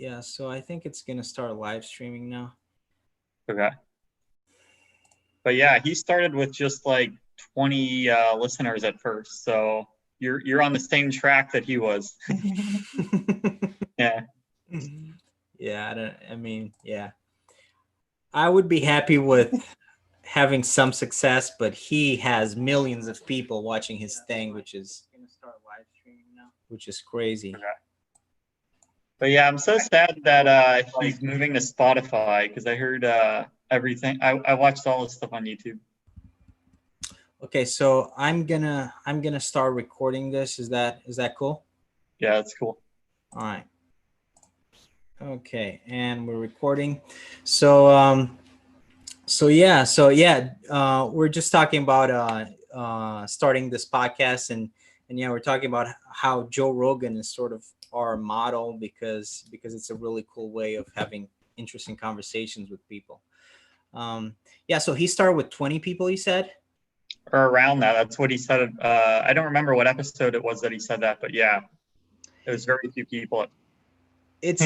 Yeah, so I think it's gonna start live streaming now. Okay. But yeah, he started with just like 20 listeners at first. So you're on the same track that he was. Yeah. Yeah, I mean, yeah. I would be happy with having some success, but he has millions of people watching his thing, which is crazy. Okay. But yeah, I'm so sad that he's moving to Spotify because I heard everything. I watched all his stuff on YouTube. Okay, so I'm gonna start recording this. Is that cool? Yeah, that's cool. All right. Okay, and we're recording. So we're just talking about starting this podcast, and yeah, we're talking about how Joe Rogan is sort of our model because it's a really cool way of having interesting conversations with people. Yeah, so he started with 20 people, he said. Or around that. That's what he said. I don't remember what episode it was that he said that, but yeah, it was very few people. It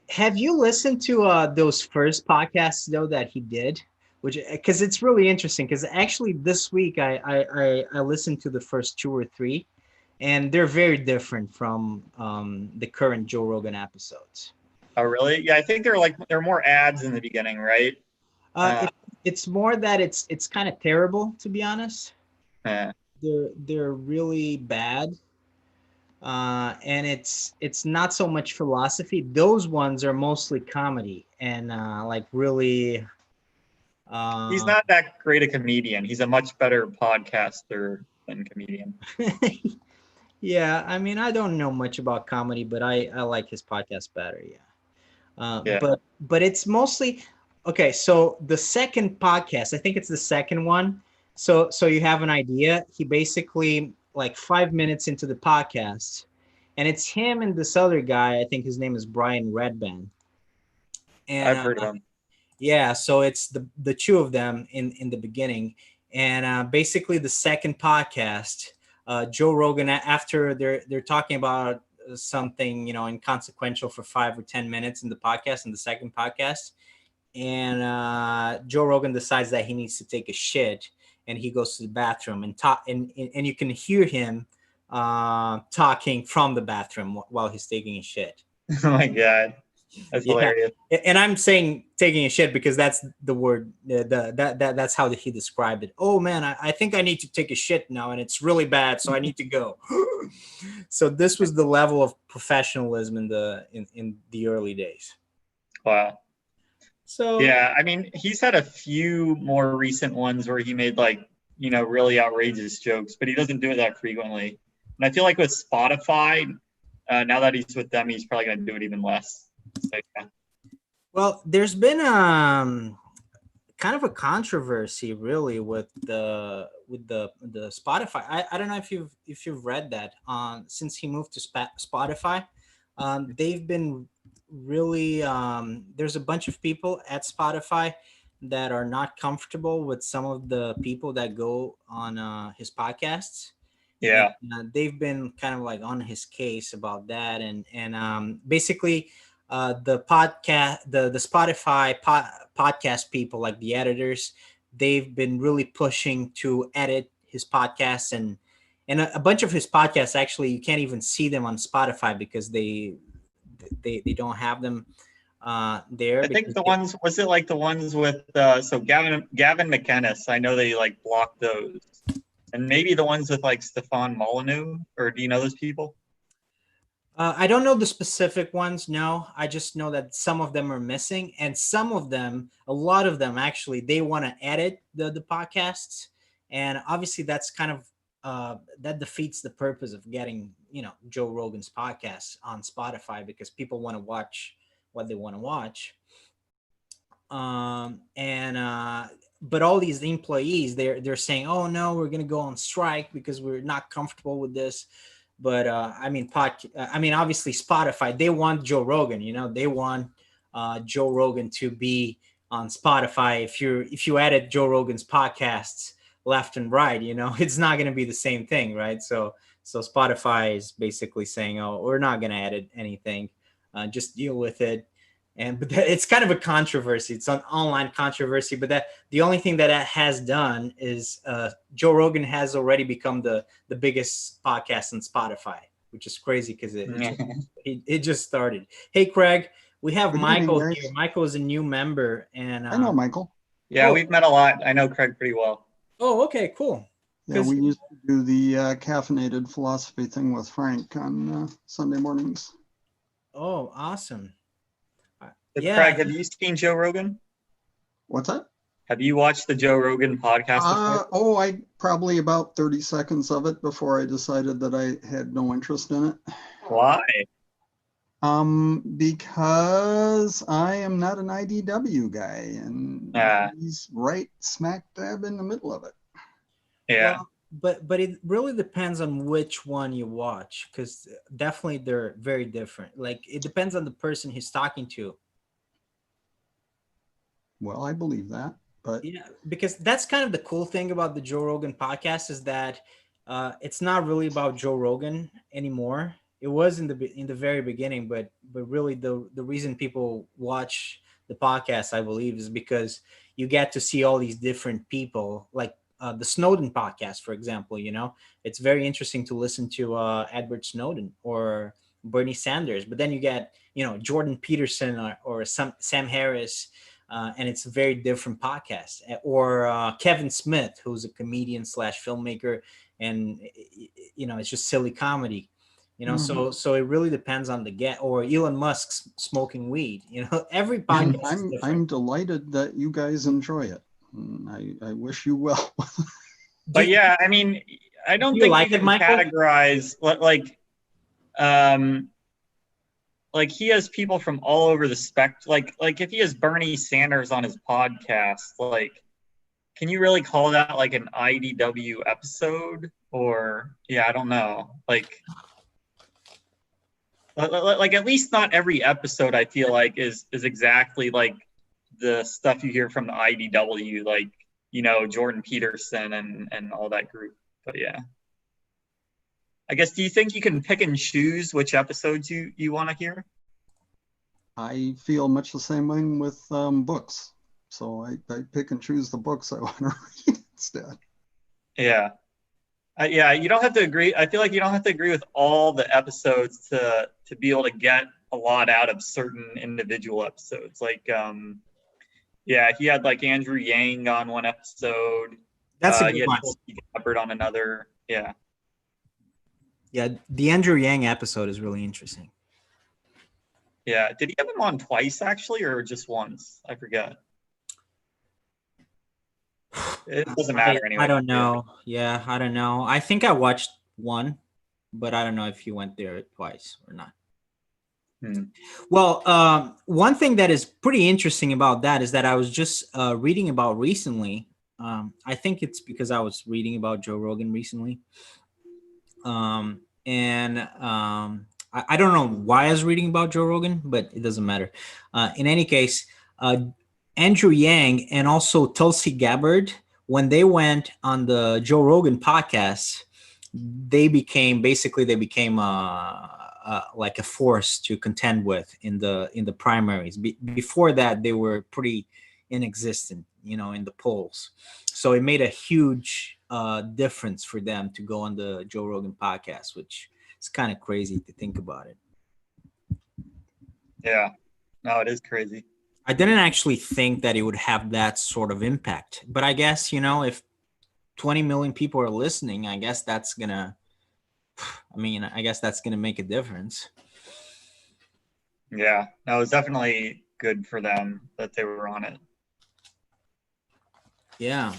Have you listened to those first podcasts though that he did? Which because it's really interesting because actually this week I listened to the first two or three, and they're very different from the current Joe Rogan episodes. Oh, really? Yeah, I think they're more ads in the beginning, right? Uh, Uh, it, it's more that it's kind of terrible, to be honest. yeah. They're really bad, and it's not so much philosophy. Those ones are mostly comedy and like really. He's Uh, not that great a comedian. He's a much better podcaster than comedian. Yeah, I mean, I don't know much about comedy, but I like his podcast better. Yeah, Yeah. but it's mostly okay. So the second podcast, I think it's the second one. So you have an idea. He basically like 5 minutes into the podcast, and it's him and this other guy. I think his name is Brian Redband, and I've heard of him. yeah, so it's the two of them in the beginning, and basically the second podcast, Joe Rogan after they're talking about something inconsequential for 5 or 10 minutes in the podcast in the second podcast, and Joe Rogan decides that he needs to take a shit, and he goes to the bathroom and talk, and you can hear him talking from the bathroom while he's taking a shit. Oh my god, that's Yeah, hilarious. and I'm saying taking a shit because that's the word. That's how he described it. Oh man, I think I need to take a shit now, and it's really bad, so I need to go. So this was the level of professionalism in the early days. Wow. So Yeah, I mean, he's had a few more recent ones where he made like, really outrageous jokes, but he doesn't do it that frequently. And I feel like with Spotify, now that he's with them, he's probably going to do it even less. So, yeah. well, there's been kind of a controversy really with the Spotify. I don't know if you've read that. Since he moved to Spotify, they've been really there's a bunch of people at Spotify that are not comfortable with some of the people that go on his podcasts, and Yeah. they've been kind of like on his case about that, and basically the podcast the Spotify podcast people, like the editors, they've been really pushing to edit his podcasts, and a bunch of his podcasts actually you can't even see them on Spotify because they don't have them there I think because the ones, was it like the ones with, so Gavin McInnes, I know they like blocked those. And maybe the ones with like Stefan Molyneux, or do you know those people? I don't know the specific ones. No, I just know that some of them are missing, and some of them, a lot of them actually, they want to edit the podcasts, and obviously that's kind of that defeats the purpose of getting Joe Rogan's podcast on Spotify because people want to watch what they want to watch. And But all these employees, they're saying, oh no, we're gonna go on strike because we're not comfortable with this. But I mean, obviously Spotify, they want Joe Rogan, they want Joe Rogan to be on Spotify. If you edit Joe Rogan's podcasts left and right, it's not going to be the same thing, right? So Spotify is basically saying, oh, we're not going to edit anything. just deal with it. And but it's kind of a controversy. It's an online controversy, but that the only thing that has done is Joe Rogan has already become the biggest podcast on Spotify, which is crazy because it just started. Hey, Craig, we have Good Michael evening, here. guys. Michael is a new member, and I know Michael. Yeah, Oh. we've met a lot. I know Craig pretty well. Oh, okay, cool. Yeah, we used to do the caffeinated philosophy thing with Frank on Sunday mornings. Oh, awesome. But Yeah. Craig, have you seen Joe Rogan? What's that? Have you watched the Joe Rogan podcast before? I probably about 30 seconds of it before I decided that I had no interest in it. Why? Because I am not an IDW guy, and he's right smack dab in the middle of it. Yeah. Well, but it really depends on which one you watch, because definitely they're very different. Like it depends on the person he's talking to. Well, I believe that, but yeah, because that's kind of the cool thing about the Joe Rogan podcast is that it's not really about Joe Rogan anymore. It was in the very beginning, but really the reason people watch the podcast, I believe, is because you get to see all these different people, like the Snowden podcast, for example. It's very interesting to listen to Edward Snowden or Bernie Sanders, but then you get Jordan Peterson or Sam Harris. And it's a very different podcast. Or Kevin Smith, who's a comedian / filmmaker, and it's just silly comedy. So it really depends on the guest. Or Elon Musk smoking weed. Every podcast is different. I'm delighted that you guys enjoy it. I wish you well. But yeah, I mean, I don't think you can categorize like he has people from all over the spectrum. Like if he has Bernie Sanders on his podcast, like, can you really call that like an IDW episode? Or I don't know. Like at least not every episode I feel like is exactly like the stuff you hear from the IDW, like Jordan Peterson and all that group. But yeah. I guess, do you think you can pick and choose which episodes you want to hear? I feel much the same way with books. So I pick and choose the books I want to read instead. Yeah. You don't have to agree. I feel like you don't have to agree with all the episodes to be able to get a lot out of certain individual episodes. Like, he had like Andrew Yang on one episode. That's a good one. Tulsi Gabbard on another. Yeah. Yeah, the Andrew Yang episode is really interesting. Yeah, did he have him on twice actually, or just once? I forget. It doesn't matter anyway. I don't know. Yeah, I don't know. I think I watched one, but I don't know if he went there twice or not. Well, one thing that is pretty interesting about that is that I was just reading about recently. I think it's because I was reading about Joe Rogan recently. I don't know why I was reading about Joe Rogan, but it doesn't matter. In any case, Andrew Yang and also Tulsi Gabbard, when they went on the Joe Rogan podcast, they became like a force to contend with in the primaries. Before that, they were pretty inexistent, in the polls. So it made a huge difference for them to go on the Joe Rogan podcast, which is kind of crazy to think about it. Yeah, no, it is crazy. I didn't actually think that it would have that sort of impact, but I guess, if 20 million people are listening, I guess that's gonna make a difference. Yeah, no, it was definitely good for them that they were on it. Yeah.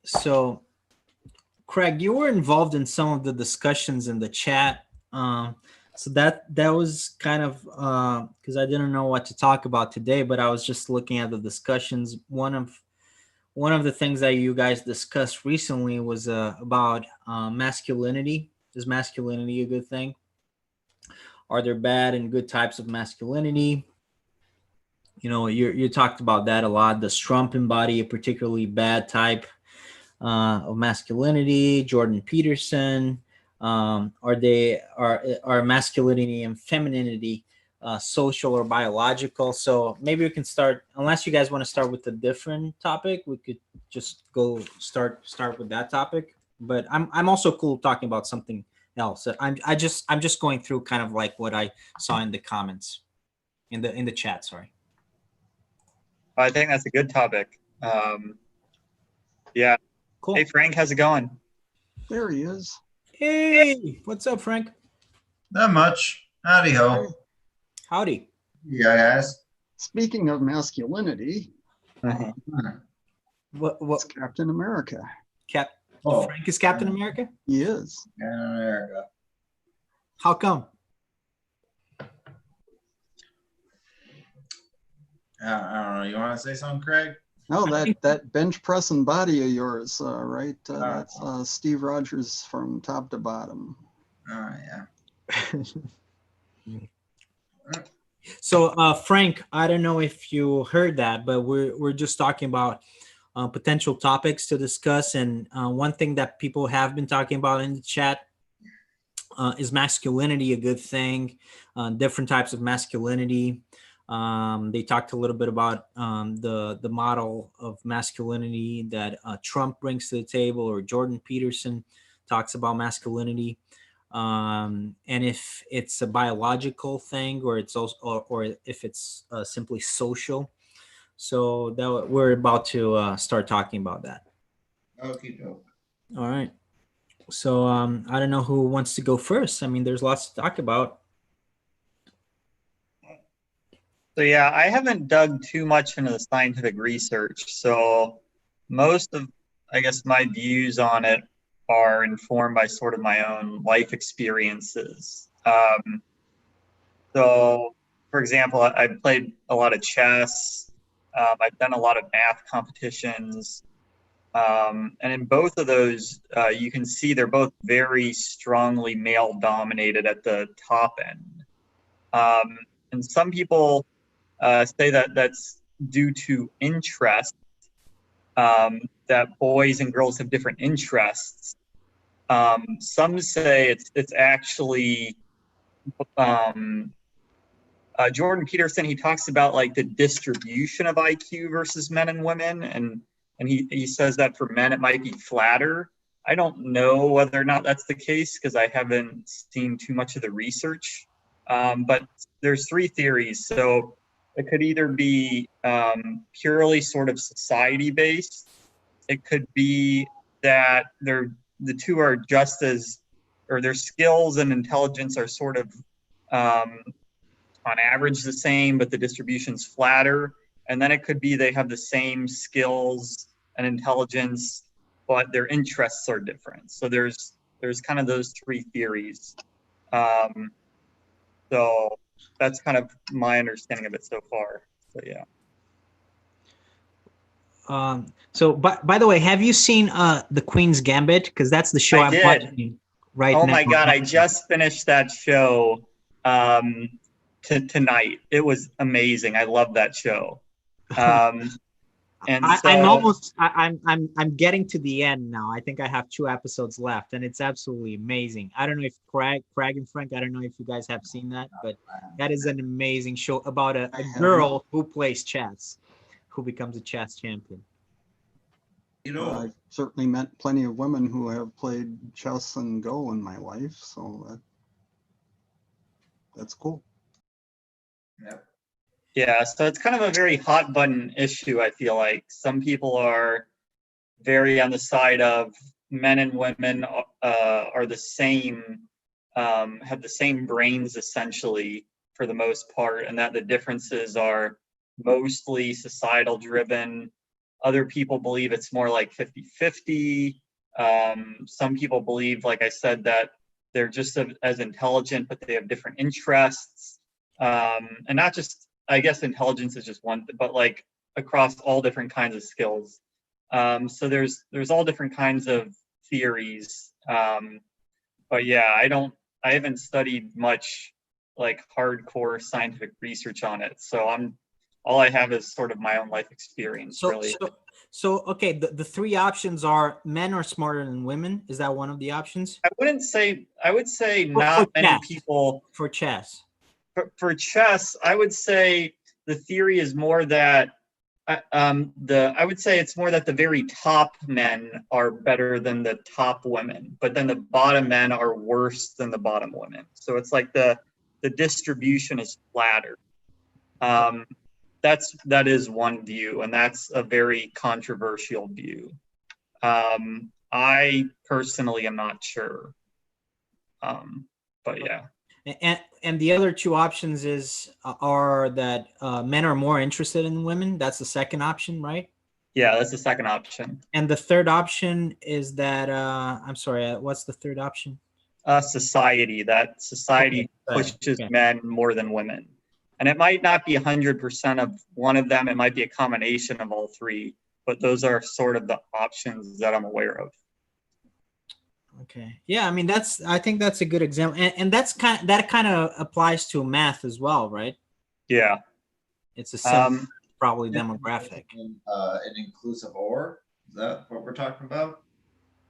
So, Craig, you were involved in some of the discussions in the chat. So that was kind of because I didn't know what to talk about today, but I was just looking at the discussions. One of the things that you guys discussed recently was about masculinity. Is masculinity a good thing? Are there bad and good types of masculinity? You talked about that a lot. Does Trump embody a particularly bad type of masculinity? Jordan Peterson, are masculinity and femininity social or biological. So maybe we can start, unless you guys want to start with a different topic, we could just go start with that topic. But I'm also cool talking about something else. I'm just going through kind of like what I saw in the comments, in the chat. Sorry. I think that's a good topic. Yeah. Cool. Hey, Frank, how's it going? There he is. Hey, what's up, Frank? Not much. Howdy ho. Howdy. Yeah, guys. Speaking of masculinity, What it's Captain America. Cap? Oh, Frank is Captain America? He is. in America. How come? I don't know. You want to say something, Craig? No, that bench press and body of yours, right? That's Steve Rogers from top to bottom. Oh, yeah. So, Frank, I don't know if you heard that, but we're just talking about potential topics to discuss, and one thing that people have been talking about in the chat is masculinity a good thing? Different types of masculinity. They talked a little bit about the model of masculinity that Trump brings to the table, or Jordan Peterson talks about masculinity. And if it's a biological thing, or it's also, or if it's simply social. So that we're about to start talking about that. Okie doke. All right. So I don't know who wants to go first. I mean, there's lots to talk about. So yeah, I haven't dug too much into the scientific research. So most of, I guess, my views on it are informed by sort of my own life experiences. So, for example, I played a lot of chess. I've done a lot of math competitions. And in both of those, you can see they're both very strongly male dominated at the top end. And some people say that that's due to interest, that boys and girls have different interests. Some say it's actually Jordan Peterson. He talks about like the distribution of IQ versus men and women, and he says that for men it might be flatter. I don't know whether or not that's the case because I haven't seen too much of the research. But there's three theories. So it could either be purely sort of society based. It could be that the two are just as, or their skills and intelligence are sort of on average the same, but the distribution's flatter. And then it could be they have the same skills and intelligence, but their interests are different. So there's kind of those three theories. So that's kind of my understanding of it so far. So yeah. So by the way, have you seen The Queen's Gambit? Because that's the show I'm watching right now. Oh my God, I just finished that show tonight. It was amazing. I love that show. And I'm getting to the end now. I think I have 2 episodes left, and it's absolutely amazing. I don't know if Craig and Frank, I don't know if you guys have seen that, but that is an amazing show about a girl who plays chess, who becomes a chess champion. You know, I've certainly met plenty of women who have played chess and Go in my life, so that's cool. yep. yeah, so it's kind of a very hot button issue, I feel like. Some people are very on the side of men and women are the same, have the same brains essentially for the most part, and that the differences are mostly societal driven. Other people believe it's more like 50-50. Some people believe, like I said, that they're just as intelligent, but they have different interests. And not just, I guess intelligence is just one, but like across all different kinds of skills. So there's all different kinds of theories. But yeah, I haven't studied much like hardcore scientific research on it. So all I have is sort of my own life experience, really. So okay, the 3 options are men are smarter than women. Is that one of the options? I would say For not many chess. people For chess. for chess, I would say the theory is more that I would say it's more that the very top men are better than the top women, but then the bottom men are worse than the bottom women. So it's like the distribution is flatter. That is one view, and that's a very controversial view. I personally am not sure, but yeah. And the other two options are that men are more interested in women. That's the second option, right? Yeah, that's the second option. And the third option is that I'm sorry, what's the third option? Society Okay. pushes Okay. men more than women, and it might not be 100% of one of them. It might be a combination of all three, but those are sort of the options that I'm aware of. Okay. Yeah, I mean I think that's a good example, and that kind of applies to math as well, right? Yeah. It's a similar, probably demographic. An inclusive or? Is that what we're talking about?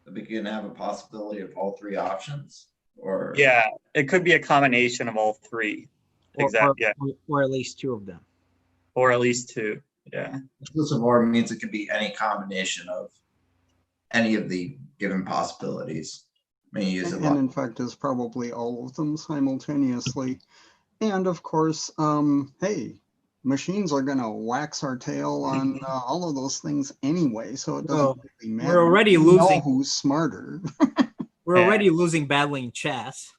That we can have a possibility of all three options? Or Yeah, it could be a combination of all three. Exactly. Yeah. Or at least two of them. Or at least two. Yeah. inclusive or means it could be any combination of any of the given possibilities. I mean, use it And in fact, is probably all of them simultaneously. And of course, hey, machines are going to wax our tail on all of those things anyway, so it doesn't really matter. We're already We losing. know who's smarter. We're already losing badly in chess.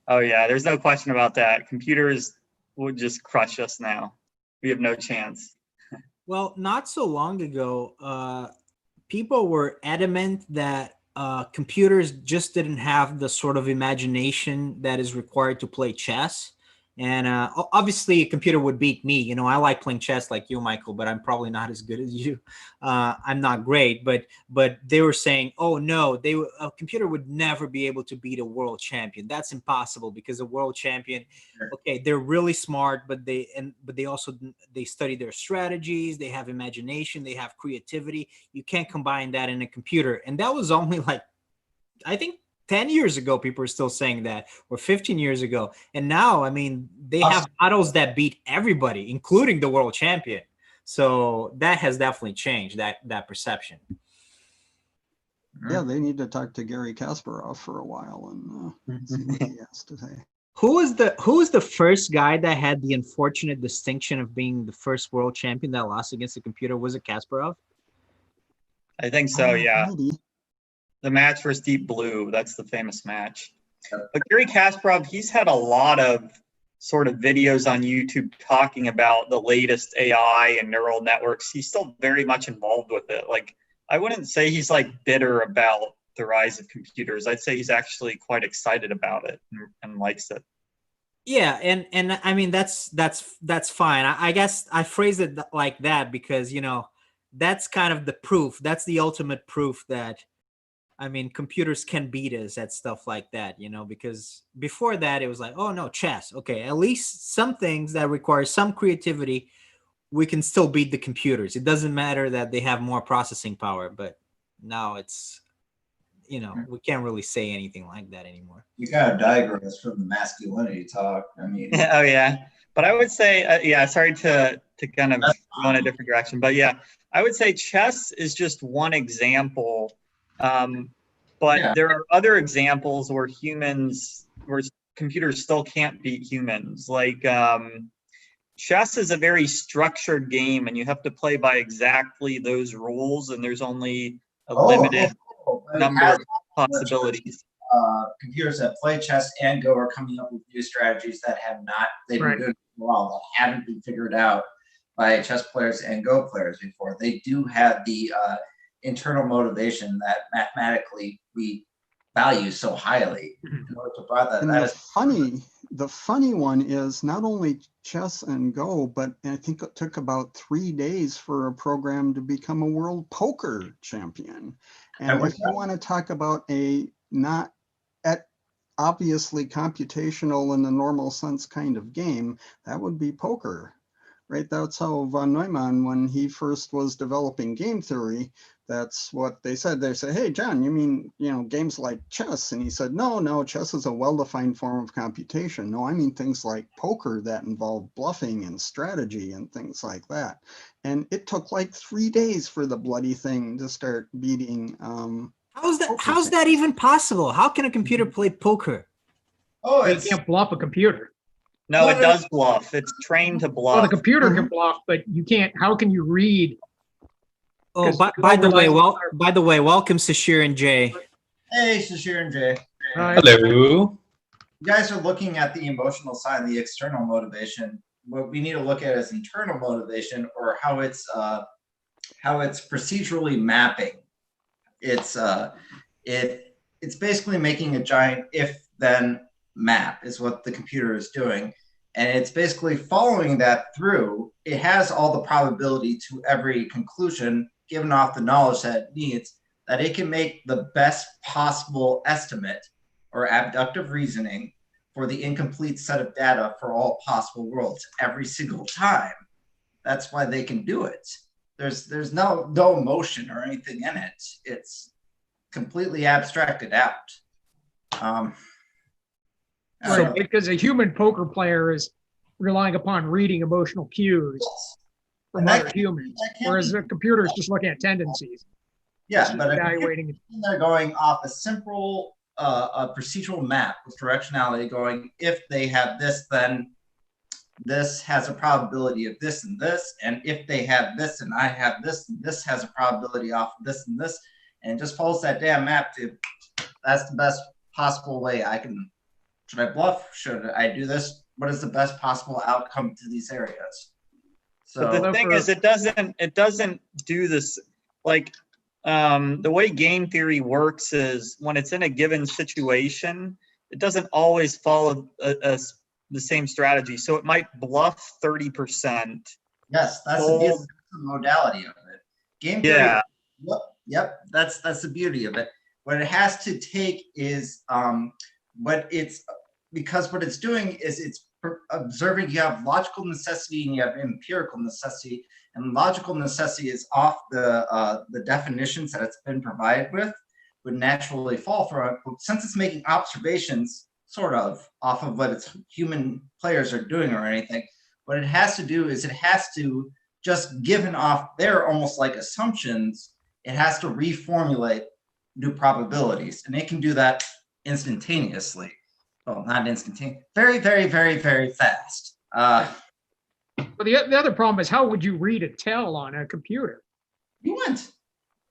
Oh yeah, there's no question about that. Computers would just crush us now. We have no chance. Well, not so long ago, people were adamant that computers just didn't have the sort of imagination that is required to play chess. And obviously, a computer would beat me. You know, I like playing chess like you, Michael, but I'm probably not as good as you. I'm not great, but they were saying, oh no, a computer would never be able to beat a world champion. That's impossible because a world champion, okay, they're really smart, but they also they study their strategies. They have imagination. They have creativity. You can't combine that in a computer. And that was only like, I think, 10 years ago, people are still saying that, or 15 years ago. And now, I mean, they have models that beat everybody, including the world champion. So that has definitely changed that perception. Yeah, they need to talk to Gary Kasparov for a while and see what he has to say. Who was the first guy that had the unfortunate distinction of being the first world champion that lost against the computer? Was it Kasparov? I think so, yeah. Maybe. The match versus Deep Blue, that's the famous match. But Gary Kasparov, he's had a lot of sort of videos on YouTube talking about the latest AI and neural networks. He's still very much involved with it. Like, I wouldn't say he's like bitter about the rise of computers. I'd say he's actually quite excited about it and likes it. Yeah, and I mean that's fine. I guess I phrase it like that because, you know, that's kind of the proof. That's the ultimate proof that, I mean, computers can beat us at stuff like that, you know, because before that, it was like, oh, no, chess. Okay, at least some things that require some creativity, we can still beat the computers. It doesn't matter that they have more processing power, but now it's, you know, we can't really say anything like that anymore. You got to digress from the masculinity talk. I mean, Oh, yeah. But I would say, yeah, sorry to kind of go in a different direction. But yeah, I would say chess is just one example. But there are other examples where computers still can't beat humans. Like chess is a very structured game, and you have to play by exactly those rules, and there's only a limited number of possibilities. Computers that play chess and Go are coming up with new strategies that they've been doing for a while, that haven't been figured out by chess players and Go players before. They do have the internal motivation that mathematically we value so highly. In order to provide that, And the funny one is not only chess and Go, but I think it took about 3 days for a program to become a world poker champion. And if you want to talk about a not obviously computational in the normal sense kind of game, that would be poker, right? That's how von Neumann, when he first was developing game theory, That's what they said. They said, "Hey, John, you mean, games like chess?" And he said, "No, chess is a well-defined form of computation. No, I mean things like poker that involve bluffing and strategy and things like that." And it took like 3 days for the bloody thing to start beating. How's that even possible? How can a computer play poker? Oh, You it's can't bluff a computer. No, Well, it does bluff. It's trained to Well, the bluff. computer can bluff, but you can't. How can you read? Oh, 'Cause by it the way, relies on- by the way, welcome Sashir and Jay. hey, Shashir and Jay. Hello. You guys are looking at the emotional side, the external motivation. What we need to look at is internal motivation, or how it's procedurally mapping. It's basically making a giant if-then map is what the computer is doing, and it's basically following that through. It has all the probability to every conclusion given off the knowledge that it needs, that it can make the best possible estimate or abductive reasoning for the incomplete set of data for all possible worlds every single time. That's why they can do it. There's no emotion or anything in it. It's completely abstracted out. I don't Right, know. because a human poker player is relying upon reading emotional cues from And that other can- humans, that can whereas be- a computer is just looking at tendencies, Yeah, but evaluating. they're going off a simple a procedural map with directionality, going if they have this, then this has a probability of this and this, and if they have this and I have this, and this has a probability off of this and this, and it just follows that damn map to that's the best possible way I can. Should I bluff? Should I do this? What is the best possible outcome to these areas? But So the thing is, it doesn't do this. Like, the way game theory works is when it's in a given situation, it doesn't always follow the same strategy. So it might bluff 30%. yes, that's the modality of it. Game theory. Yeah. Yep. That's the beauty of it. What it has to take is because what it's doing is it's observing. You have logical necessity and you have empirical necessity, and logical necessity is off the definitions that it's been provided with, would naturally fall for it. But since it's making observations sort of off of what its human players are doing or anything, what it has to do is it has to just given off their almost like assumptions, it has to reformulate new probabilities, and it can do that instantaneously. Well, not instantaneous, very, very, very, very fast. But the other problem is, how would you read a tell on a computer? You went.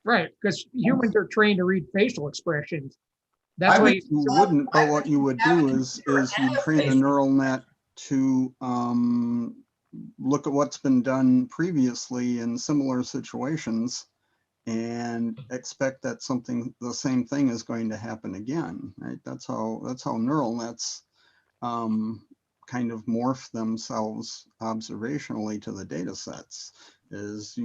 Right, because humans are trained to read facial expressions. That's I why You wouldn't, but what you would do is you train a neural net to look at what's been done previously in similar situations and expect that the same thing is going to happen again, right? That's how neural nets kind of morph themselves observationally to the data sets. Is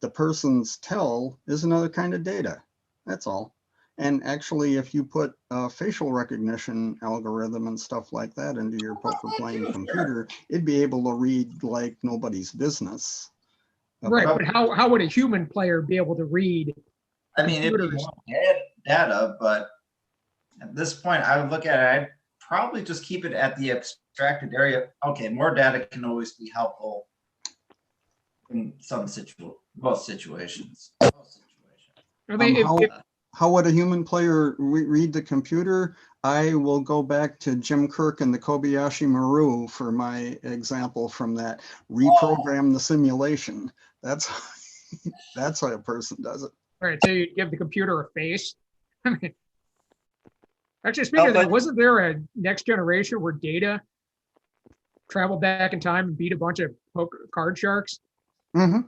the person's tell is another kind of data. That's all. And actually, if you put a facial recognition algorithm and stuff like that into your poker playing computer, it'd be able to read like nobody's business. right, but how would a human player be able to read? I mean, it'd be computers? more data, but at this point, I would look at it. I'd probably just keep it at the abstracted area. Okay, more data can always be helpful in most situations. I mean, How would a human player read the computer? I will go back to Jim Kirk and the Kobayashi Maru for my example from that. Reprogram the simulation. That's how a person does it. right, so you give the computer a face. I mean, actually, speaking of that, but- wasn't there a next generation where Data traveled back in time and beat a bunch of card sharks? Mm-hmm.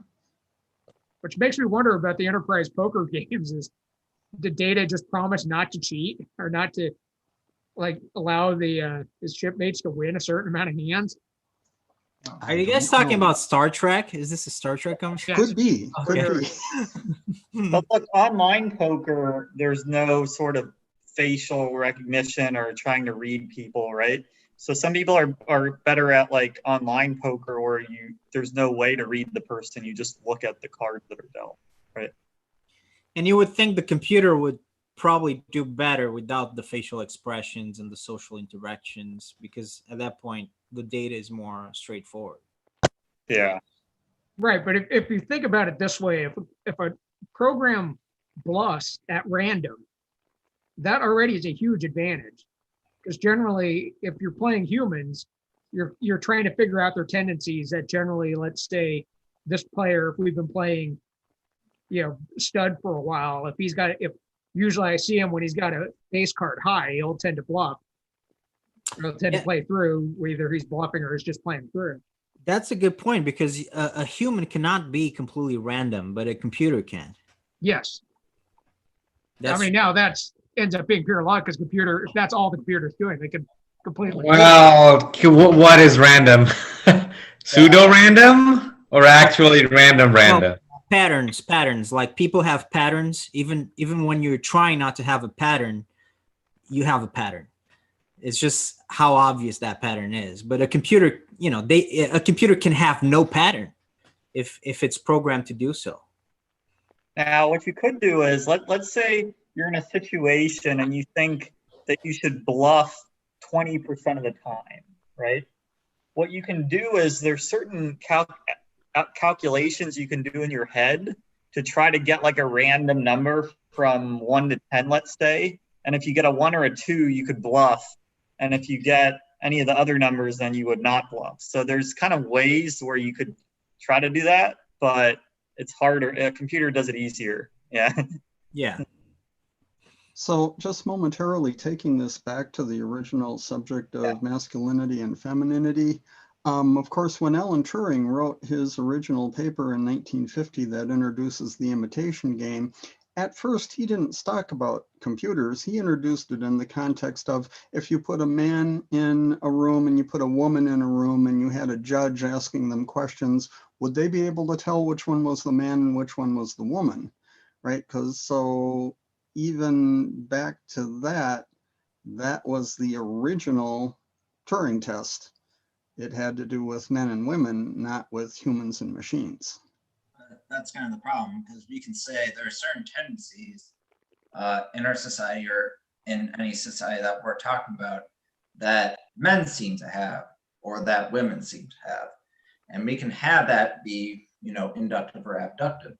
Which makes me wonder about the enterprise poker games. Is did Data just promise not to cheat or not to allow his shipmates to win a certain amount of hands? Are you guys talking about Star Trek? Is this a Star Trek conversation? Could be. Okay. Could be. But look, online poker, there's no sort of facial recognition or trying to read people, right? So some people are better at like online poker where there's no way to read the person. You just look at the cards that are dealt, right? And you would think the computer would probably do better without the facial expressions and the social interactions, because at that point the data is more straightforward. Yeah. Right, but if you think about it this way, if a program bluffs at random, that already is a huge advantage. Because generally, if you're playing humans, you're trying to figure out their tendencies that generally, let's say, this player, if we've been playing, stud for a while, if usually I see him when he's got a base card high, he'll tend to bluff. He'll tend to play through, whether he's bluffing or he's just playing through. That's a good point, because a human cannot be completely random, but a computer can. Yes. Now that's ends up being pure luck, because if that's all the computer's doing, they can completely. Well, what is random? Pseudo random or actually random? Well, patterns. Like, people have patterns. Even when you're trying not to have a pattern, you have a pattern. It's just how obvious that pattern is. But a computer, a computer can have no pattern if it's programmed to do so. Now, what you could do is, let's say you're in a situation and you think that you should bluff 20% of the time, right? What you can do is there's certain calculations you can do in your head to try to get like a random number from 1 to 10, let's say. And if you get a 1 or a 2, you could bluff. And if you get any of the other numbers, then you would not bluff. So there's kind of ways where you could try to do that, but it's harder. A computer does it easier. Yeah. Yeah. So just momentarily taking this back to the original subject of masculinity and femininity. Of course, when Alan Turing wrote his original paper in 1950 that introduces the imitation game, at first he didn't talk about computers. He introduced it in the context of, if you put a man in a room and you put a woman in a room and you had a judge asking them questions, would they be able to tell which one was the man and which one was the woman, right? Because so even back to that was the original Turing test. It had to do with men and women, not with humans and machines. That's kind of the problem, because we can say there are certain tendencies in our society or in any society that we're talking about that men seem to have or that women seem to have. And we can have that be, inductive or abductive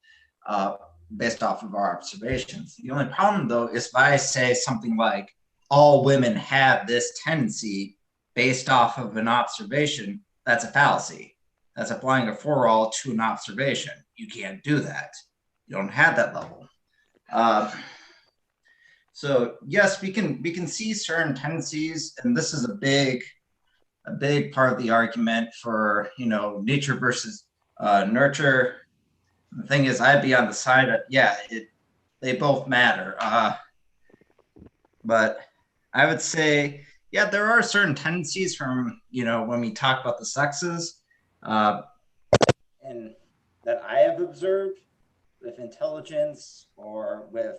based off of our observations. The only problem, though, is if I say something like all women have this tendency based off of an observation, that's a fallacy. That's applying a for-all to an observation. You can't do that. You don't have that level. So yes, we can see certain tendencies, and this is a big part of the argument for nature versus nurture. The thing is, I'd be on the side of they both matter. But I would say, there are certain tendencies from when we talk about the sexes. And that I have observed with intelligence or with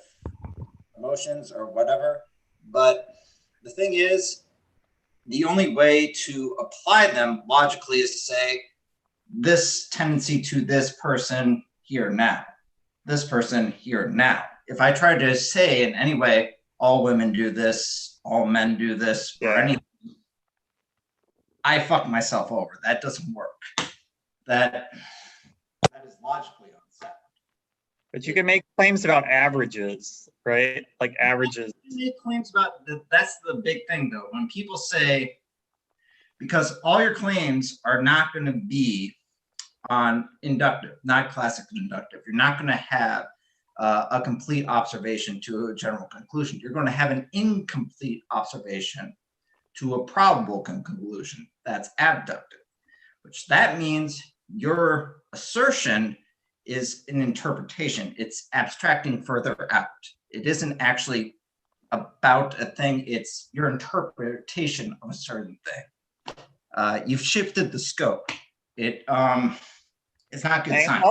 emotions or whatever. But the thing is, the only way to apply them logically is to say this tendency to this person here now, this person here now. If I try to say in any way, all women do this, all men do this, or anything, I fuck myself over. That doesn't work. That is logically unsound. But you can make claims about averages, right? Like averages. You make claims about that's the big thing, though. When people say, because all your claims are not going to be on inductive, not classical inductive. You're not going to have a complete observation to a general conclusion. You're going to have an incomplete observation to a probable conclusion. That's abductive, which that means your assertion is an interpretation. It's abstracting further out. It isn't actually about a thing. It's your interpretation of a certain thing. You've shifted the scope. It's not good science.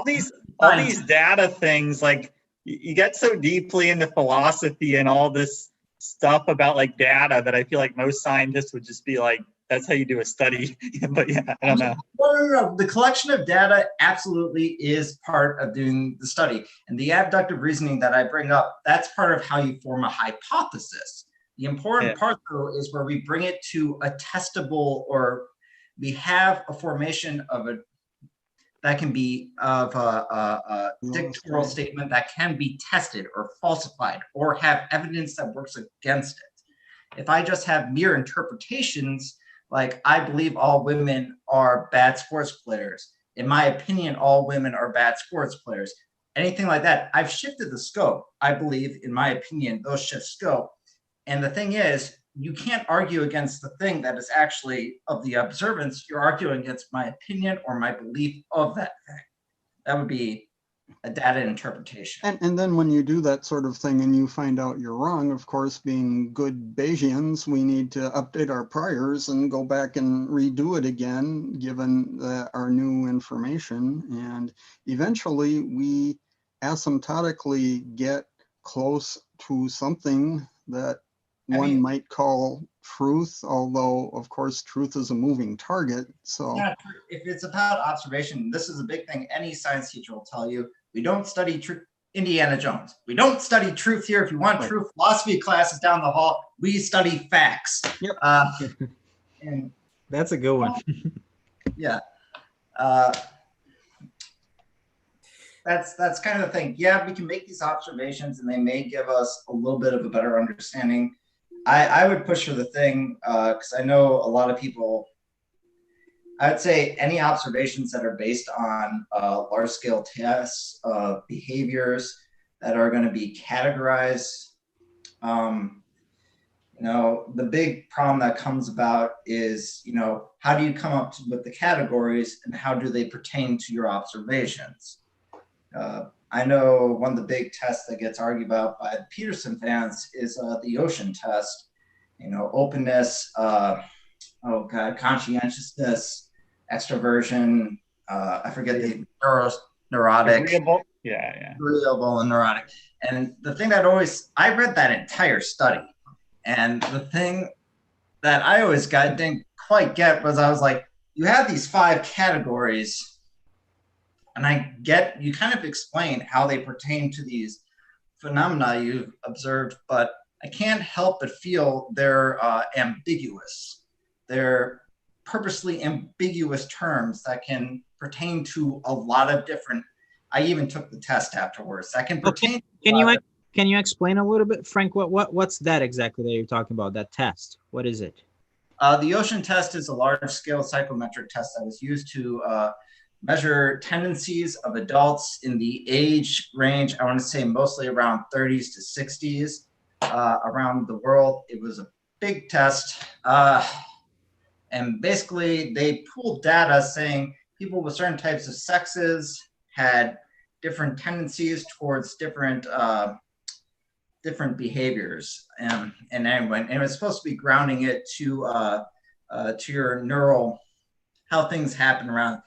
All these data things, like you get so deeply into philosophy and all this stuff about like data that I feel like most scientists would just be like, that's how you do a study. But yeah, I don't know. No. The collection of data absolutely is part of doing the study. And the abductive reasoning that I bring up, that's part of how you form a hypothesis. The important part, though, is where we bring it to a testable, or we have a formation of a that can be of a dictatorial statement that can be tested or falsified or have evidence that works against it. If I just have mere interpretations, like I believe all women are bad sports players, in my opinion, all women are bad sports players, anything like that, I've shifted the scope. I believe, in my opinion, those shift scope. And the thing is, you can't argue against the thing that is actually of the observance. You're arguing against my opinion or my belief of that thing. That would be a data interpretation. And then when you do that sort of thing and you find out you're wrong, of course, being good Bayesians, we need to update our priors and go back and redo it again, given our new information. And eventually we asymptotically get close to something that one might call truth, although of course truth is a moving target. So if it's about observation, this is a big thing. Any science teacher will tell you, we don't study truth. Indiana Jones, we don't study truth here. If you want true philosophy classes down the hall, we study facts. Yep. And that's a good one. Yeah. That's kind of the thing. Yeah, we can make these observations and they may give us a little bit of a better understanding. I would push for the thing, because I know a lot of people, I'd say any observations that are based on large scale tests of behaviors that are going to be categorized. The big problem that comes about is, how do you come up with the categories and how do they pertain to your observations? I know one of the big tests that gets argued about by the Peterson fans is the ocean test. Openness, conscientiousness, extroversion. I forget the neurotic. Agreeable. Yeah. Agreeable and neurotic. And the thing that I read that entire study, and the thing that I always didn't quite get was I was like, you have these 5 categories. And I get, you kind of explain how they pertain to these phenomena you've observed, but I can't help but feel they're ambiguous. They're purposely ambiguous terms that can pertain to a lot of different, I even took the test afterwards, that can pertain. Can you explain a little bit, Frank, what's that exactly that you're talking about, that test? What is it? The ocean test is a large scale psychometric test that was used to measure tendencies of adults in the age range, I want to say mostly around 30s to 60s around the world. It was a big test. And basically they pooled data saying people with certain types of sexes had different tendencies towards different behaviors. And it was supposed to be grounding it to your neural, how things happen around.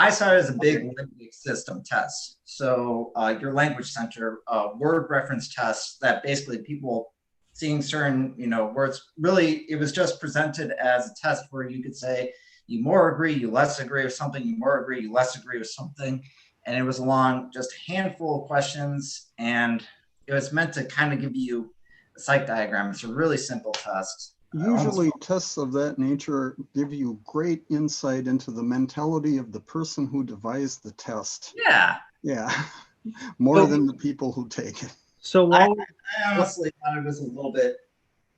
I saw it as a big limbic system test. So your language center word reference tests that basically people seeing certain, words, really, it was just presented as a test where you could say, you more agree, you less agree with something, you more agree, you less agree with something. And it was along just a handful of questions. And it was meant to kind of give you a psych diagram. It's a really simple test. Usually tests of that nature give you great insight into the mentality of the person who devised the test. Yeah. Yeah. More than the people who take it. So I honestly thought it was a little bit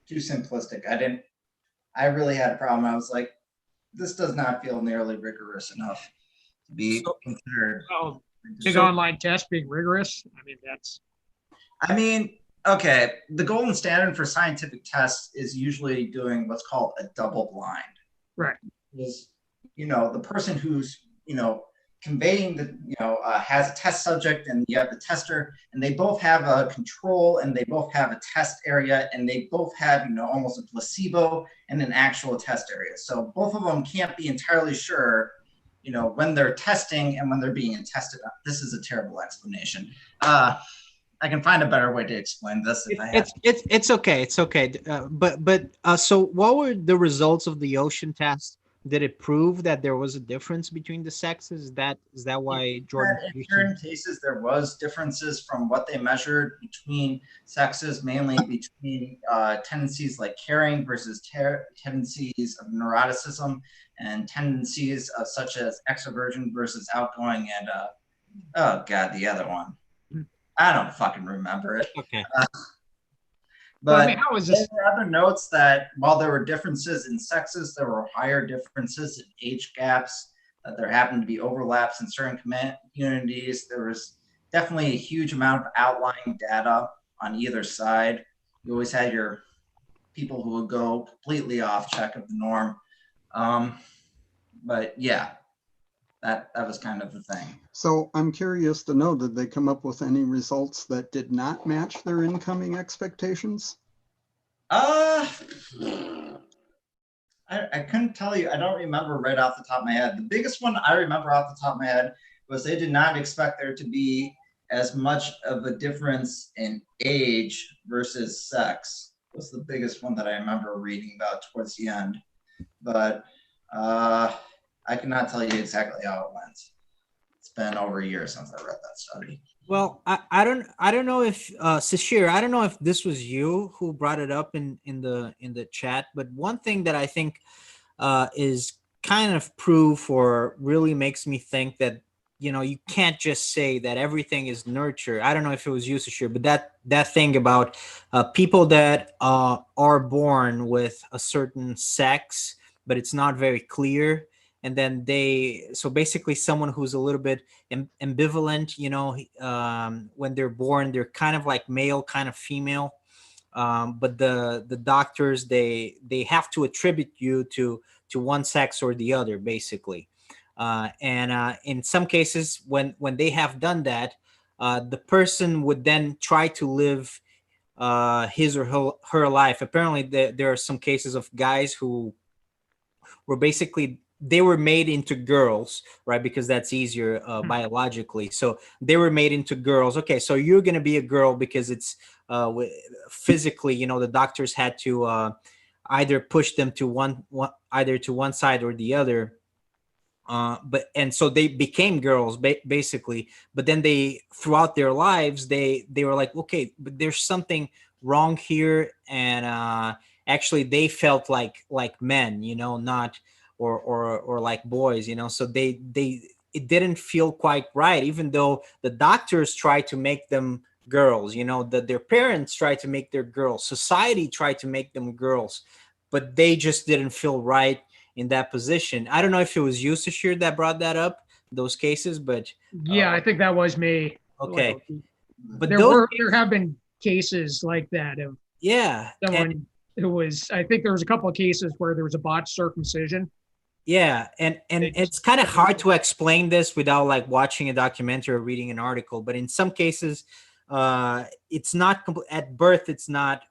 too simplistic. I really had a problem. I was like, this does not feel nearly rigorous enough to be considered. Well, big online test being rigorous. Okay, the golden standard for scientific tests is usually doing what's called a double blind. Right. Is, the person who's, conveying has a test subject and you have the tester, and they both have a control and they both have a test area and they both have, almost a placebo and an actual test area. So both of them can't be entirely sure, when they're testing and when they're being tested. This is a terrible explanation. I can find a better way to explain this if I have. It's okay. It's okay. So what were the results of the ocean test? Did it prove that there was a difference between the sexes? Is that why Jordan? In certain cases, there was differences from what they measured between sexes, mainly between tendencies like caring versus tendencies of neuroticism, and tendencies of such as extroversion versus outgoing, and oh god, the other one. I don't fucking remember it. Okay. But I mean, how is this? there were other notes that while there were differences in sexes, there were higher differences in age gaps, that there happened to be overlaps in certain communities. There was definitely a huge amount of outlying data on either side. You always had your people who would go completely off check of the norm. But yeah, that was kind of the thing. So I'm curious to know, did they come up with any results that did not match their incoming expectations? I couldn't tell you. I don't remember right off the top of my head. The biggest one I remember off the top of my head was they did not expect there to be as much of a difference in age versus sex. Was the biggest one that I remember reading about towards the end. But I cannot tell you exactly how it went. It's been over a year since I read that study. Well, I don't know if Sashir, I don't know if this was you who brought it up in the chat, but one thing that I think is kind of proof, or really makes me think that, you know, you can't just say that everything is nurture. I don't know if it was you, Sashir, but that thing about people that are born with a certain sex, but it's not very clear. And then so basically someone who's a little bit ambivalent, you know, when they're born, they're kind of like male, kind of female. But the doctors, they have to attribute you to one sex or the other, basically. And in some cases, when they have done that, the person would then try to live his or her life. Apparently, there are some cases of guys who were basically, they were made into girls, right? Because that's easier biologically. So they were made into girls. Okay, so you're going to be a girl because it's physically, you know, the doctors had to either push them to either to one side or the other. And so they became girls basically. But then throughout their lives, they were like, okay, but there's something wrong here, and actually they felt like men, you know, not. Or like boys, you know, so it didn't feel quite right, even though the doctors tried to make them girls, you know, that their parents tried to make their girls, society tried to make them girls, but they just didn't feel right in that position. I don't know if it was you, Sashir, that brought that up, those cases, but Yeah, I think that was me. okay. But there have been cases like that of someone who was, I think there was a couple of cases where there was a botched circumcision. Yeah, and it's kind of hard to explain this without like watching a documentary or reading an article. But in some cases, it's not at birth. It's not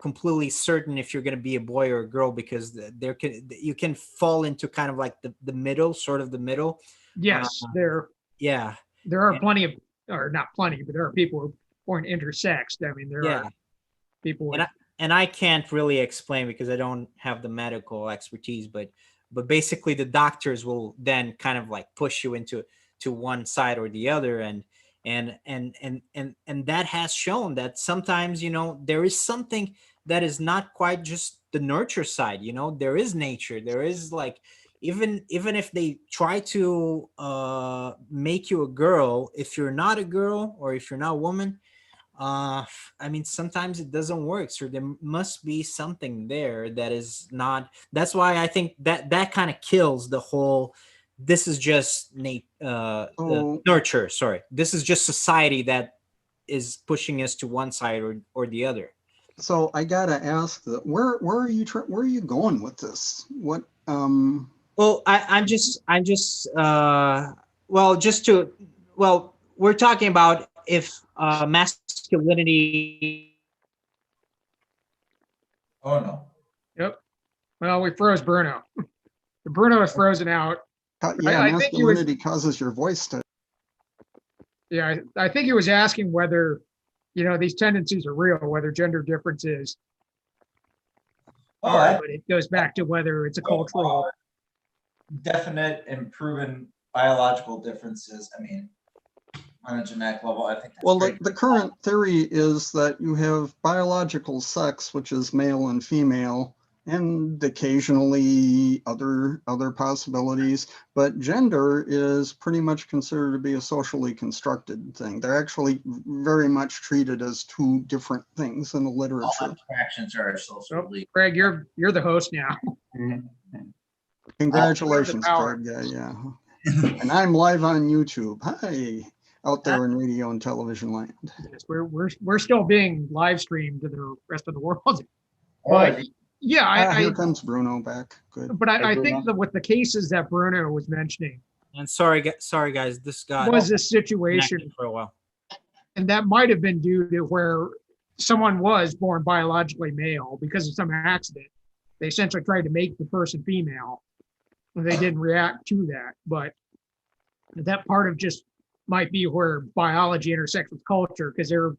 completely certain if you're going to be a boy or a girl, because you can fall into kind of like the middle, sort of the middle. Yes, there are plenty of, or not plenty, but there are people who are born intersexed. I mean, there are people. And I can't really explain because I don't have the medical expertise, but basically the doctors will then kind of like push you into one side or the other, and that has shown that sometimes, you know, there is something that is not quite just the nurture side. You know, there is nature, there is like, even if they try to make you a girl, if you're not a girl or if you're not a woman, I mean, sometimes it doesn't work. So there must be something there that is not. That's why I think that kind of kills the whole. This is just nurture. Sorry, this is just society that is pushing us to one side or the other. So I gotta ask, where are you going with this? What? Well, we're talking about if masculinity. Oh no. Yep. Well, we froze Bruno. Bruno is frozen out. Yeah, masculinity causes your voice to. Yeah, I think he was asking whether these tendencies are real, whether gender differences Oh, are, but it goes back to whether it's a cultural. definite and proven biological differences. I mean, on a genetic level, I think that's Well, great. the current theory is that you have biological sex, which is male and female, and occasionally other possibilities, but gender is pretty much considered to be a socially constructed thing. They're actually very much treated as two different things in the All literature. interactions are socially. Craig, you're the host now. Congratulations, power. Craig. Yeah. And I'm live on YouTube. Hi, out there in radio and television land. Yes, we're still being live streamed to the rest of the world. Oh, But yeah, Here comes Bruno back. Good. but I Bruno. think that with the cases that Bruno was mentioning And sorry guys, this got was a situation, connected for a while. and that might have been due to where someone was born biologically male because of some accident. They essentially tried to make the person female, and they didn't react to that. But that part of just might be where biology intersects with culture, because their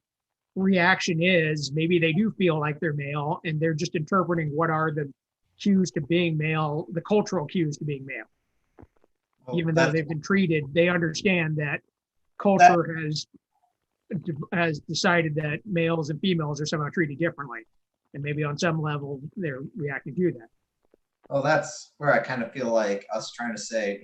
reaction is maybe they do feel like they're male, and they're just interpreting what are the cues to being male, the cultural cues to being male. Even though they've been treated, they understand that culture has decided that males and females are somehow treated differently, and maybe on some level they're reacting to that. Well, that's where I kind of feel like us trying to say,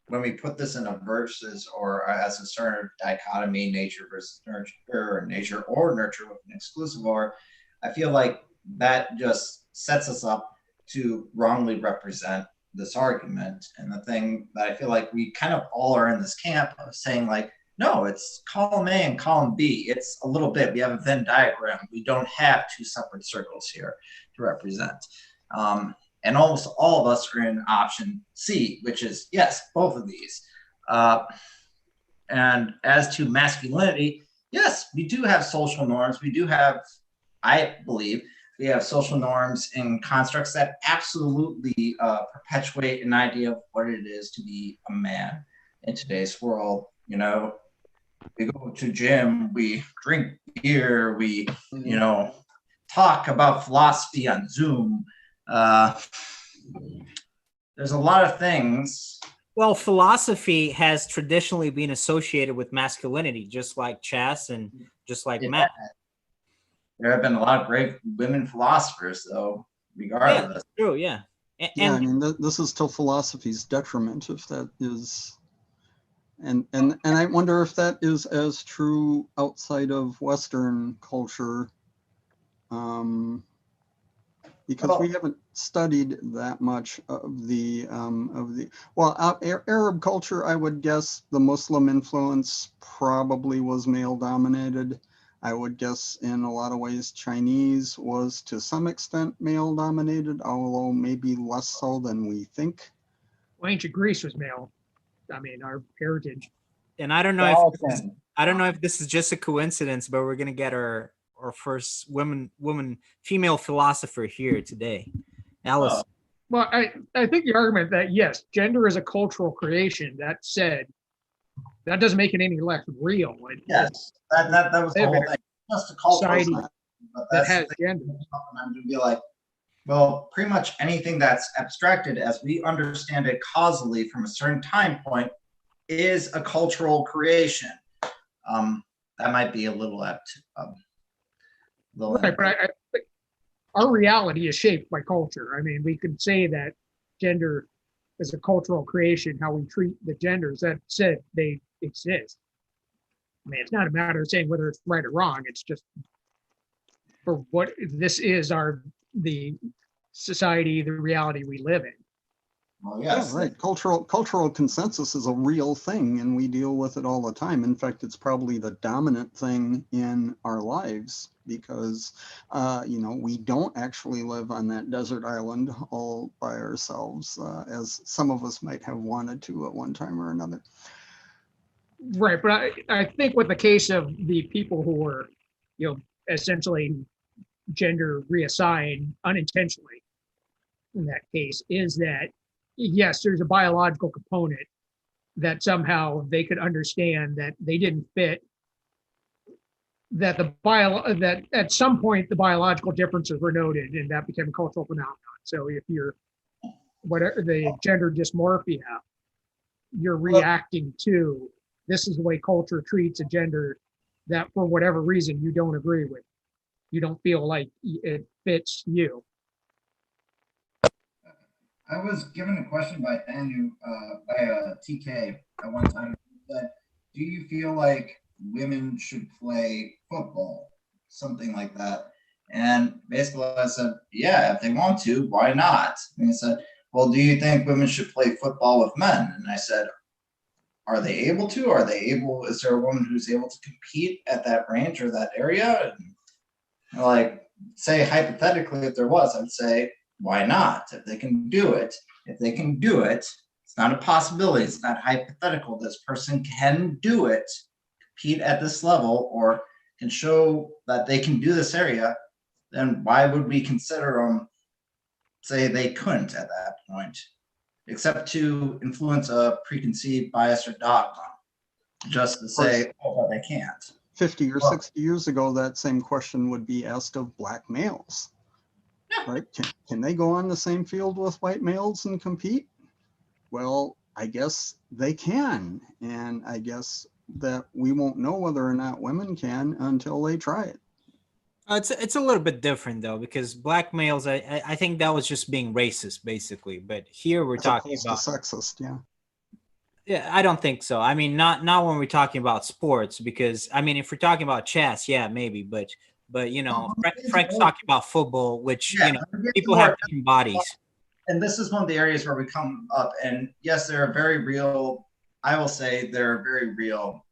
when we put this in a versus or as a certain dichotomy, nature versus nurture, or nature or nurture with an exclusive or, I feel like that just sets us up to wrongly represent this argument. And the thing that I feel like we kind of all are in this camp of saying like, no, it's column A and column B. It's a little bit, we have a Venn diagram. We don't have two separate circles here to represent. And almost all of us are in option C, which is, yes, both of these. And as to masculinity, yes, we do have social norms. We do have, I believe, we have social norms and constructs that absolutely perpetuate an idea of what it is to be a man in today's world. We go to gym, we drink beer, we, talk about philosophy on Zoom. There's a lot of things. Well, philosophy has traditionally been associated with masculinity, just like Chess and just like Matt. There have been a lot of great women philosophers, though, regardless. Yeah, true, yeah. Yeah, I mean, this is to philosophy's detriment, if that is, and I wonder if that is as true outside of Western culture, because we haven't studied that much of the Arab culture. I would guess the Muslim influence probably was male dominated. I would guess in a lot of ways Chinese was to some extent male dominated, although maybe less so than we think. Well, ancient Greece was male. I mean, our heritage. And I don't know if this is just a coincidence, but we're gonna get our first female philosopher here today, Alice. Well, I think the argument that yes, gender is a cultural creation. That said, that doesn't make it any less real. Yes, that was the whole thing. Just a cultural Society that has gender. I'm going to be like, well, pretty much anything that's abstracted as we understand it causally from a certain time point is a cultural creation. That might be a little apt. Right, but I think our reality is shaped by culture. I mean, we could say that gender is a cultural creation, how we treat the genders. That said, they exist. I mean, it's not a matter of saying whether it's right or wrong. It's just for what this is the society, the reality we live in. Well, yes. Yeah, right. Cultural consensus is a real thing, and we deal with it all the time. In fact, it's probably the dominant thing in our lives because, we don't actually live on that desert island all by ourselves, as some of us might have wanted to at one time or another. Right, but I think with the case of the people who were, essentially gender reassigned unintentionally in that case, is that yes, there's a biological component that somehow they could understand that they didn't fit that that at some point the biological differences were noted, and that became a cultural phenomenon. So if you're whatever the gender dysmorphia, you're reacting to this is the way culture treats a gender that for whatever reason you don't agree with. You don't feel like it fits you. I was given a question by TK at one time. He said, "Do you feel like women should play football?" Something like that. And basically, I said, "Yeah, if they want to, why not?" And he said, "Well, do you think women should play football with men?" And I said, "Are they able to? Are they able? Is there a woman who's able to compete at that range or that area?" And like, say hypothetically, if there was, I'd say, why not? If they can do it, it's not a possibility. It's not hypothetical. This person can do it, compete at this level, or can show that they can do this area. Then why would we consider them, say they couldn't at that point, except to influence a preconceived bias or dogma, just to say, oh, they can't. 50 or 60 years ago, that same question would be asked of black males. Yeah. Right? Can they go on the same field with white males and compete? Well, I guess they can. And I guess that we won't know whether or not women can until they try it. It's a little bit different though, because black males, I think that was just being racist basically. But here we're As talking opposed about to sexist, yeah. Yeah, I don't think so. I mean, not when we're talking about sports, because I mean, if we're talking about chess, yeah, maybe, but you know, Frank's talking about football, which Yeah, you know, people have different bodies. And this is one of the areas where we come up. And yes, there are very real. I will say there are very real.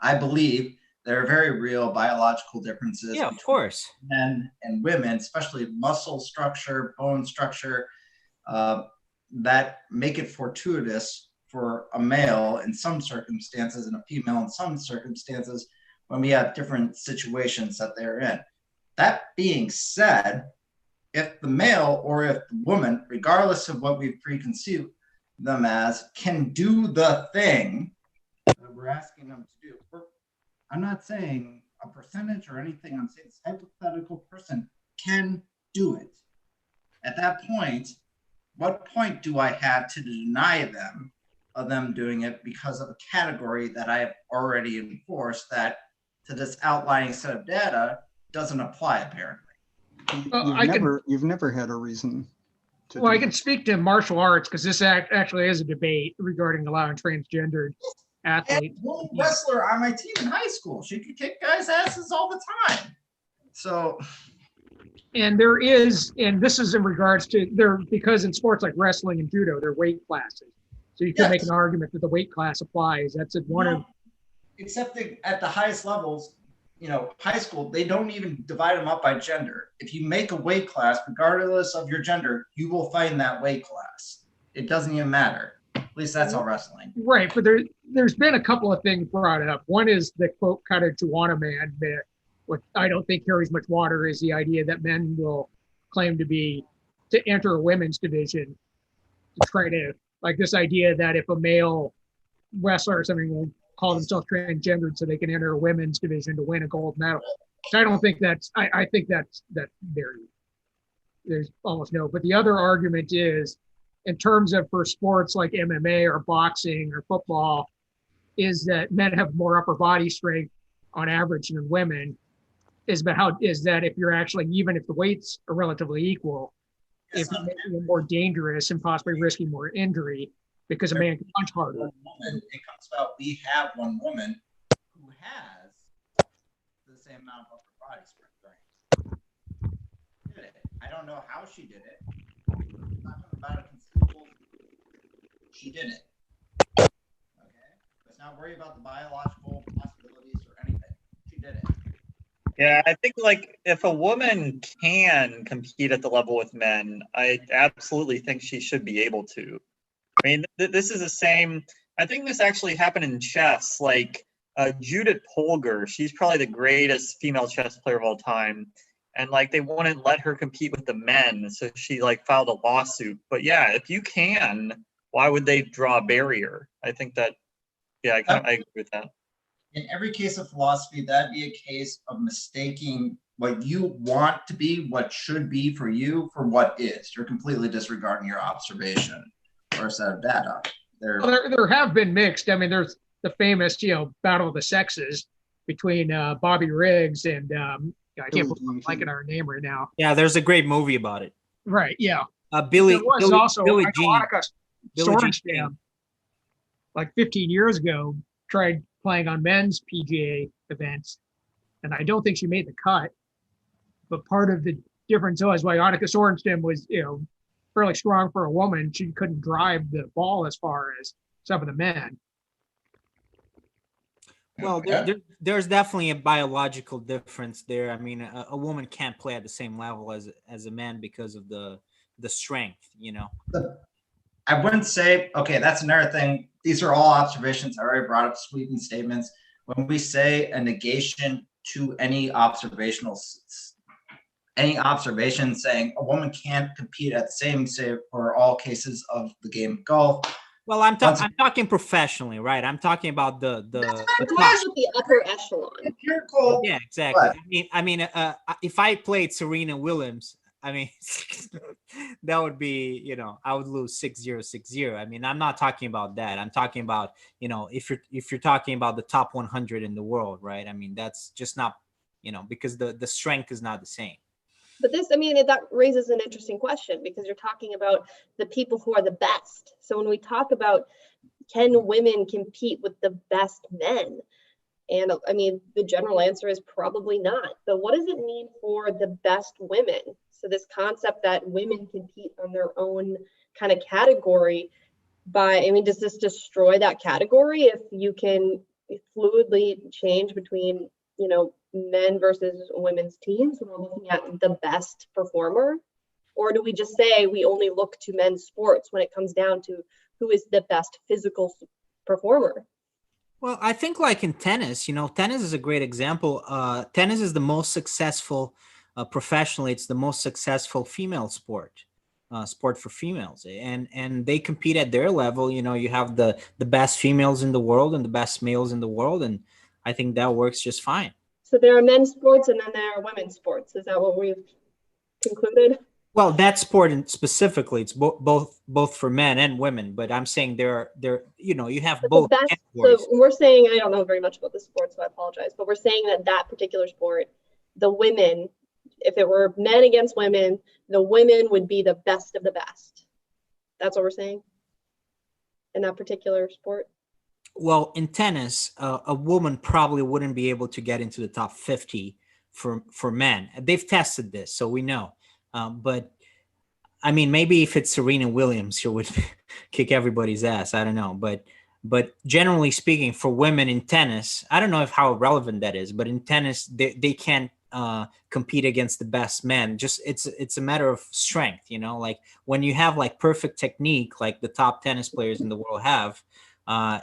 I believe there are very real biological differences. Yeah, of course. Men and women, especially muscle structure, bone structure, that make it fortuitous for a male in some circumstances and a female in some circumstances when we have different situations that they're in. That being said, if the male or if the woman, regardless of what we've preconceived them as, can do the thing that we're asking them to do, I'm not saying a percentage or anything, I'm saying this hypothetical person can do it. At that point, what point do I have to deny them of them doing it because of a category that I have already enforced that to this outlying set of data doesn't apply apparently? You've never had a reason to. Well, I can speak to martial arts because this actually is a debate regarding allowing transgendered athletes. One wrestler on my team in high school, she could kick guys' asses all the time. So, and there is, and this is in regards to because in sports like wrestling and judo, they're weight classes. So you can make an argument that the weight class applies. That's one of. Except at the highest levels, you know, high school, they don't even divide them up by gender. If you make a weight class, regardless of your gender, you will find that weight class. It doesn't even matter. At least that's all wrestling. Right, but there's been a couple of things brought up. One is the quote kind of Juana man that what I don't think carries much water is the idea that men will claim to enter a women's division to try to, like this idea that if a male wrestler or something will call themselves transgendered so they can enter a women's division to win a gold medal. I don't think I think that's there's almost no. But the other argument is, in terms of for sports like MMA or boxing or football, is that men have more upper body strength on average than women. Is that if you're actually, even if the weights are relatively equal, if you're making it more dangerous and possibly risking more injury because a man can punch harder. It comes about we have one woman who has the same amount of upper body strength. Did it. I don't know how she did it. It's not about a conceivable. She did it. Okay? Let's not worry about the biological possibilities or anything. She did it. Yeah, I think like if a woman can compete at the level with men, I absolutely think she should be able to. I mean, this is the same. I think this actually happened in chess. Like Judith Polgar, she's probably the greatest female chess player of all time. And like they wouldn't let her compete with the men. So she like filed a lawsuit. But yeah, if you can, why would they draw a barrier? I think that, yeah, I agree with that. in every case of philosophy, that'd be a case of mistaking what you want to be, what should be for you, for what is. You're completely disregarding your observation or a set of data. There have been mixed. I mean, there's the famous, battle of the sexes between Bobby Riggs and I can't believe I'm blanking our name right now. Yeah, there's a great movie about it. Right. Yeah. Billy. There was Billy, also Billie Jean. Annika Billie Jean Sorenstam, like 15 years ago, tried playing on men's PGA events, and I don't think she made the cut. But part of the difference was why Annika Sorenstam was, fairly strong for a woman. She couldn't drive the ball as far as some of the men. Well, there's definitely a biological difference there. I mean, a woman can't play at the same level as a man because of the strength, I wouldn't say, okay, that's another thing. These are all observations. I already brought up sweeping statements. When we say a negation to any observation saying a woman can't compete at the same, say, for all cases of the game of golf. Well, I'm talking professionally, right? I'm talking about the upper echelon. Pure cold. Yeah, exactly. I mean, if I played Serena Williams, I mean, that would be, I would lose 6-0, 6-0. I mean, I'm not talking about that. I'm talking about, if you're talking about the top 100 in the world, right? I mean, that's just not, because the strength is not the same. But that raises an interesting question, because you're talking about the people who are the best. So when we talk about, can women compete with the best men? And I mean, the general answer is probably not. So what does it mean for the best women? So this concept that women compete on their own kind of category does this destroy that category if you can fluidly change between, men versus women's teams when we're looking at the best performer? Or do we just say we only look to men's sports when it comes down to who is the best physical performer? Well, I think like in tennis, tennis is a great example. Tennis is the most successful professionally. It's the most successful female sport for females, and they compete at their level. You have the best females in the world and the best males in the world, and I think that works just fine. So there are men's sports and then there are women's sports. Is that what we've concluded? Well, that sport specifically, it's both for men and women. But I'm saying you have both. So we're saying, I don't know very much about the sport, so I apologize. But we're saying that particular sport, the women, if it were men against women, the women would be the best of the best. That's what we're saying in that particular sport. Well, in tennis, a woman probably wouldn't be able to get into the top 50 for men. They've tested this, so we know. But I mean, maybe if it's Serena Williams, she would kick everybody's ass. I don't know. But generally speaking, for women in tennis, I don't know how relevant that is. But in tennis, they can't compete against the best men. Just it's a matter of strength. Like when you have like perfect technique, like the top tennis players in the world have.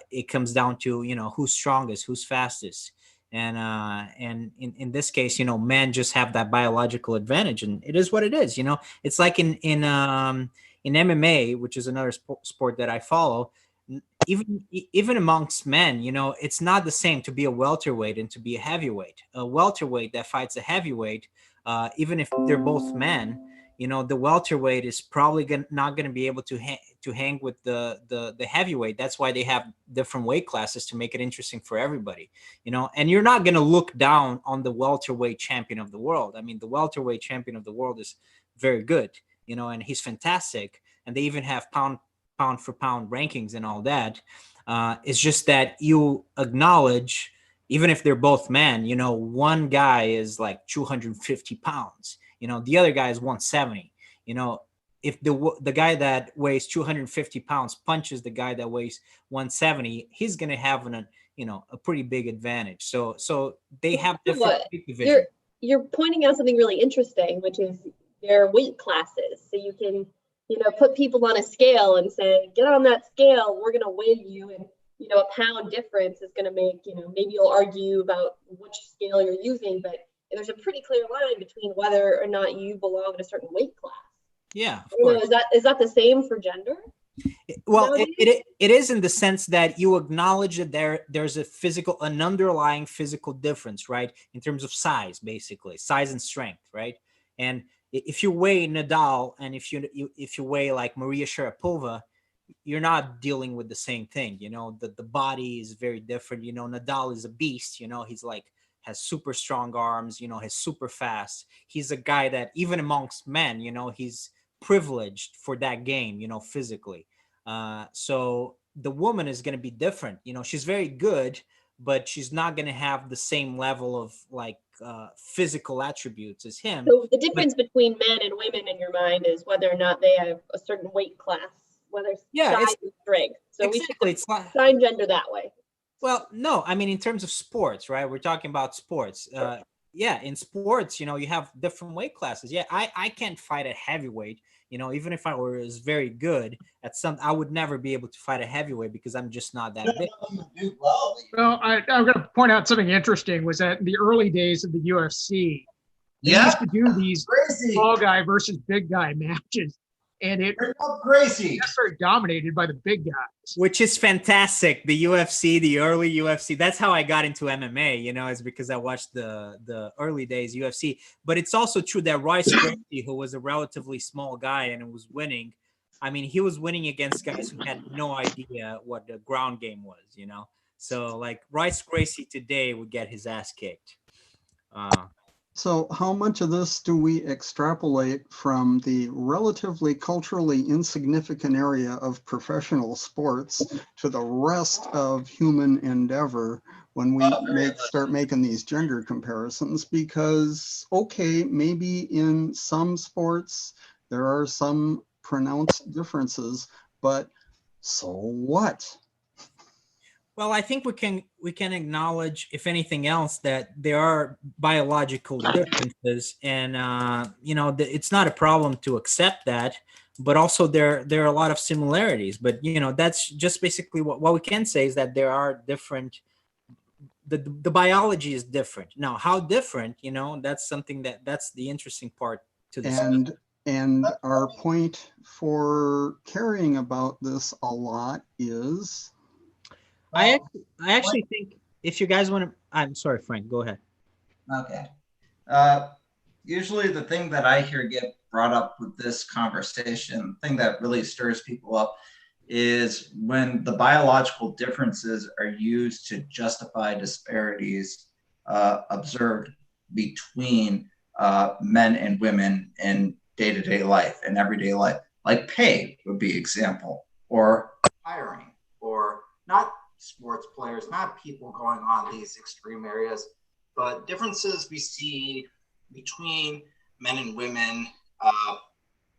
It comes down to who's strongest, who's fastest, and in this case, men just have that biological advantage, and it is what it is. It's like in MMA, which is another sport that I follow. Even amongst men, it's not the same to be a welterweight and to be a heavyweight. A welterweight that fights a heavyweight, even if they're both men. The welterweight is probably not going to be able to hang with the heavyweight. That's why they have different weight classes to make it interesting for everybody. And you're not going to look down on the welterweight champion of the world. I mean, the welterweight champion of the world is very good, and he's fantastic. And they even have pound for pound rankings and all that. It's just that you acknowledge, even if they're both men, one guy is like 250 pounds. The other guy is 170. If the guy that weighs 250 pounds punches the guy that weighs 170, he's going to have a pretty big advantage. So they have different weight divisions. You're pointing out something really interesting, which is their weight classes. So you can, put people on a scale and say, get on that scale, we're going to weigh you. And, a pound difference is going to make, maybe you'll argue about which scale you're using, but there's a pretty clear line between whether or not you belong in a certain weight class. Yeah, of course. Is that the same for gender? Well, No, it is in the sense that you acknowledge that there's an underlying physical difference, right? In terms of size, basically size and strength, right? And if you weigh Nadal and if you weigh like Maria Sharapova, you're not dealing with the same thing. You know, the body is very different. You know, Nadal is a beast. You know, he's like has super strong arms. You know, he's super fast. He's a guy that even amongst men, you know, he's privileged for that game. You know, physically. So the woman is going to be different. You know, she's very good, but she's not going to have the same level of like physical attributes as him. So the difference between men and women in your mind is whether or not they have a certain weight class, whether size and strength. So exactly, we should assign gender that way. Well, no, I mean, in terms of sports, right? We're talking about sports. Yeah, in sports, you know, you have different weight classes. Yeah, I can't fight at heavyweight. You know, even if I was very good at some, I would never be able to fight a heavyweight because I'm just not that big. Well, I'm going to point out something interesting was that in the early days of the UFC, they Yeah, used to do these Gracie. small guy versus big guy matches, and it Bring up Gracie. just started dominated by the big guys. Which is fantastic. The UFC, the early UFC. That's how I got into MMA. You know, is because I watched the early days UFC. But it's also true that Royce Gracie, who was a relatively small guy and was winning, I mean, he was winning against guys who had no idea what the ground game was. You know, so like Royce Gracie today would get his ass kicked. So how much of this do we extrapolate from the relatively culturally insignificant area of professional sports to the rest of human endeavor when we start making these gender comparisons? Because, okay, maybe in some sports there are some pronounced differences, but so what? Well, I think we can acknowledge, if anything else, that there are biological differences, and you know, it's not a problem to accept that. But also, there are a lot of similarities. But you know, that's just basically what we can say is that there are different. The biology is different. Now, how different? You know, that's something that's the interesting part to this. And our point for caring about this a lot is. I actually think if you guys want to, I'm sorry, Frank, go ahead. Okay. Usually the thing that I hear get brought up with this conversation, the thing that really stirs people up is when the biological differences are used to justify disparities observed between men and women in day-to-day life and everyday life. Like pay would be example, or hiring, or not sports players, not people going on these extreme areas, but differences we see between men and women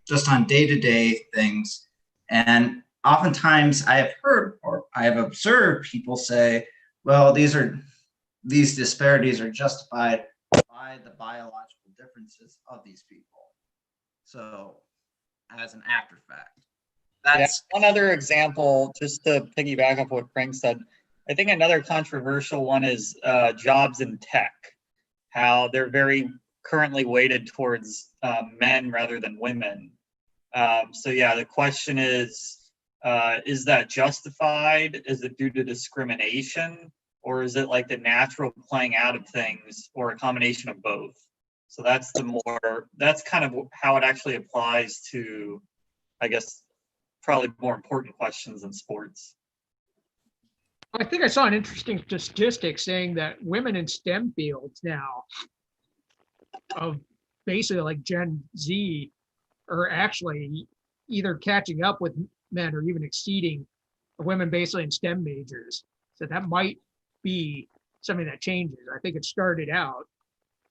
just on day-to-day things. And oftentimes I have heard or I have observed people say, well, these disparities are justified by the biological differences of these people. So as an after fact. That's one other example, just to piggyback off what Frank said. I think another controversial one is jobs in tech, how they're very currently weighted towards men rather than women. So yeah, the question is that justified? Is it due to discrimination? Or is it like the natural playing out of things, or a combination of both? So that's kind of how it actually applies to, I guess, probably more important questions in sports. I think I saw an interesting statistic saying that women in STEM fields now, of basically like Gen Z, are actually either catching up with men or even exceeding women basically in STEM majors. So that might be something that changes. I think it started out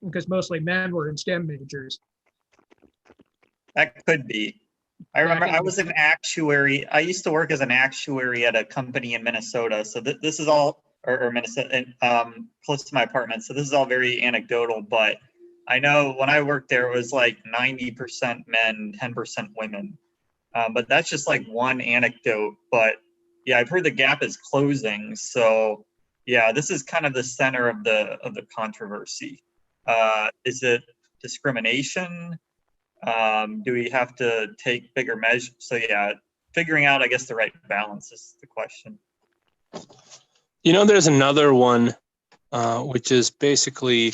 because mostly men were in STEM majors. That could be. I remember I was an actuary. I used to work as an actuary at a company in Minnesota. So this is all, or Minnesota, close to my apartment. So this is all very anecdotal, but I know when I worked there, it was like 90% men, 10% women. But that's just like one anecdote. But yeah, I've heard the gap is closing. So yeah, this is kind of the center of the controversy. Is it discrimination? Do we have to take bigger measures? So yeah, figuring out, I guess, the right balance is the question. There's another one, which is basically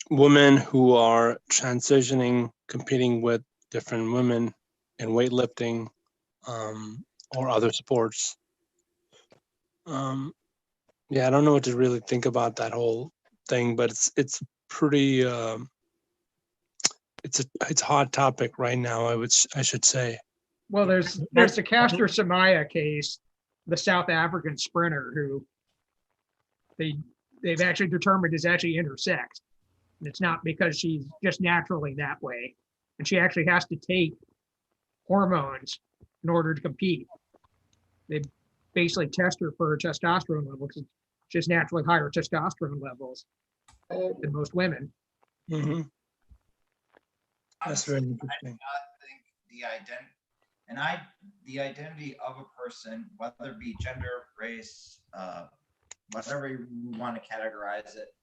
women who are transitioning, competing with different women in weightlifting or other sports. I don't know what to really think about that whole thing, but it's pretty it's a hot topic right now. I should say. Well, there's the Caster Semenya case, the South African sprinter who they've actually determined is actually intersex. And it's not because she's just naturally that way. And she actually has to take hormones in order to compete. They basically test her for her testosterone level because she has naturally higher testosterone levels than most women. Mm-hmm. That's very Honestly, interesting. I do not think the identity of a person, whether it be gender, race, whatever you want to categorize it,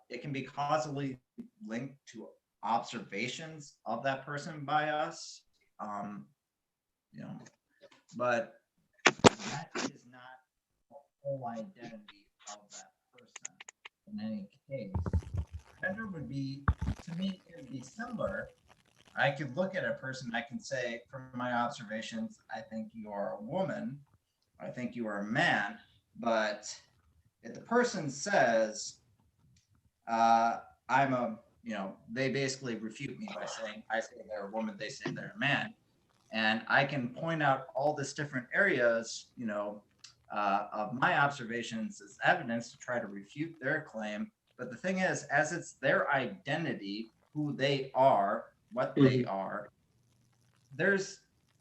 it can be causally linked to observations of that person by us. But that is not the whole identity of that person in any case. Gender would be, to me, it would be similar. I could look at a person, I can say, from my observations, I think you are a woman, I think you are a man, but if the person says, I'm a, they basically refute me by saying, I say they're a woman, they say they're a man. And I can point out all this different areas, of my observations as evidence to try to refute their claim. But the thing is, as it's their identity, who they are, what they are,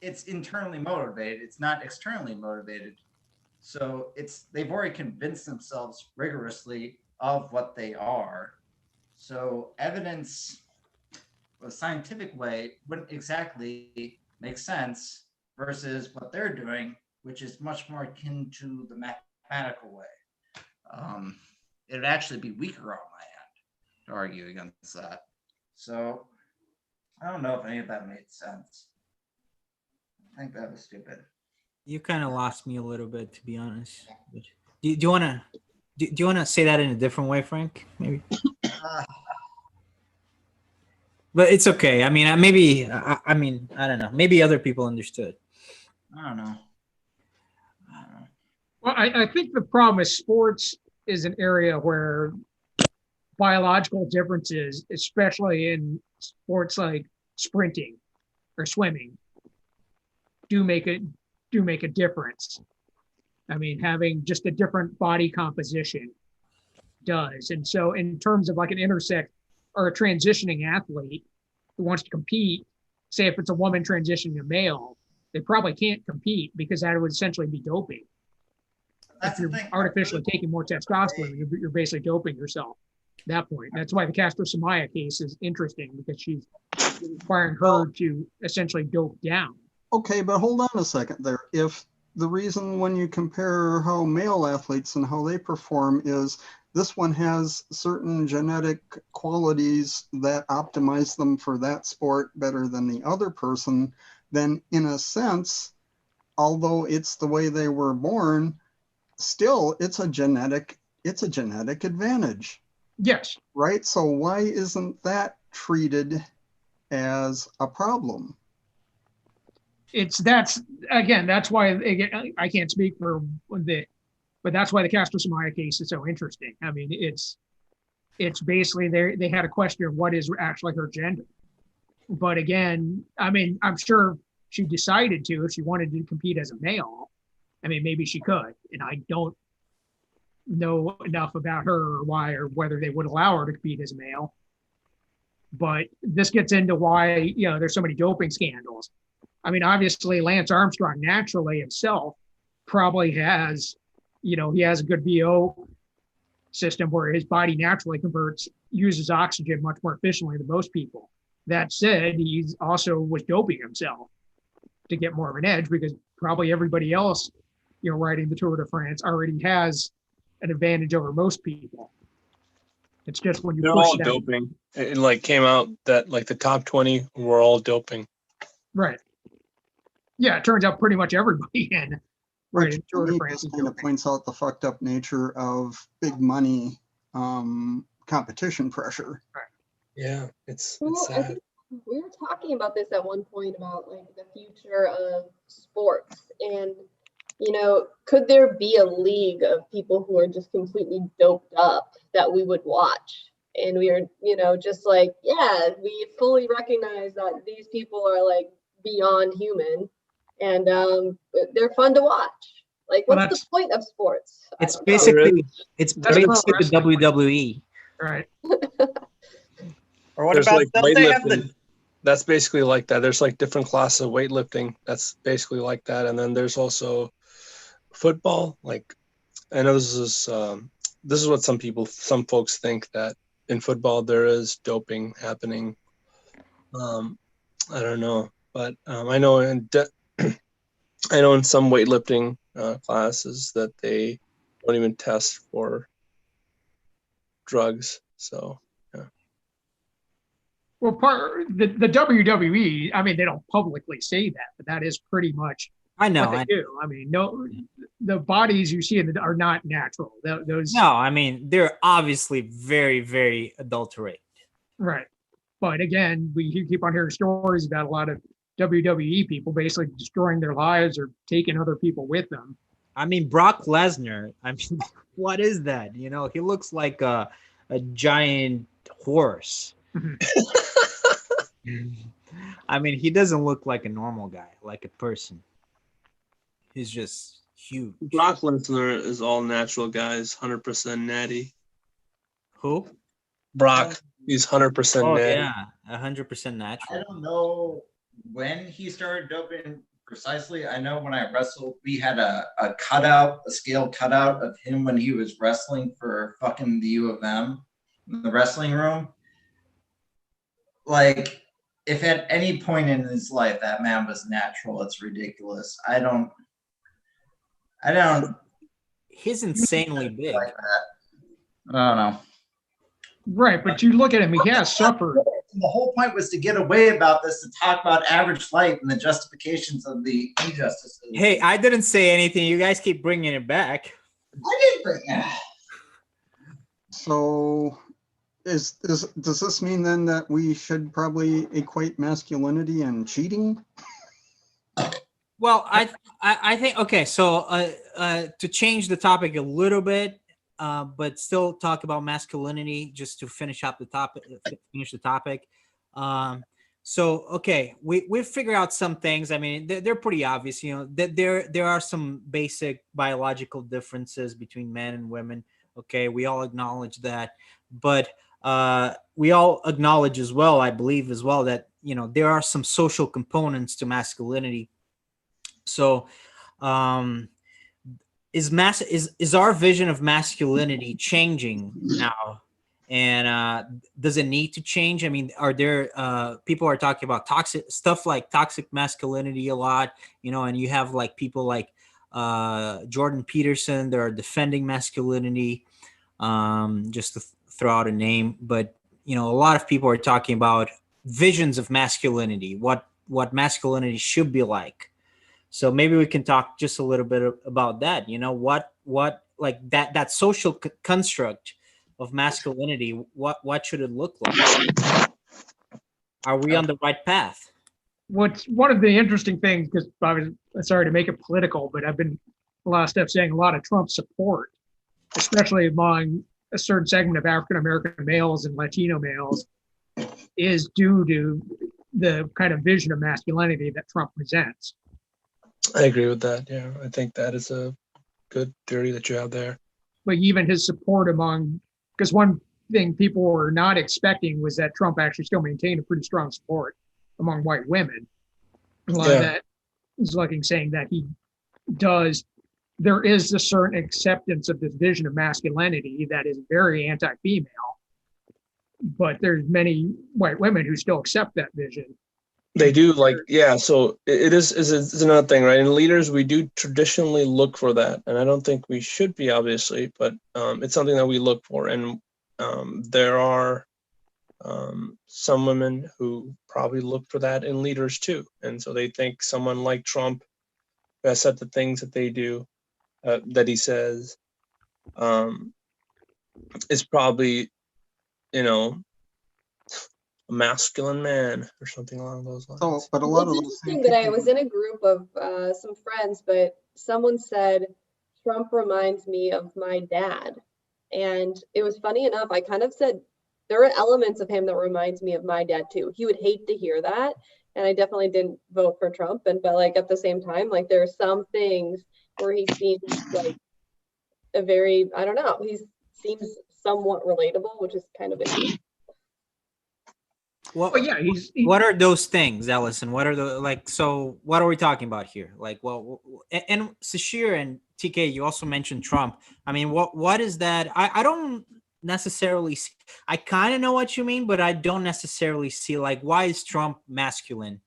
it's internally motivated. It's not externally motivated. So they've already convinced themselves rigorously of what they are. So evidence, a scientific way, wouldn't exactly make sense versus what they're doing, which is much more akin to the mathematical way. It'd actually be weaker on my end to argue against that. So I don't know if any of that made sense. I think that was stupid. You kind of lost me a little bit, to be honest. But do you want to say that in a different way, Frank? Maybe. But it's okay. I mean, I don't know. Maybe other people understood. I don't know. Well, I think the problem is sports is an area where biological differences, especially in sports like sprinting or swimming, do make a difference. I mean, having just a different body composition does. And so in terms of like an intersex or a transitioning athlete who wants to compete, say if it's a woman transitioning to male, they probably can't compete because that would essentially be doping. That's if you're artificially taking more testosterone, you're basically doping yourself at that point. That's why the Caster Semenya case is interesting, because she's requiring her to essentially dope down. Okay, but hold on a second there. If the reason when you compare how male athletes and how they perform is this one has certain genetic qualities that optimize them for that sport better than the other person, then in a sense, although it's the way they were born, still it's a genetic advantage. Yes. Right? So why isn't that treated as a problem? That's why, again, I can't speak for but that's why the Caster Semenya case is so interesting. I mean, it's basically they had a question of what is actually her gender. But again, I mean, I'm sure she decided to, if she wanted to compete as a male, I mean, maybe she could. And I don't know enough about her or why, or whether they would allow her to compete as a male. But this gets into why, there's so many doping scandals. I mean, obviously Lance Armstrong naturally himself probably has, he has a good VO system where his body naturally uses oxygen much more efficiently than most people. That said, he also was doping himself to get more of an edge, because probably everybody else, riding the Tour de France already has an advantage over most people. It's just when you They're push all that. doping. It came out that the top 20 were all doping. Right. Yeah, it turns out pretty much everybody in. Right, Which in Tour to de me France just is kind of doping. points out the fucked up nature of big money competition pressure. Yeah, it's Well, I sad. think we were talking about this at one point about like the future of sports and could there be a league of people who are just completely doped up that we would watch? And we are, just like, yeah, we fully recognize that these people are like beyond human and they're fun to watch. Like, Well, what's the that's point of sports? I It's don't know. basically That's pro basically the wrestling. WWE. Right. Or what There's about like don't they have the weightlifting. That's basically like that. There's like different classes of weightlifting. That's basically like that. And then there's also football. Like I know this is what some folks think, that in football there is doping happening. I don't know, but I know I know in some weightlifting classes that they don't even test for drugs. So Well, the WWE, I mean, they don't publicly say that, but that is pretty much I know. what they do. I mean, no, the bodies you see are not natural. Those No, I mean they're obviously very, very adulterated. right. But again, we keep on hearing stories about a lot of WWE people basically destroying their lives or taking other people with them. I mean Brock Lesnar. I mean, what is that? He looks like a giant horse. I mean, he doesn't look like a normal guy, like a person. He's just huge. Brock Lesnar is all natural, guys. 100% natty. Who? Brock, he's 100% Oh natty. yeah, 100% I natural. don't know when he started doping precisely. I know when I wrestled, we had a scale cutout of him when he was wrestling for fucking the U of M in the wrestling room. Like, if at any point in his life that man was natural, it's ridiculous. I don't He's insanely big. like that. I don't know. Right, but you look at him; he has suffered. The whole point was to get away about this, to talk about average life and the justifications of the injustices. Hey, I didn't say anything. You guys keep bringing it back. I didn't bring it. So does this mean then that we should probably equate masculinity and cheating? Well, I think okay. So to change the topic a little bit, but still talk about masculinity, just to finish up the topic. So okay, we figure out some things. I mean, they're pretty obvious. That there are some basic biological differences between men and women. Okay, we all acknowledge that, but we all acknowledge as well, I believe as well, that there are some social components to masculinity. So is our vision of masculinity changing now? And does it need to change? I mean, are there people are talking about toxic stuff like toxic masculinity a lot, and you have like people like Jordan Peterson that are defending masculinity, just to throw out a name. But a lot of people are talking about visions of masculinity, what masculinity should be like. So maybe we can talk just a little bit about that. What like that social construct of masculinity, what should it look like? Are we on the right path? What's one of the interesting things, because I was sorry to make it political, but I've been a lot of steps saying a lot of Trump support, especially among a certain segment of African American males and Latino males, is due to the kind of vision of masculinity that Trump presents. I agree with that. Yeah, I think that is a good theory that you have there. But even his support because one thing people were not expecting was that Trump actually still maintained a pretty strong support among white women. A lot of that is saying that there is a certain acceptance of this vision of masculinity that is very anti-female, but there's many white women who still accept that vision. They do, so it's another thing, right? In leaders, we do traditionally look for that, and I don't think we should be, obviously, but it's something that we look for. And there are some women who probably look for that in leaders too. And so they think someone like Trump, who has said the things that they do, that he says, is probably, you know, a masculine man or something along those lines. So, but a lot of It's those same interesting that I people- was in a group of some friends, but someone said Trump reminds me of my dad. And it was funny enough, I kind of said there are elements of him that reminds me of my dad too. He would hate to hear that. And I definitely didn't vote for Trump. But like at the same time, like there are some things where he seems like a very, I don't know, he seems somewhat relatable, which is kind of interesting. Well, Well, yeah, what are those things, Ellison? What are the like? So, what are we talking about here? Like, well, and Sashir and TK, you also mentioned Trump. I mean, what is that? I don't necessarily see, I kind of know what you mean, but I don't necessarily see like why is Trump masculine?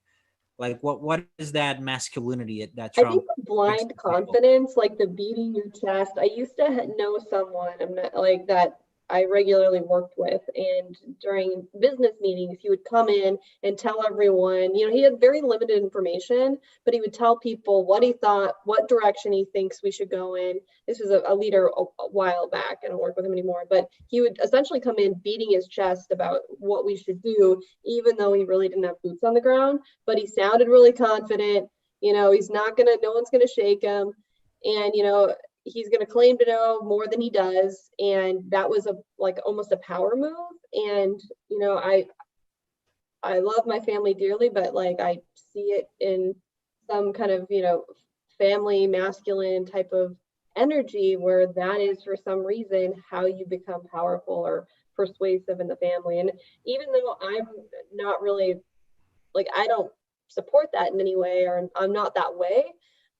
Like, what is that masculinity that I Trump? think the blind people. confidence, like the beating your chest. I used to know someone like that I regularly worked with, and during business meetings, he would come in and tell everyone, you know, he had very limited information, but he would tell people what he thought, what direction he thinks we should go in. This was a leader a while back. I don't work with him anymore, but he would essentially come in beating his chest about what we should do, even though he really didn't have boots on the ground, but he sounded really confident. You know, he's not gonna, no one's gonna shake him. And, you know, he's going to claim to know more than he does, and that was like almost a power move. And you know, I love my family dearly, but like I see it in some kind of, you know, family masculine type of energy where that is for some reason how you become powerful or persuasive in the family. And even though I'm not really like, I don't support that in any way, or I'm not that way.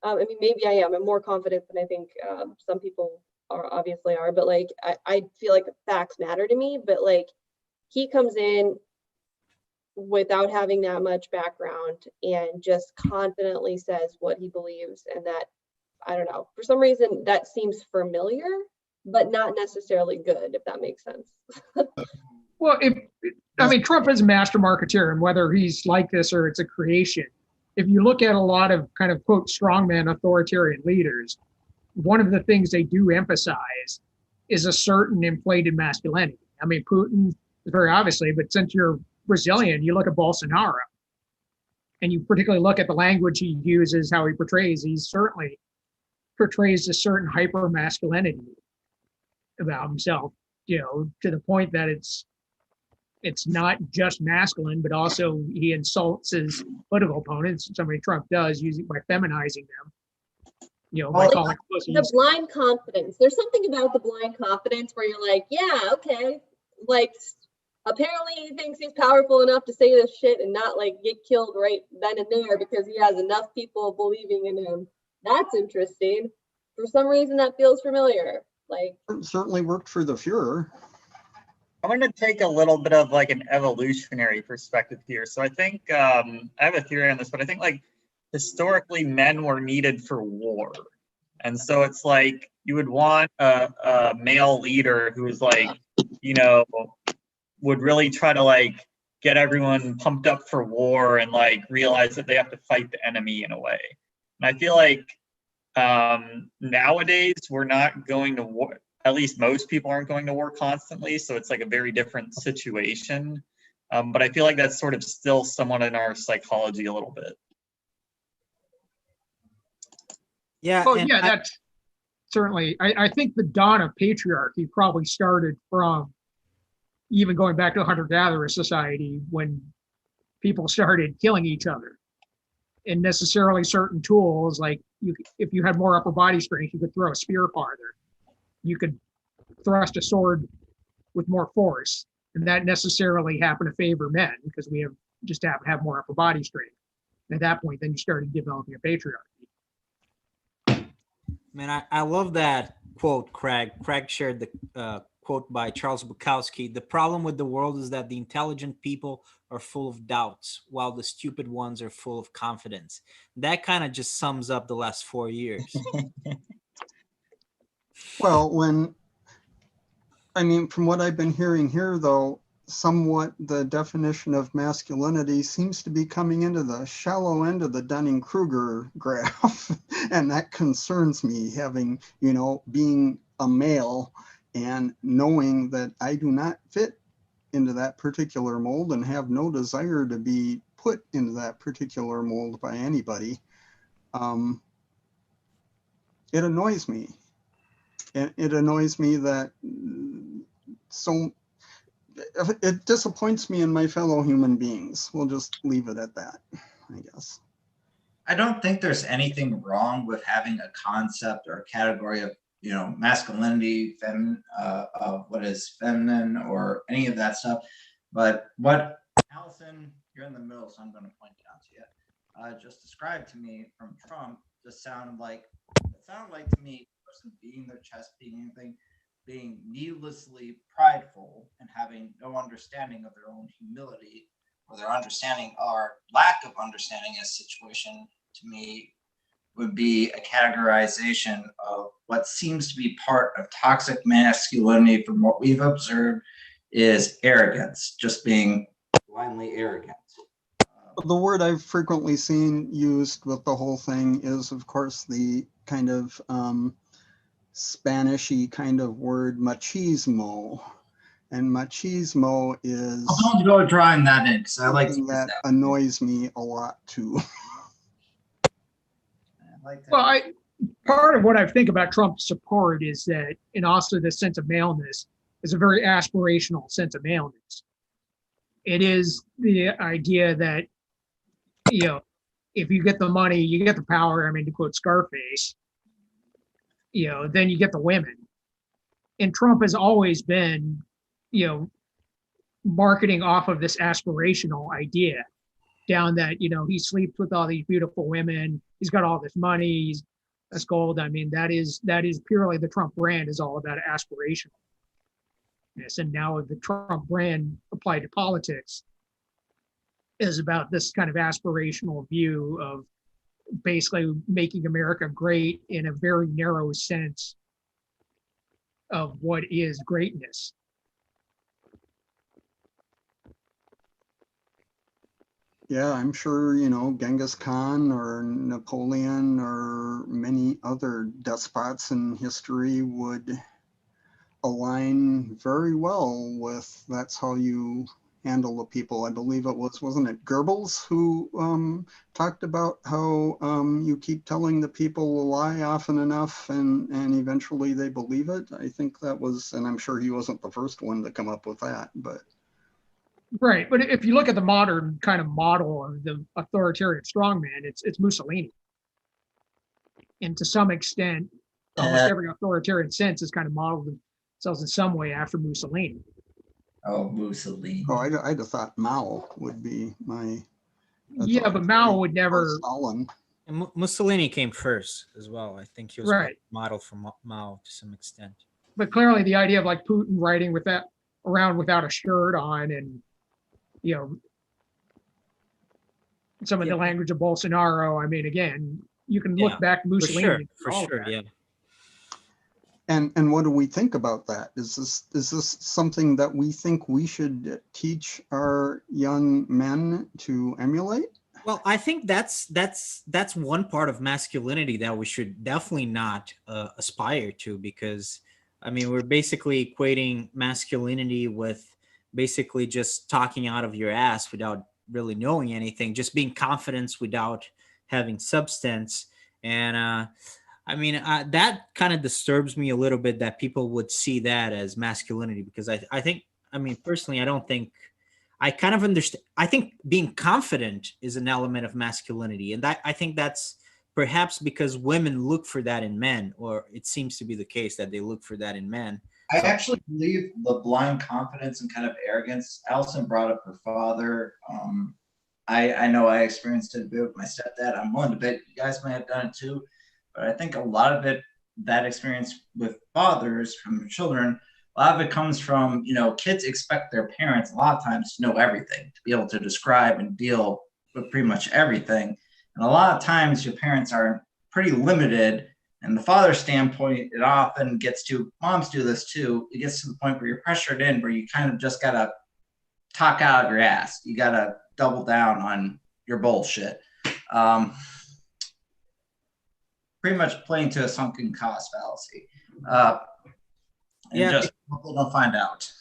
I mean, maybe I am. I'm more confident than I think some people obviously are, but like, I feel like facts matter to me, but like he comes in without having that much background and just confidently says what he believes. And that, I don't know, for some reason that seems familiar, but not necessarily good, if that makes sense. Well, I mean, Trump is a master marketeer, and whether he's like this or it's a creation, if you look at a lot of kind of quote strongman authoritarian leaders, one of the things they do emphasize is a certain inflated masculinity. I mean, Putin is very obviously, but since you're Brazilian, you look at Bolsonaro, and you particularly look at the language he uses, how he portrays, he certainly portrays a certain hyper masculinity about himself, you know, to the point that it's not just masculine, but also he insults his political opponents. Somebody Trump does, using by feminizing them, you know, by Well, calling pussies. The blind confidence. There's something about the blind confidence where you're like, yeah, okay. Like, apparently he thinks he's powerful enough to say this shit and not like get killed right then and there because he has enough people believing in him. That's interesting. For some reason that feels familiar. Like, It certainly worked for the Fuhrer. I'm going to take a little bit of like an evolutionary perspective here. So I think I have a theory on this, but I think like historically men were needed for war. And so it's like you would want a male leader who is like, you know, would really try to like get everyone pumped up for war and like realize that they have to fight the enemy in a way. And I feel like nowadays we're not going to war. At least most people aren't going to war constantly, so it's like a very different situation. But I feel like that's sort of still somewhat in our psychology a little bit. Yeah. Well, and yeah, that's certainly, I think the dawn of patriarchy probably started from even going back to hunter-gatherer society when people started killing each other. And necessarily certain tools, like if you had more upper body strength, you could throw a spear farther. You could thrust a sword with more force. And that necessarily happened to favor men because we just happen to have more upper body strength. And at that point, then you started developing a patriarchy. Man, I love that quote, Craig. Craig shared the quote by Charles Bukowski. The problem with the world is that the intelligent people are full of doubts, while the stupid ones are full of confidence. That kind of just sums up the last 4 years. Well, I mean, from what I've been hearing here, though, somewhat the definition of masculinity seems to be coming into the shallow end of the Dunning-Kruger graph. And that concerns me, having, you know, being a male and knowing that I do not fit into that particular mold and have no desire to be put into that particular mold by anybody. It annoys me. And it annoys me that it disappoints me in my fellow human beings. We'll just leave it at that, I guess. I don't think there's anything wrong with having a concept or a category of, you know, masculinity, what is feminine, or any of that stuff. But what Allison, you're in the middle, so I'm going to point down to you. Just described to me from Trump just sounded like to me, the person beating their chest, being anything, being needlessly prideful and having no understanding of their own humility or their understanding or lack of understanding of a situation, to me, would be a categorization of what seems to be part of toxic masculinity from what we've observed is arrogance, just being blindly arrogant. The word I've frequently seen used with the whole thing is, of course, the kind of Spanish-y kind of word machismo. And machismo is... Don't go drawing that in, because I like to use that that. annoys me a lot, too. Well, part of what I think about Trump's support is that, and also the sense of maleness, is a very aspirational sense of maleness. It is the idea that, you know, if you get the money, you get the power, I mean, to quote Scarface, you know, then you get the women. And Trump has always been, you know, marketing off of this aspirational idea down that, you know, he sleeps with all these beautiful women, he's got all this money, he's that's gold. I mean, that is purely the Trump brand is all about aspirational. Yes, and now the Trump brand applied to politics is about this kind of aspirational view of basically making America great in a very narrow sense of what is greatness. Yeah, I'm sure, you know, Genghis Khan or Napoleon or many other despots in history would align very well with that's how you handle the people. I believe it wasn't it Goebbels who talked about how you keep telling the people a lie often enough and eventually they believe it. I think that was, and I'm sure he wasn't the first one to come up with that, but. Right, but if you look at the modern kind of model of the authoritarian strongman, it's Mussolini. And to some extent, almost every authoritarian sense is kind of modeled themselves in some way after Mussolini. Oh, Mussolini. Oh, I'd have thought Mao would be my. Yeah, but Mao would never. Stalin. And Mussolini came first as well. I think he was right. Modeled from Mao to some extent. But clearly, the idea of like Putin riding with that around without a shirt on, and you know, some of the language of Bolsonaro. I mean, again, you can look back to Mussolini. For sure, yeah. And what do we think about that? Is this something that we think we should teach our young men to emulate? Well, I think that's one part of masculinity that we should definitely not aspire to, because I mean, we're basically equating masculinity with basically just talking out of your ass without really knowing anything, just being confident without having substance. And I mean, that kind of disturbs me a little bit that people would see that as masculinity, because I think, I mean, personally, I don't think, I kind of understand. I think being confident is an element of masculinity. And I think that's perhaps because women look for that in men, or it seems to be the case that they look for that in men. I actually believe the blind confidence and kind of arrogance. Allison brought up her father. I know I experienced it a bit with my stepdad. I'm willing to bet you guys might have done it too. But I think a lot of it, that experience with fathers from children, a lot of it comes from, you know, kids expect their parents a lot of times to know everything, to be able to describe and deal with pretty much everything. And a lot of times your parents are pretty limited. And the father's standpoint, it often gets to, moms do this too, it gets to the point where you're pressured in, where you kind of just gotta talk out of your ass. You got to double down on your bullshit. Pretty much playing to a sunken cost fallacy. And just hope they don't find out.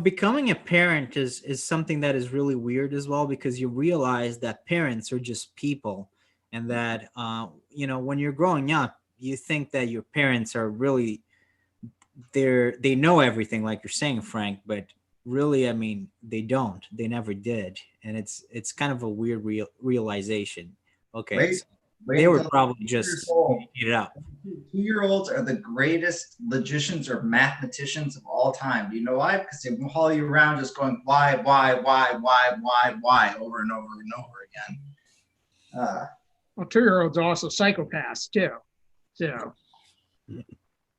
Becoming a parent is something that is really weird as well, because you realize that parents are just people, and that when you're growing up, you think that your parents are really they know everything, like you're saying, Frank, but really, I mean, they don't. They never did, and it's kind of a weird realization. Okay, so they were probably just making it up. 2-year-olds are the greatest logicians or mathematicians of all time. Do you know why? Because they will haul you around just going why over and over and over again. Well, 2-year-olds are also psychopaths too. So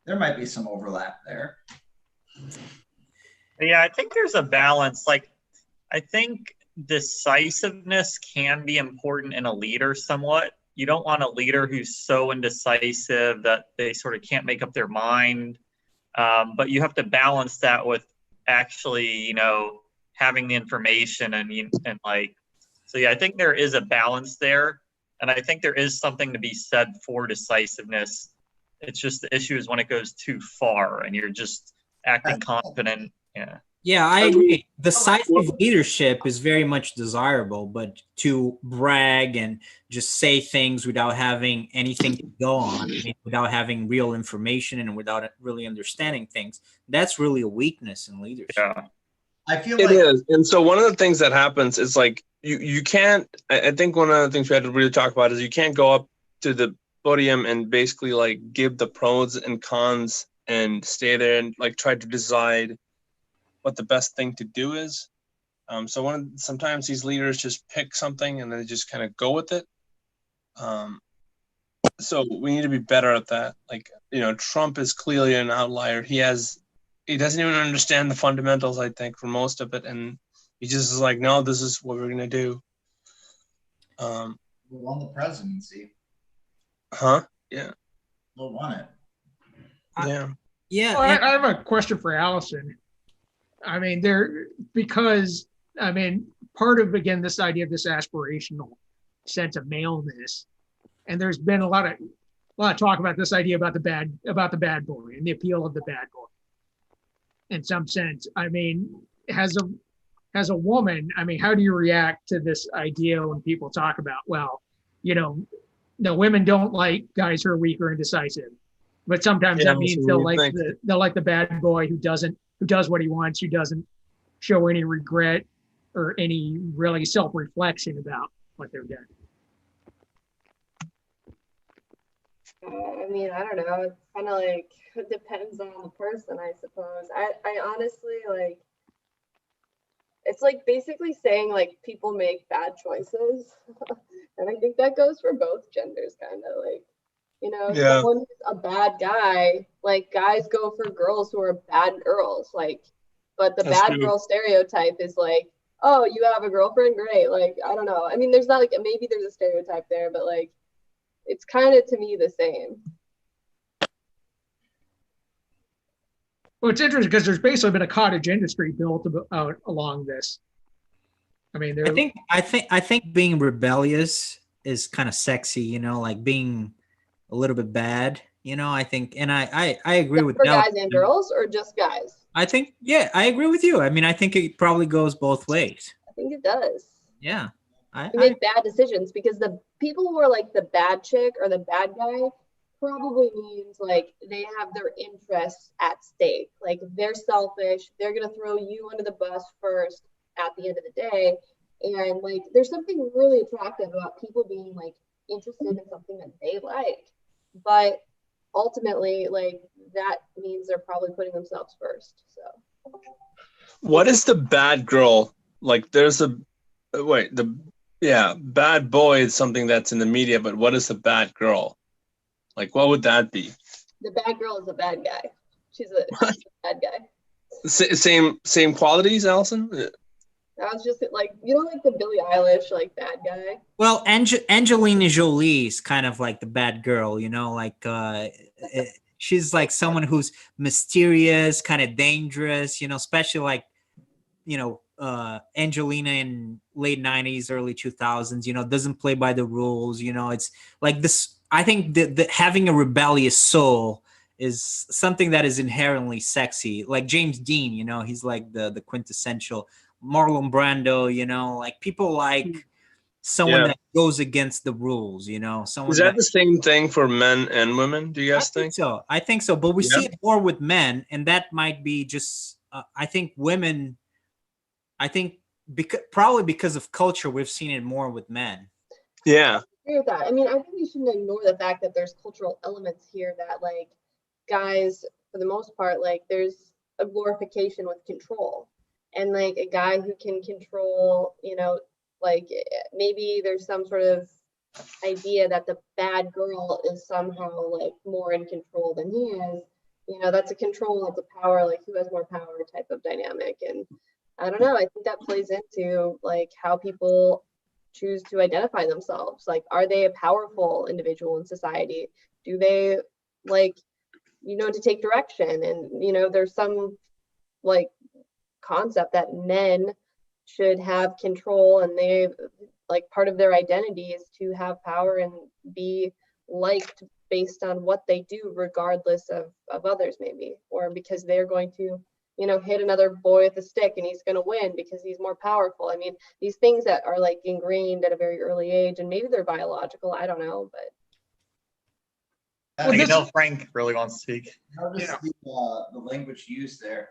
there might be some overlap there. Yeah, I think there's a balance. Like, I think decisiveness can be important in a leader somewhat. You don't want a leader who's so indecisive that they sort of can't make up their mind. But you have to balance that with actually, having the information and like, so yeah, I think there is a balance there. And I think there is something to be said for decisiveness. It's just the issue is when it goes too far and you're just acting confident. Yeah. Yeah, I agree. Decisive leadership is very much desirable, but to brag and just say things without having anything to go on, without having real information and without really understanding things, that's really a weakness in leadership. Yeah. I feel it is. And so one of the things that happens is like you can't, I think one of the things we had to really talk about is you can't go up to the podium and basically like give the pros and cons and stay there and like try to decide what the best thing to do is. So sometimes these leaders just pick something and they just kind of go with it. So we need to be better at that. Like, Trump is clearly an outlier. He doesn't even understand the fundamentals, I think, for most of it. And he just is like, no, this is what we're going to do. We won the presidency. Huh? Yeah. We won it. Yeah. Yeah. Well, I have a question for Allison. I mean, part of, again, this idea of this aspirational sense of maleness, and there's been a lot of talk about this idea about the bad boy and the appeal of the bad boy. In some sense, I mean, as a woman, I mean, how do you react to this idea when people talk about, well, no, women don't like guys who are weak or indecisive, but sometimes that means they'll like the bad boy who does what he wants, who doesn't show any regret or any really self-reflection about what they're doing. I mean, I don't know. It's kind of like, it depends on the person, I suppose. I honestly, like, it's like basically saying like people make bad choices. And I think that goes for both genders, kind of like, someone who's a bad guy, like guys go for girls who are bad girls, like, but the That's bad true. girl stereotype is like, oh, you have a girlfriend, great. Like, I don't know. I mean, there's not like, maybe there's a stereotype there, but like, it's kind of to me the same. Well, it's interesting because there's basically been a cottage industry built out along this. I mean, I think being rebellious is kind of sexy, like being a little bit bad, I think, and I agree with for Del. guys and girls, or just guys? I think, yeah, I agree with you. I mean, I think it probably goes both ways. I think it does. Yeah. You make bad decisions because the people who are like the bad chick or the bad guy probably means like they have their interests at stake. Like they're selfish. They're going to throw you under the bus first at the end of the day. And like, there's something really attractive about people being like interested in something that they like. But ultimately, like that means they're probably putting themselves first. So What is the bad girl? Like there's bad boy is something that's in the media, but what is the bad girl? Like what would that be? the bad girl is a bad guy. She's a bad guy. Same qualities, Allison? I was just like, like the Billie Eilish, like bad guy. Well, Angelina Jolie is kind of like the bad girl, she's like someone who's mysterious, kind of dangerous, especially like, Angelina in late 90s, early 2000s, doesn't play by the rules. It's like this. I think that having a rebellious soul is something that is inherently sexy. Like James Dean, he's like the quintessential Marlon Brando, like people like someone Yeah. that goes against the rules, someone Is that the same thing for men and women? Do you I guys think think? so. I think so, but we Yeah. see it more with men, and that might be just. I think women. I think probably because of culture, we've seen it more with men. Yeah. I agree with that. I mean, I think we shouldn't ignore the fact that there's cultural elements here that, like, guys, for the most part, like, there's a glorification with control. And, like, a guy who can control, like, maybe there's some sort of idea that the bad girl is somehow, like, more in control than he is. That's a control, that's a power, like, who has more power type of dynamic. And I don't know, I think that plays into, like, how people choose to identify themselves. Like, are they a powerful individual in society? Do they, like, to take direction? And there's some, like, concept that men should have control, and they, like, part of their identity is to have power and be liked based on what they do, regardless of others, maybe, or because they're going to hit another boy with a stick and he's going to win because he's more powerful. I mean, these things that are, like, ingrained at a very early age, and maybe they're biological, I don't know, but. I think Frank really wants to speak. Notice the language used there,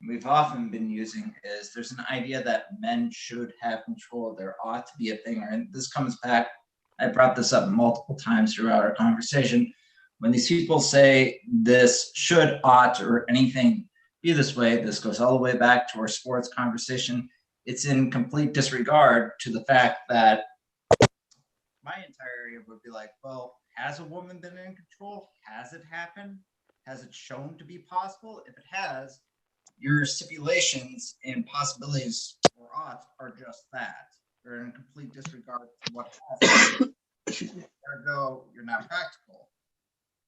we've often been using, is there's an idea that men should have control. There ought to be a thing, and this comes back. I brought this up multiple times throughout our conversation. When these people say this should, ought, or anything be this way, this goes all the way back to our sports conversation. It's in complete disregard to the fact that my entire area would be like, well, has a woman been in control? Has it happened? Has it shown to be possible? If it has, your stipulations and possibilities or odds are just that. They're in complete disregard to what has. Ergo, you're not practical.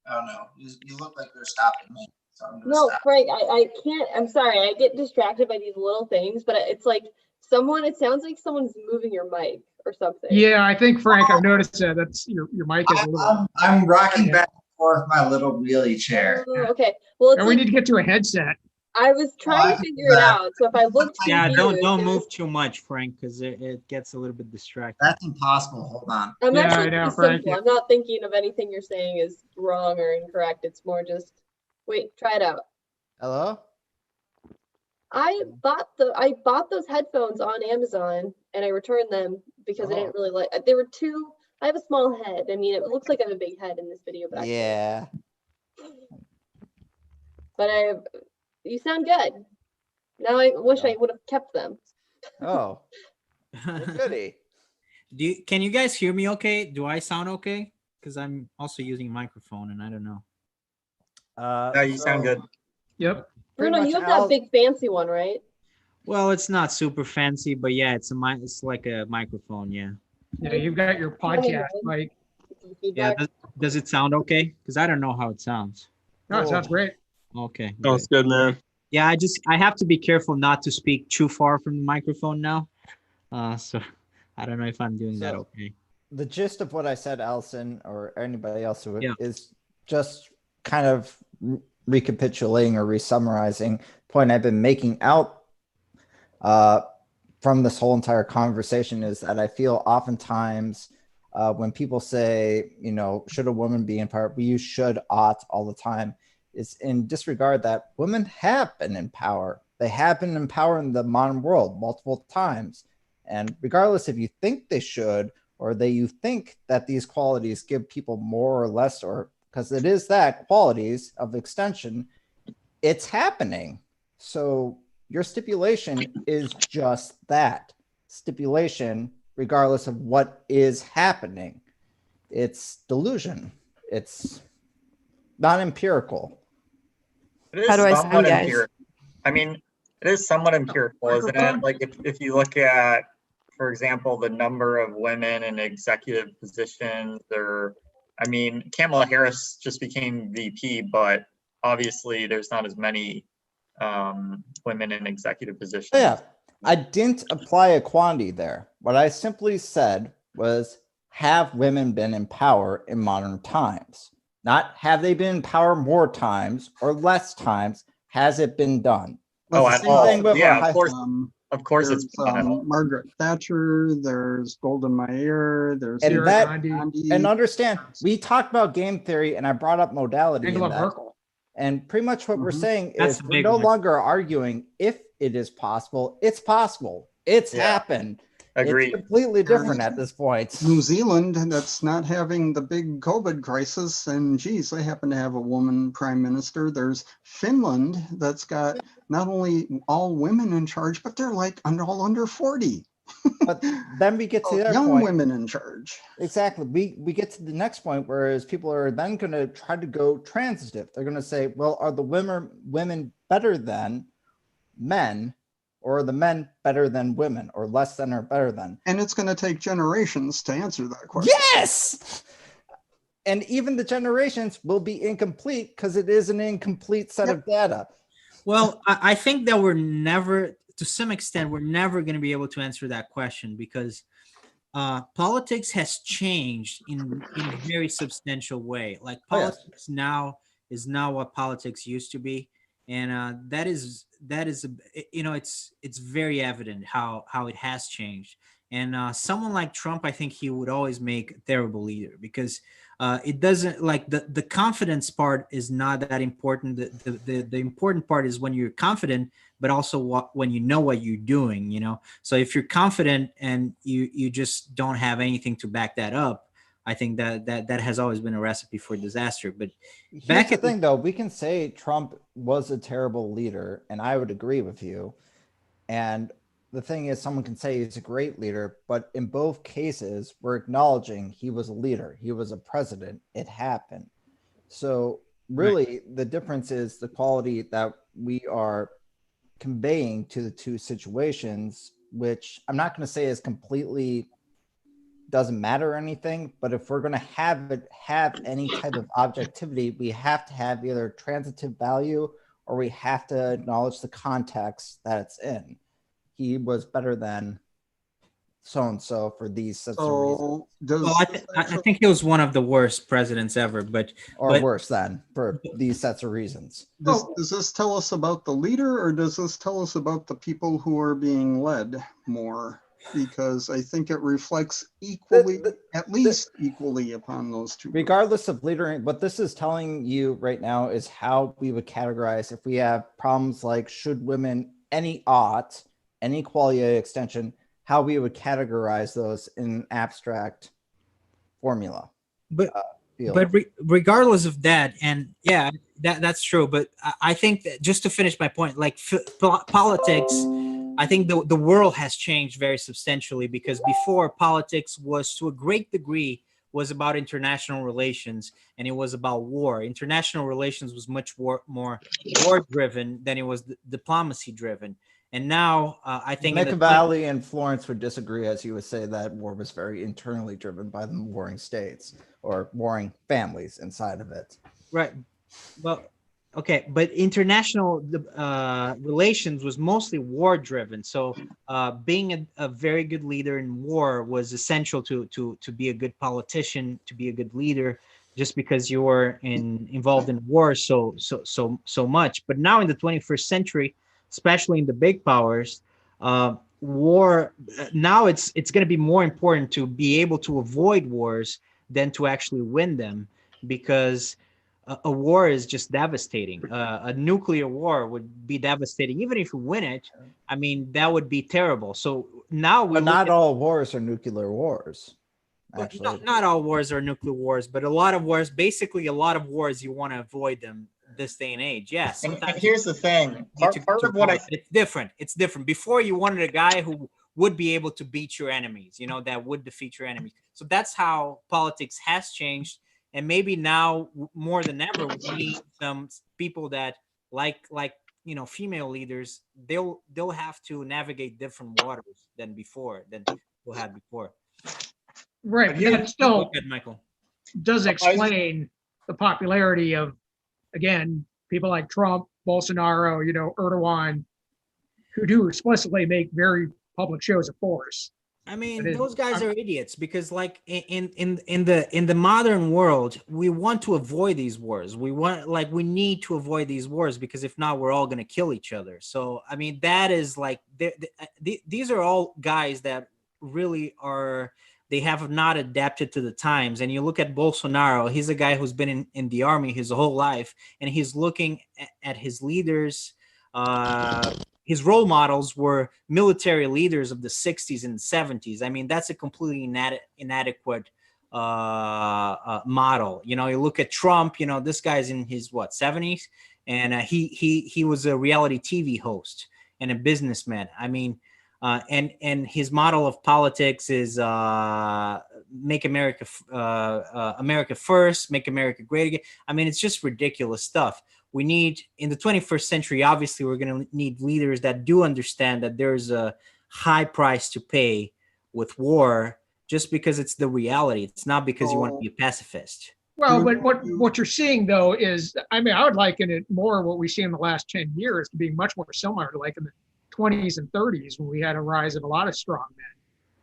I don't know. You look like you're stopping me. So I'm gonna No, stop. Frank, I can't. I'm sorry. I get distracted by these little things, but it's like it sounds like someone's moving your mic or something. Yeah, I think, Frank, I've noticed that that's your mic is a little. I'm rocking back and forth my little wheelie chair. Oh, okay. Well, it's And we like, need to get to a headset. I was trying to figure it out. So if I look too Yeah, don't confused, move too much, Frank, because it gets a little bit distracting. That's impossible. Hold on. I'm Yeah, actually I know, pretty Frank, simple. I'm not thinking of anything you're saying is wrong or incorrect. It's more just, wait, try it out. Hello? I bought those headphones on Amazon and I returned them because I didn't really like. They were too. I have a small head. I mean, it looks like I have a big head in this video, but Yeah. but you sound good. Now I wish I would have kept them. Oh, well, goody. Can you guys hear me okay? Do I sound okay? Because I'm also using a microphone and I don't know. No, you sound good. Yep. No, Pretty no, much you have Al- that big fancy one, right? Well, it's not super fancy, but yeah, it's like a microphone, yeah. Yeah, you've got your podcast mic. Some Yeah, feedback. does it sound okay? Because I don't know how it sounds. No, it sounds great. Okay. Oh, it's good, man. Yeah, I have to be careful not to speak too far from the microphone now. So I don't know if I'm doing that So- okay. The gist of what I said, Allison, or anybody else who Yeah. is just kind of recapitulating or resummarizing the point I've been making out from this whole entire conversation is that I feel oftentimes when people say, should a woman be in power? We use should, ought all the time. It's in disregard that women have been in power. They have been in power in the modern world multiple times. And regardless if you think they should, or you think that these qualities give people more or less, or because it is that qualities of extension, it's happening. So your stipulation is just that stipulation, regardless of what is happening. It's delusion. It's not empirical. It is How do I sound, somewhat guys? empirical. I mean, it is somewhat empirical, isn't it? Like if you look at, for example, the number of women in executive positions, Kamala Harris just became VP, but obviously there's not as many women in executive positions. Yeah. I didn't apply a quantity there. What I simply said was, have women been in power in modern times? Not have they been in power more times or less times? Has it been done? Oh, It's at the same all. thing with Yeah, our high- of course. Um, Of course, there's it's been done at all. Margaret Thatcher, there's Golda Meir, there's And Indira that- Gandhi, Gandhi. And understand, we talked about game theory and I brought up modality in Angela that. Merkel. And pretty much what we're Mhm. saying That's is the we're big no one. longer arguing if it is possible. It's possible. It's Yeah. happened. Agreed. It's completely different at this point. New Zealand, that's not having the big COVID crisis, and geez, they happen to have a woman prime minister. There's Finland, that's got not only all women in charge, but they're like all under 40. But then we get to the other Young point. women in charge. Exactly. We get to the next point, whereas people are then going to try to go transitive. They're going to say, well, are the women better than men, or are the men better than women, or less than or better than? And it's going to take generations to answer that question. Yes. And even the generations will be incomplete because it is an incomplete set of data. Well, I think that we're never, to some extent, we're never going to be able to answer that question because politics has changed in a very substantial way. Like Oh, yes. politics now is not what politics used to be, and that is it's very evident how it has changed. And someone like Trump, I think he would always make a terrible leader because it doesn't, like, the confidence part is not that important. The important part is when you're confident, but also when you know what you're doing, So if you're confident and you just don't have anything to back that up, I think that has always been a recipe for disaster. But Here's back the at thing, though, we can say Trump was a terrible leader, and I would agree with you. And the thing is, someone can say he's a great leader, but in both cases, we're acknowledging he was a leader. He was a president. It happened. So really, the difference is the quality that we are conveying to the two situations, which I'm not going to say is completely doesn't matter or anything, but if we're going to have any type of objectivity, we have to have either transitive value or we have to acknowledge the context that it's in. He was better than so-and-so for these sets of reasons. So does well, I think he was one of the worst presidents ever, but Worse than for these sets of reasons. does this tell us about the leader, or does this tell us about the people who are being led more? Because I think it reflects equally, at least equally, upon those two. Regardless of leader, what this is telling you right now is how we would categorize if we have problems like should women, any quality extension, how we would categorize those in abstract formula. But field. regardless of that, and yeah, that's true. But I think that, just to finish my point, like politics, I think the world has changed very substantially, because before, politics was to a great degree was about international relations, and it was about war. International relations was much more war driven than it was diplomacy driven. And now I think Machiavelli and Florence would disagree, as you would say that war was very internally driven by the warring states or warring families inside of it. Right. Well, okay, but international relations was mostly war driven. So being a very good leader in war was essential to be a good politician, to be a good leader, just because you were involved in war so much. But now in the 21st century, especially in the big powers, war, now it's going to be more important to be able to avoid wars than to actually win them, because a war is just devastating. A nuclear war would be devastating. Even if you win it, I mean, that would be terrible. So now But not all wars are nuclear wars. Actually, not all wars are nuclear wars, but a lot of wars, basically a lot of wars, you want to avoid them this day and age. Yes. And here's the thing. Part of what it's different. It's different. Before, you wanted a guy who would be able to beat your enemies, that would defeat your enemies. So that's how politics has changed. And maybe now more than ever, we need some people that like female leaders. They'll have to navigate different waters than we'll have before. Right. But that still Go ahead, Michael. does explain the popularity of, again, people like Trump, Bolsonaro, Erdogan. who do explicitly make very public shows of force. I mean, It is- those guys are idiots because, like, in the modern world, we want to avoid these wars. We need to avoid these wars because if not, we're all gonna kill each other. So, I mean, that is like these are all guys that really are. They have not adapted to the times. And you look at Bolsonaro; he's a guy who's been in the army his whole life, and he's looking at his leaders. His role models were military leaders of the 60s and 70s. I mean, that's a completely inadequate model. You know, you look at Trump, you know, this guy's in his 70s, and he was a reality TV host and a businessman. I mean, and his model of politics is make America America first, make America great again. I mean, it's just ridiculous stuff. We need, in the 21st century, obviously, we're going to need leaders that do understand that there's a high price to pay with war just because it's the reality. It's not because you want to be a pacifist. Well, but what you're seeing, though, is, I mean, I would liken it more what we see in the last 10 years to being much more similar to like in the 20s and 30s when we had a rise of a lot of strong men.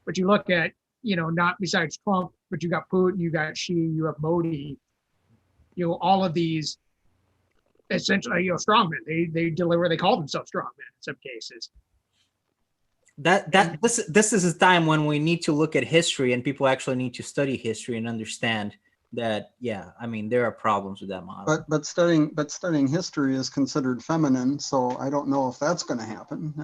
But you look at, you know, not besides Trump, but you got Putin, you got Xi, you have Modi, you know, all of these essentially, you know, strongmen. They deliver. They call themselves strongmen in some cases. This is a time when we need to look at history, and people actually need to study history and understand that. Yeah, I mean, there are problems with that model. But studying history is considered feminine, so I don't know if that's going to happen.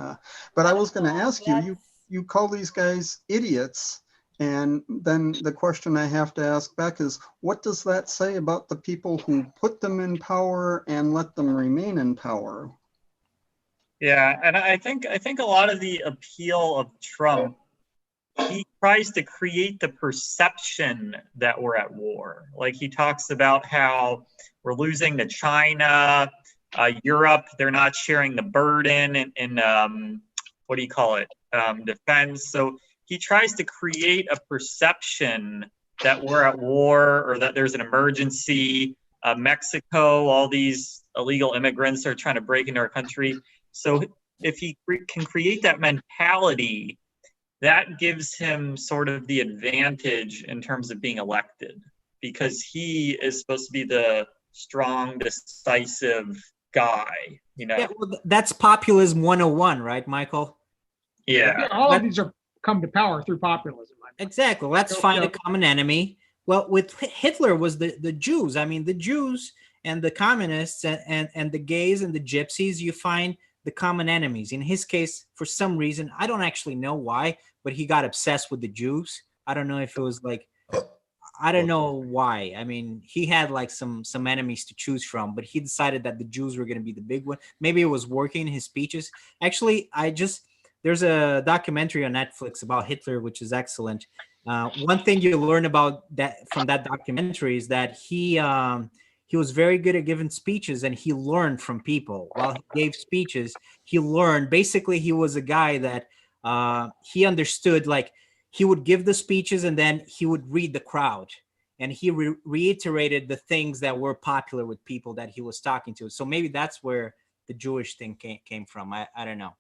But I was going to ask you call these guys idiots. And then the question I have to ask back is, what does that say about the people who put them in power and let them remain in power? Yeah, and I think a lot of the appeal of Trump, he tries to create the perception that we're at war. Like, he talks about how we're losing to China, Europe, they're not sharing the burden in what do you call it, defense. So he tries to create a perception that we're at war or that there's an emergency. Mexico, all these illegal immigrants are trying to break into our country. So if he can create that mentality, that gives him sort of the advantage in terms of being elected, because he is supposed to be the strong, decisive guy, you know? Yeah, well, that's populism 101, right, Michael? Yeah. All of these are come to power through populism. Exactly. Let's find a common enemy. Well, with Hitler was the Jews. I mean, the Jews and the communists and the gays and the gypsies, you find the common enemies. In his case, for some reason, I don't actually know why, but he got obsessed with the Jews. I don't know if it was like, I don't know why. I mean, he had like some enemies to choose from, but he decided that the Jews were going to be the big one. Maybe it was working in his speeches. Actually, there's a documentary on Netflix about Hitler, which is excellent. One thing you learn about that from that documentary is that he was very good at giving speeches, and he learned from people. While he gave speeches, he learned. Basically, he was a guy that he understood, like, he would give the speeches and then he would read the crowd, and he reiterated the things that were popular with people that he was talking to. So maybe that's where the Jewish thing came from. I don't know.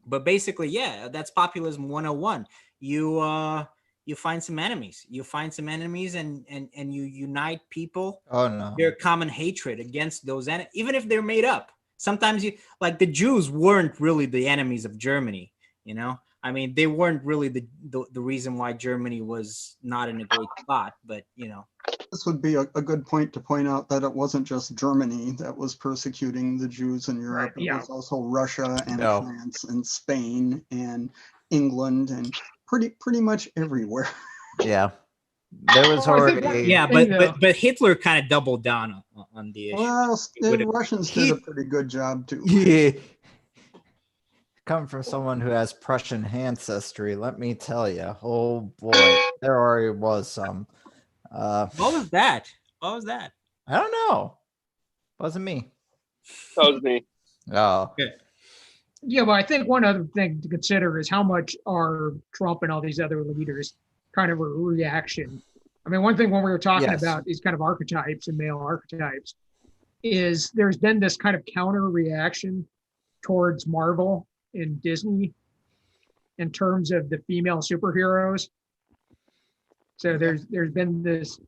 But basically, yeah, that's populism 101. You find some enemies. You find some enemies, and you unite people. Oh no. Their common hatred against those enemies, even if they're made up. Sometimes like the Jews weren't really the enemies of Germany. You know, I mean, they weren't really the reason why Germany was not in a great spot. But you know, this would be a good point to point out that it wasn't just Germany that was persecuting the Jews in Europe. Right, yeah. It was also Russia and France and Spain and England and pretty much everywhere. Yeah. There was already. Yeah, but Hitler kind of doubled down on the issue. Well, the Russians did a pretty good job too. Yeah. Coming from someone who has Prussian ancestry, let me tell you, oh boy, there already was some. What was that? What was that? I don't know. Wasn't me. That was me. Oh. Good. Yeah, but I think one other thing to consider is how much are Trump and all these other leaders kind of a reaction. I mean, one thing when we were talking about these kind of archetypes and male archetypes is there's been this kind of counter reaction towards Marvel in Disney in terms of the female superheroes. So there's been this,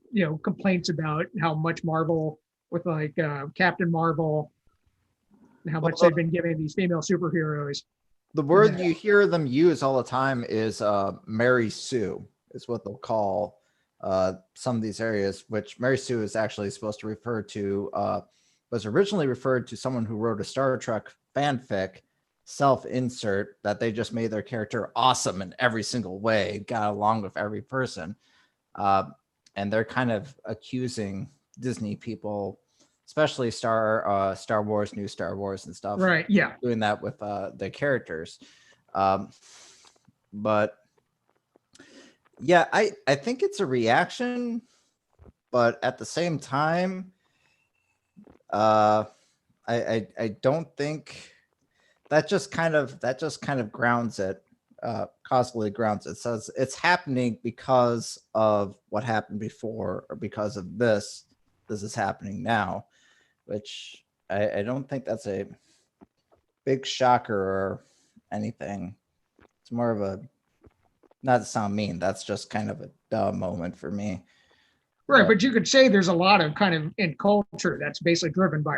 complaints about how much Marvel with like Captain Marvel, and how much they've been giving these female superheroes. The word you hear them use all the time is Mary Sue, is what they'll call some of these areas, which Mary Sue is actually supposed to refer to, was originally referred to someone who wrote a Star Trek fanfic, self-insert, that they just made their character awesome in every single way, got along with every person. And they're kind of accusing Disney people, especially Star Wars, new Star Wars and stuff. Right, yeah. Doing that with the characters. But yeah, I think it's a reaction, but at the same time, I don't think that just kind of grounds it, causally grounds it. Says it's happening because of what happened before, or because of this is happening now, which I don't think that's a big shocker or anything. It's more of a, not to sound mean, that's just kind of a duh moment for me. Right, but you could say there's a lot of kind of in culture that's basically driven by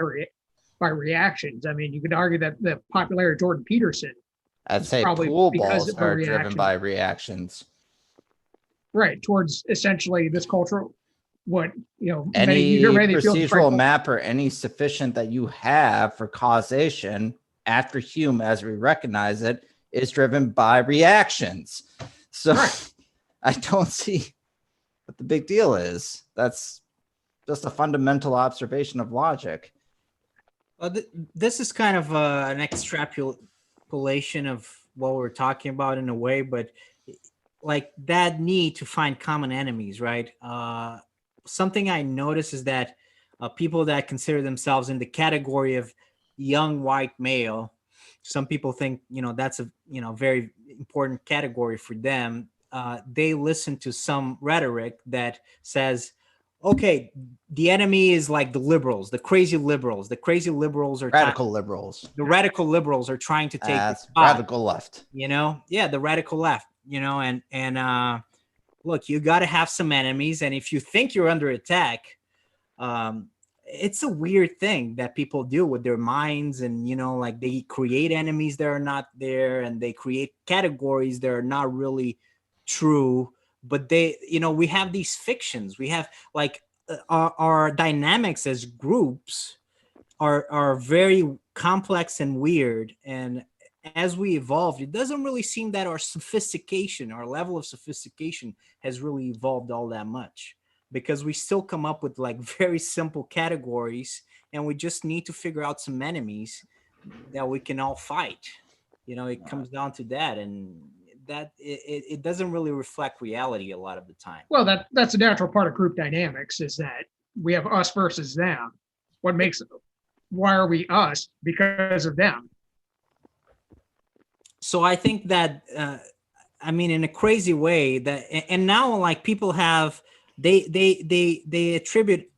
reactions. I mean, you could argue that the popularity of Jordan Peterson, I'd say probably pool because balls of a are driven reaction. by reactions. right, towards essentially this culture, what, Any you hear many fields procedural right- map or any sufficient that you have for causation after Hume, as we recognize it, is driven by reactions. So Right. I don't see what the big deal is. That's just a fundamental observation of logic. This is kind of an extrapolation of what we're talking about in a way, but like that need to find common enemies, right? Something I notice is that people that consider themselves in the category of young white male, some people think, that's a, very important category for them. They listen to some rhetoric that says, okay, the enemy is like the liberals, the crazy liberals. The crazy liberals are Radical liberals. the radical liberals are trying to take the That's spot, radical left. yeah, the radical left, and look, you got to have some enemies, and if you think you're under attack, it's a weird thing that people do with their minds, and like they create enemies that are not there, and they create categories that are not really true, but they, we have these fictions, we have like our dynamics as groups are very complex and weird, and as we evolved, it doesn't really seem that our level of sophistication has really evolved all that much, because we still come up with like very simple categories, and we just need to figure out some enemies that we can all fight. It comes down to that, and that it doesn't really reflect reality a lot of the time. Well, that's a natural part of group dynamics, is that we have us versus them. Why are we us? Because of them. So I think that in a crazy way, that, and now like people have, they attribute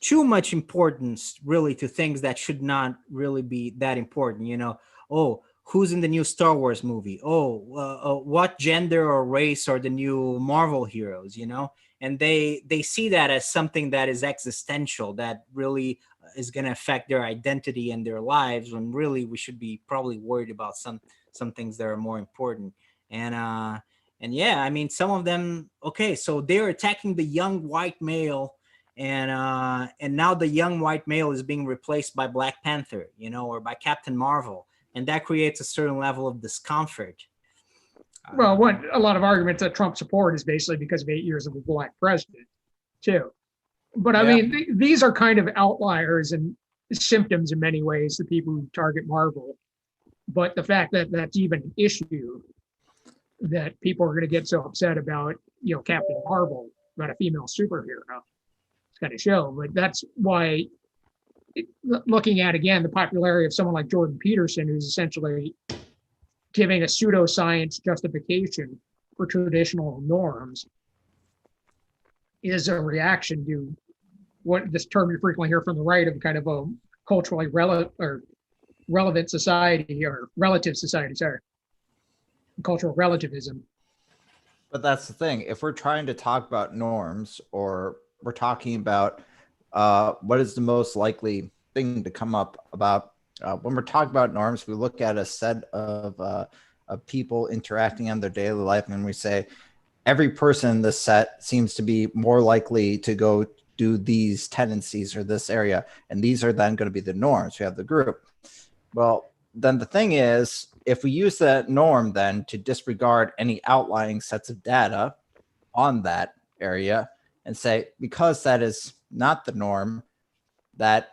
too much importance really to things that should not really be that important. Oh, who's in the new Star Wars movie? Oh, what gender or race are the new Marvel heroes? And they see that as something that is existential, that really is going to affect their identity and their lives, when really we should be probably worried about some things that are more important. And yeah, some of them, okay, so they're attacking the young white male, and now the young white male is being replaced by Black Panther, or by Captain Marvel, and that creates a certain level of discomfort. Well, what a lot of arguments that Trump support is basically because of 8 years of a black president, too. But these are kind of outliers and symptoms in many ways, the people who target Marvel. But the fact that that's even an issue, that people are going to get so upset about, Captain Marvel, about a female superhero, it's going to show. But that's why, looking at, again, the popularity of someone like Jordan Peterson, who's essentially giving a pseudoscience justification for traditional norms, is a reaction to what this term you frequently hear from the right of kind of a culturally relevant or relevant society or relative society, sorry. Cultural relativism. But that's the thing. If we're trying to talk about norms, or we're talking about what is the most likely thing to come up about when we're talking about norms, we look at a set of people interacting on their daily life, and we say every person in this set seems to be more likely to go do these tendencies or this area, and these are then going to be the norms. We have the group. Well, then the thing is, if we use that norm then to disregard any outlying sets of data on that area and say, because that is not the norm, that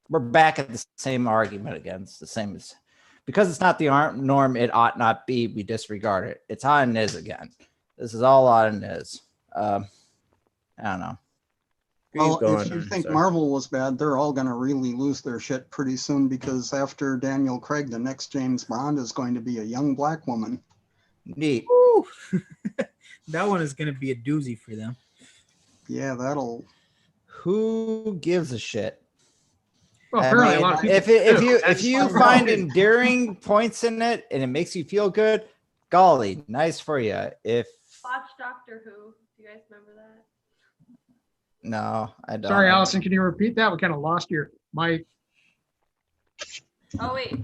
we're back at the same argument again. It's the same as, because it's not the norm, it ought not be, we disregard it. It's on and is again. This is all on and is. I don't know. Well, Keep if you going, think sir. Marvel was bad, they're all going to really lose their shit pretty soon, because after Daniel Craig, the next James Bond is going to be a young black woman. Neat. Woo. That one is gonna be a doozy for them. Yeah, that'll. Who gives a shit? Well, I apparently a mean, lot of people if do. you That's find right. endearing points in it and it makes you feel good, golly, nice for you. If Watch Doctor Who. Do you guys remember that? no, I don't. Sorry, Allison, can you repeat that? We kind of lost your mic. Oh wait.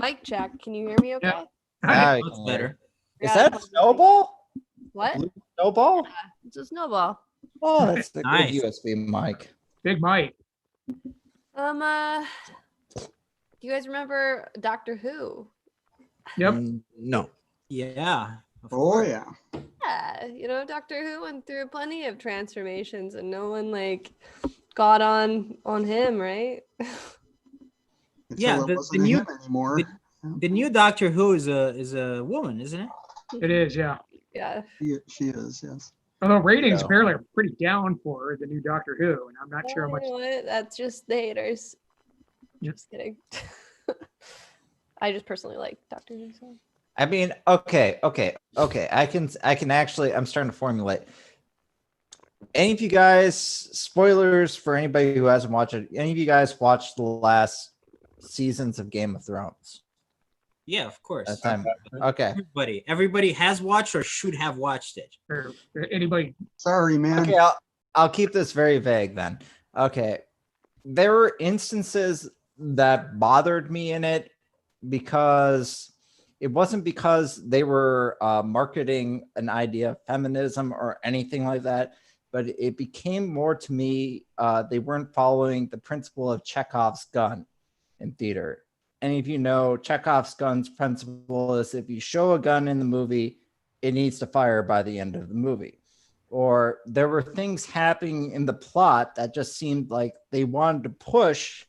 Mic check. Can you hear me okay? Yeah. Ah, That's better. Is that a snowball? What? Blue snowball? It's a snowball. Oh, that's a Nice. good USB mic. Big mic. Do you guys remember Doctor Who? Yep. No. Yeah. of Oh course. yeah. Yeah, you know, Doctor Who went through plenty of transformations and no one like got on him, right? Until Yeah, it the wasn't new- him anymore. The new Doctor Who is a woman, isn't it? It is, yeah. Yeah. She is, yes. Although ratings Yeah. apparently are pretty down for the new Doctor Who, and I'm not sure how much. You know what? That's just the haters. Yep. Just kidding. I just personally like Doctor Who. So. I mean, okay. I can actually, I'm starting to formulate. Any of you guys, spoilers for anybody who hasn't watched it, any of you guys watched the last seasons of Game of Thrones? Yeah, of course. That time. Okay. Everybody has watched or should have watched it. Or anybody. Sorry, man. Okay, I'll keep this very vague then. Okay. There were instances that bothered me in it because it wasn't because they were marketing an idea of feminism or anything like that, but it became more to me, they weren't following the principle of Chekhov's gun in theater. Any of you know Chekhov's gun's principle is if you show a gun in the movie, it needs to fire by the end of the movie. Or there were things happening in the plot that just seemed like they wanted to push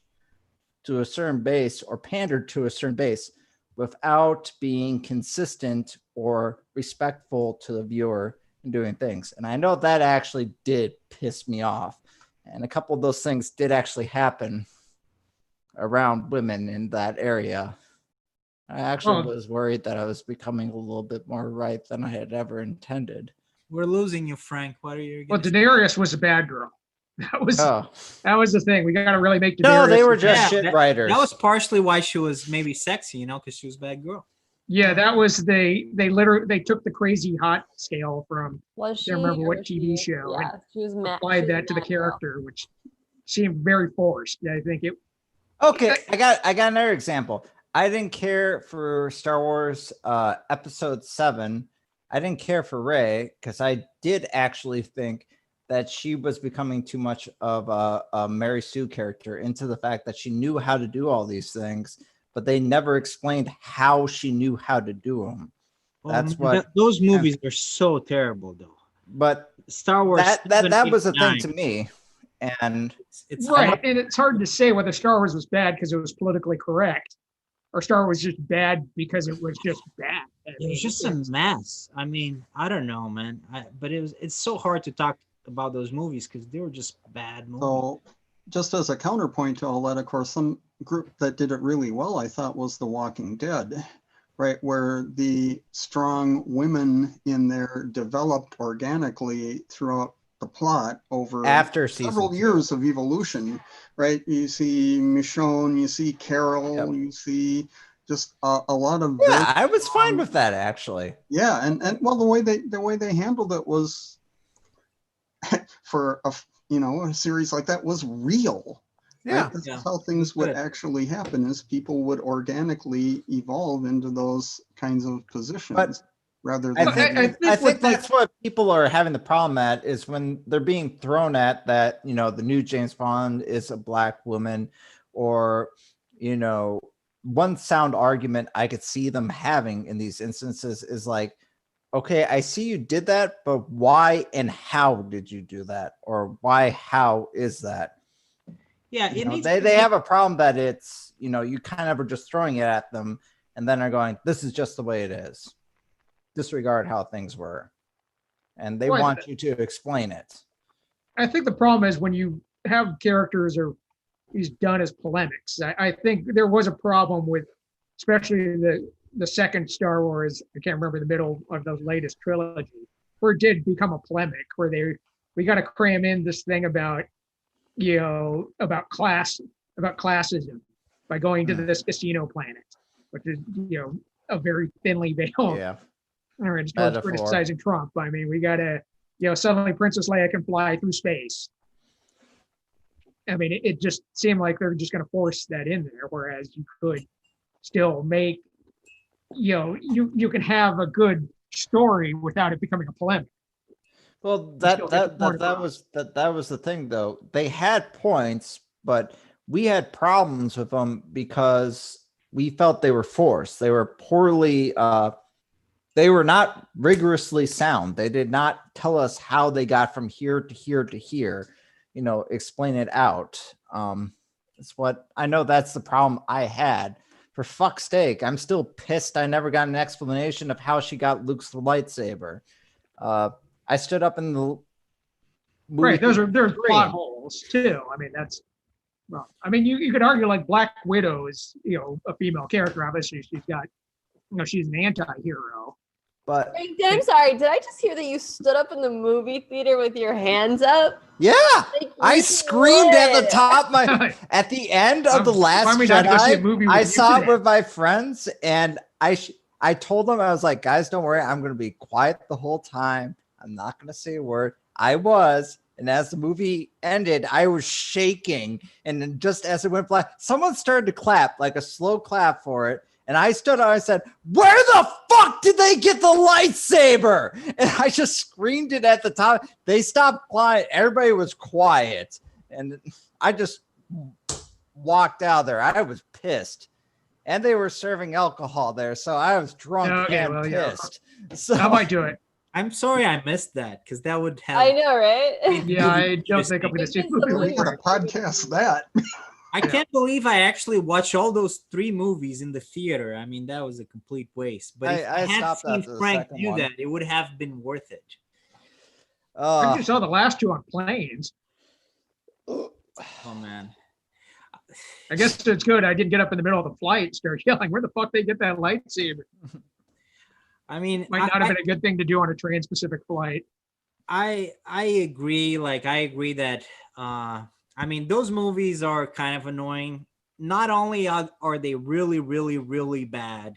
to a certain base or pander to a certain base without being consistent or respectful to the viewer in doing things. And I know that actually did piss me off. And a couple of those things did actually happen around women in that area. I actually Well- was worried that I was becoming a little bit more ripe than I had ever intended. We're losing you, Frank. What are you? Well, gonna say? Daenerys was a bad girl. That was Oh, the thing. We got to really make Daenerys. no, they were a just Yeah, shit writers. That was partially why she was maybe sexy, because she was a bad girl. Yeah, that was they took the crazy hot scale from Was she? Can't remember or what was TV she- show, Yeah, she was mad. applied that to the character, which seemed very forced. I think it. Okay, I got another example. I didn't care for Star Wars Episode 7. I didn't care for Rey because I did actually think that she was becoming too much of a Mary Sue character, into the fact that she knew how to do all these things, but they never explained how she knew how to do them. That's what- those movies are so terrible, though. But Star Wars. that was a thing 9, to me. And It's Right, and it's hard to say whether Star Wars was bad because it was politically correct, or Star Wars was just bad because it was just bad. I It mean, was just a mess. I mean, I don't know, man. But it's so hard to talk about those movies because they were just bad movies. So just as a counterpoint to all that, of course, some group that did it really well, I thought, was The Walking Dead, right? Where the strong women in there developed organically throughout the plot over After season several 2. years of evolution, right? You see Michonne, you see Carol, Yep. you see just a lot of Yeah, I was fine with that actually. yeah, and well, the way they handled it was for a a series like that was real. Yeah. Right? This Yeah. is how things would Good. actually happen, is people would organically evolve into those kinds of positions rather I than think, I I think think with, like- that's what people are having the problem at, is when they're being thrown at that, the new James Bond is a black woman, or, one sound argument I could see them having in these instances is like, okay, I see you did that, but why and how did you do that? Or how is that? Yeah, it needs They to be- have a problem that it's, you kind of are just throwing it at them and then are going, this is just the way it is. Disregard how things were. And they Right. want you to explain it. I think the problem is when you have characters or he's done as polemics. I think there was a problem with, especially the second Star Wars, I can't remember the middle of the latest trilogy, where it did become a polemic, where we got to cram in this thing about, about classism by going to this casino planet, which is, a very thinly veiled, Yeah. or it's towards Metaphor. criticizing Trump. I mean, we got to, suddenly Princess Leia can fly through space. I mean, it just seemed like they're just going to force that in there, whereas you could still make, you can have a good story without it becoming a polemic. Well, still get the point that was the thing though. They had points, but we had problems with them because we felt they were forced. They were poorly they were not rigorously sound. They did not tell us how they got from here to here to here, explain it out. It's what I know, that's the problem I had. For fuck's sake, I'm still pissed I never got an explanation of how she got Luke's lightsaber. I stood up in the movie Right. There's theater plot holes too. I mean, you could argue like Black Widow is, a female character. Obviously she's got, she's an anti-hero. but I'm sorry. Did I just hear that you stood up in the movie theater with your hands up? yeah, Like, I you screamed at the would. top. At the end of the last Why don't we not go see a Jedi, movie with I you saw it today? with my friends, and I told them, I was like, guys, don't worry, I'm going to be quiet the whole time. I'm not going to say a word. I was, and as the movie ended, I was shaking, and then just as it went black, someone started to clap, like a slow clap for it. And I stood up, I said, where the fuck did they get the lightsaber? And I just screamed it at the top. They stopped quiet. Everybody was quiet. And I just walked out there. I was pissed. And they were serving alcohol there. So I was drunk Okay, and well, yeah. pissed. So I might do it. I'm sorry I missed that, because that would have. I know, right? Yeah, I don't think I'm going to see the Because movie. we gotta podcast that. I can't believe I actually watched all those 3 movies in the theater. I mean, that was a complete waste. But if I I had stopped seen after the Frank second do one. that, it would have been worth it. I just saw the last 2 on planes. Oh man. I guess it's good. I didn't get up in the middle of the flight and start yelling, where the fuck they get that lightsaber? I mean, Might not have been a good thing to do on a trans-Pacific flight. I agree. Like, I agree that I mean, those movies are kind of annoying. Not only are they really, really, really bad,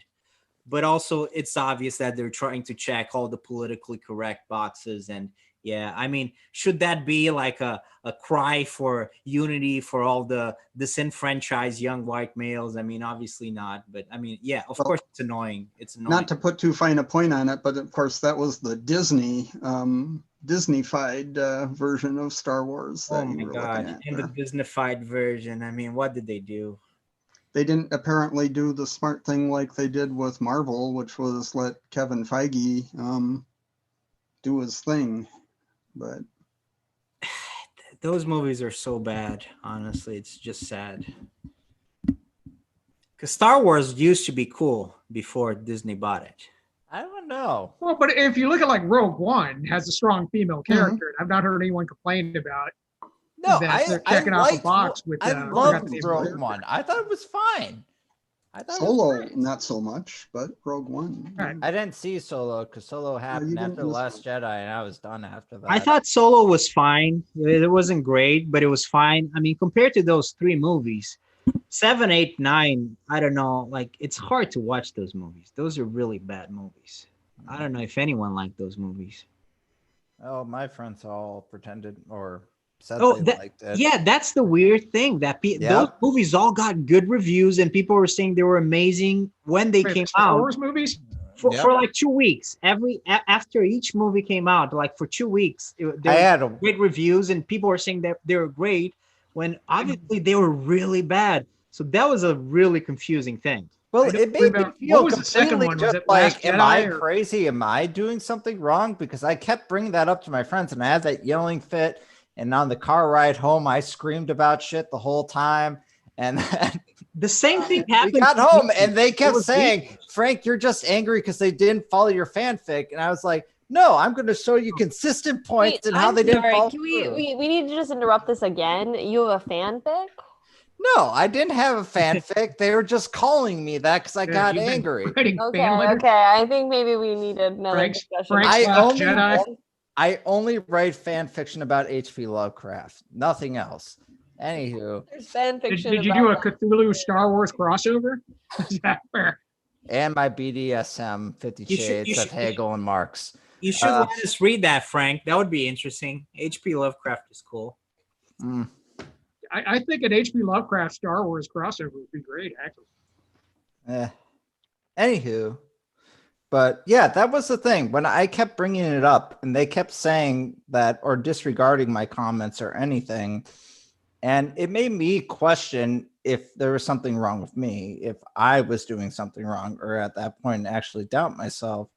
but also it's obvious that they're trying to check all the politically correct boxes. And yeah, I mean, should that be like a cry for unity for all the disenfranchised young white males? I mean, obviously not. But I mean, yeah, of course it's annoying. It's annoying. Not to put too fine a point on it, but of course that was the Disney-fied version of Star Wars. Oh that you my were God. looking at In the there. Disney-fied version, I mean, what did they do? They didn't apparently do the smart thing like they did with Marvel, which was let Kevin Feige do his thing. But Those movies are so bad, honestly. It's just sad. Because Star Wars used to be cool before Disney bought it. I don't know. Well, but if you look at like Rogue One, has a strong female character, and I've not heard anyone complain about No, that they're I checking off a liked, box with. I forgot loved the name of the Rogue character. One. I thought it was fine. I thought it was Solo, great. not so much, but Rogue One. Right. I didn't see Solo because Solo happened didn't after The miss Last one. Jedi, and I was done after that. I thought Solo was fine. It wasn't great, but it was fine. I mean, compared to those three movies, 7, 8, 9, I don't know. Like, it's hard to watch those movies. Those are really bad movies. I don't know if anyone liked those movies. Oh, my friends all pretended or said Oh, they liked it. yeah, that's the weird thing that those movies all got good reviews and people were saying they were amazing when they Wait, came Star out. Wars movies? For like 2 weeks. After each movie came out, like for 2 weeks, I there had were a great reviews and people were saying that they were great when obviously they were really bad. So that was a really confusing thing. Well, I don't it made me remember- feel what was the second completely one? Was just it Last like, am I Jedi or- crazy? Am I doing something wrong? Because I kept bringing that up to my friends, and I had that yelling fit. And on the car ride home, I screamed about shit the whole time. And then The same thing we happened. got to home, me. and they It kept was saying, weird. "Frank, you're just angry because they didn't follow your fanfic." And I was like, "No, I'm going to show you consistent points Wait, and how I'm they didn't sorry. follow Can we, through." we need to just interrupt this again? You have a fanfic? No, I didn't have a fanfic. They were just calling me that because I Yeah, got you've been angry. writing Okay, fan letters? okay. I think maybe we need another Frank's- discussion. Frank's I Last only Jedi. I only write fan fiction about H.P. Lovecraft, nothing else. Anywho, There's fan Did, fiction. did you do a about Cthulhu Star Wars crossover? Is that fair? and my BDSM 50 You should- Shades you of should- Hegel and Marx. You should Uh, let us read that, Frank. That would be interesting. H.P. Lovecraft is cool. Mm. I think an H.P. Lovecraft Star Wars crossover would be great, actually. Anywho, but yeah, that was the thing. When I kept bringing it up and they kept saying that or disregarding my comments or anything, and it made me question if there was something wrong with me, if I was doing something wrong, or at that point actually doubt myself.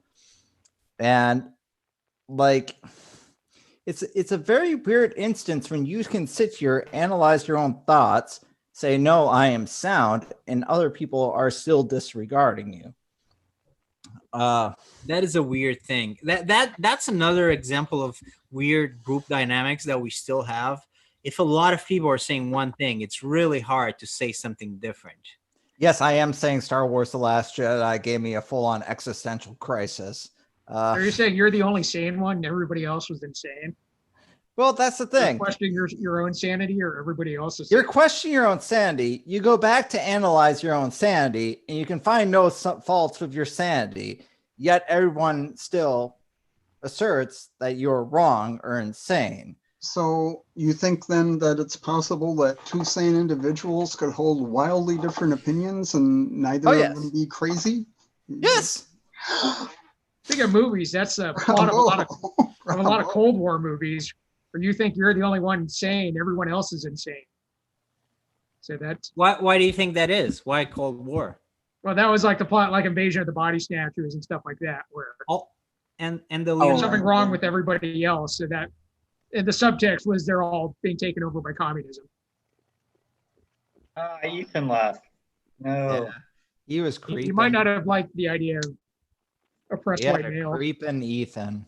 And like, it's a very weird instance when you can sit here, analyze your own thoughts, say, no, I am sound, and other people are still disregarding you. That is a weird thing. That's another example of weird group dynamics that we still have. If a lot of people are saying one thing, it's really hard to say something different. Yes, I am saying Star Wars The Last Jedi gave me a full-on existential crisis. Are you saying you're the only sane one and everybody else was insane? Well, that's the You're thing. questioning your own sanity or everybody else's? You're questioning your own sanity. You go back to analyze your own sanity, and you can find no faults with your sanity. Yet everyone still asserts that you're wrong or insane. So you think then that it's possible that two sane individuals could hold wildly different opinions and neither of them be crazy? Yes. Speaking of movies, that's a plot of a lot of Cold War movies where you think you're the only one sane, everyone else is insane. So that's Why do you think that is? Why Cold War? well, that was like the plot, like Invasion of the Body Snatchers and stuff like that, where And the there's Leonardo- something wrong with everybody else. So that and the subtext was they're all being taken over by communism. Ethan left. No. Yeah. He was creeping. You might not have liked the idea of oppressed Yeah, white male. creeping Ethan.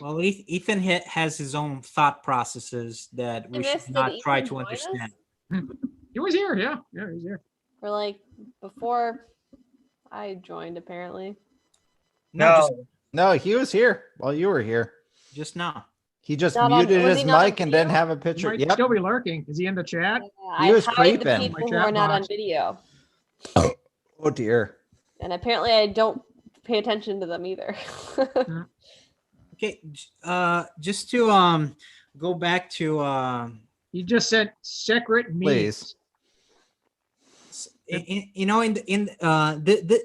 Well, Ethan has his own thought processes that we should missed it. not try Ethan to join us? understand. He was here, yeah, he was here. For like before I joined, apparently. No, he was here while you were here. Just now. He just Not on- muted was his he not on mic and didn't video? have a He picture. might Yep. still be lurking. Is he in the chat? I was hide the creeping. people My who chat are not on box. video, Oh dear. and apparently I don't pay attention to them either. Okay, just to go back to He just said secret meetings. Please.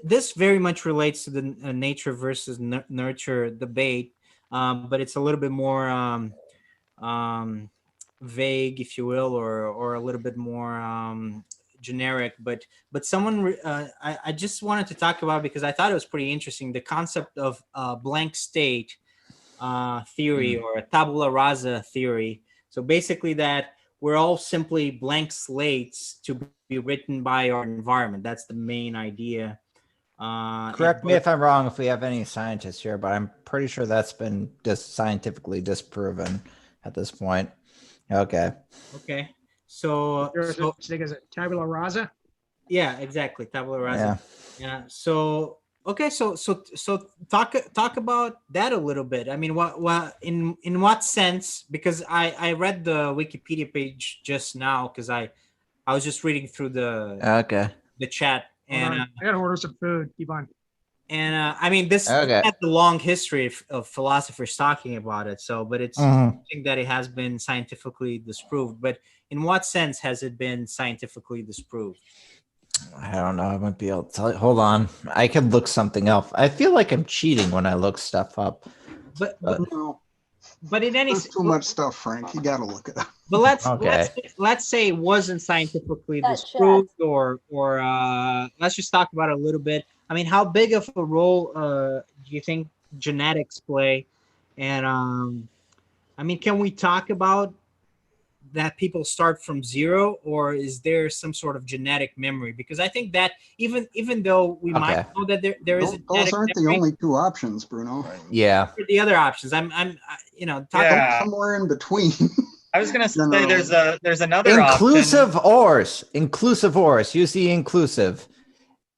This very much relates to the nature versus nurture debate, but it's a little bit more vague, if you will, or a little bit more generic. But someone I just wanted to talk about because I thought it was pretty interesting, the concept of blank state theory or a tabula rasa theory. So basically that we're all simply blank slates to be written by our environment. That's the main idea. Correct me if I'm wrong if we have any scientists here, but I'm pretty sure that's been just scientifically disproven at this point. Okay. Okay. So There's such thing as a tabula rasa. Yeah, exactly. Tabula rasa. Yeah. Yeah. So okay, so talk about that a little bit. I mean, what in what sense? Because I read the Wikipedia page just now because I was just reading through Okay. the chat Hold and on. I gotta order some food. Keep on. I mean this Okay. has a long history of philosophers talking about it. So, but it's Mhm. something that it has been scientifically disproved. But in what sense has it been scientifically disproved? I don't know. I might be able to tell you. Hold on. I could look something up. I feel like I'm cheating when I look stuff up. But No, but in any there's too much stuff, Frank. You got to look it up. But Okay. let's say it wasn't scientifically That disproved, or let's just talk about it a little bit. I mean, how big of a role do you think genetics play? And I mean, can we talk about that people start from zero, or is there some sort of genetic memory? Because I think that even though we might Okay. know that there is a Those genetic aren't the memory, only two options, Bruno. Yeah. what are the other options? Yeah. Somewhere in between. I was gonna say Generally. there's another Inclusive ors. Inclusive ors. Use the inclusive.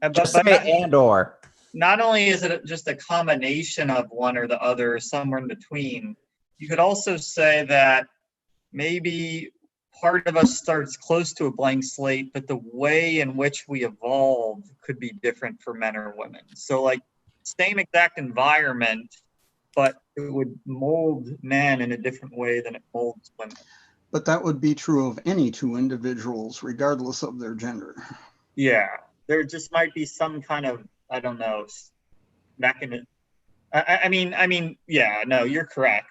option. Just But say and or. not only is it just a combination of one or the other, somewhere in between, you could also say that maybe part of us starts close to a blank slate, but the way in which we evolve could be different for men or women. So, like, same exact environment, but it would mold men in a different way than it molds women. But that would be true of any two individuals, regardless of their gender. Yeah, there just might be some kind of, I don't know, mechanism. I mean, yeah, no, you're correct.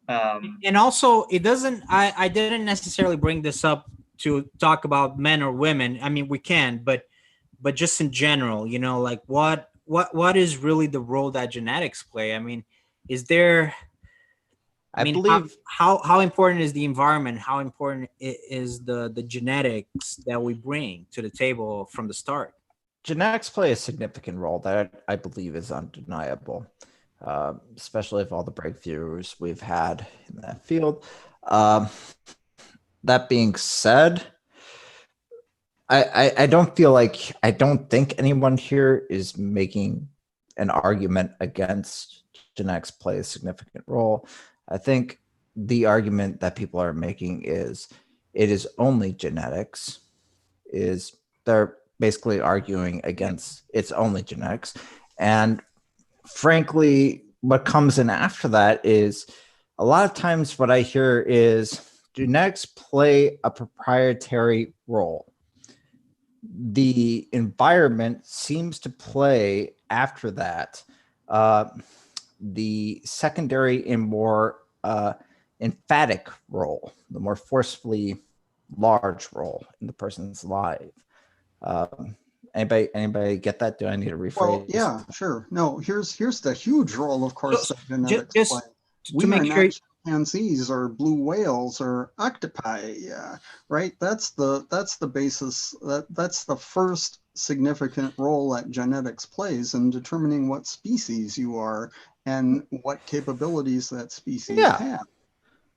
And also it doesn't I didn't necessarily bring this up to talk about men or women. I mean, we can, but just in general, like what is really the role that genetics play? I mean, is there I mean, believe how important is the environment? How important is the genetics that we bring to the table from the start? genetics play a significant role that I believe is undeniable, especially with all the breakthroughs we've had in that field. That being said, I don't feel like, I don't think anyone here is making an argument against genetics play a significant role. I think the argument that people are making is it is only genetics, is they're basically arguing against it's only genetics. And frankly, what comes in after that is a lot of times what I hear is genetics play a proprietary role. The environment seems to play after that the secondary and more emphatic role, the more forcefully large role in the person's life. Anybody get that? Do I need to rephrase? Well, yeah, sure. No, here's the huge role, of course, that genetics just play. to We make are sure not chimpanzees or blue whales or octopi, right? That's the basis. That's the first significant role that genetics plays in determining what species you are and what capabilities that species have.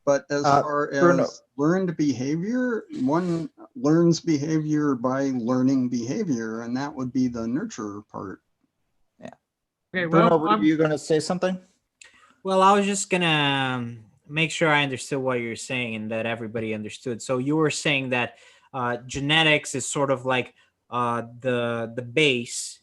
But as far as Bruno, learned behavior, one learns behavior by learning behavior, and that would be the nurture part. Yeah. Okay, Bruno, well, were you going to say something? Well, I was just gonna make sure I understood what you're saying and that everybody understood. So you were saying that genetics is sort of like the base.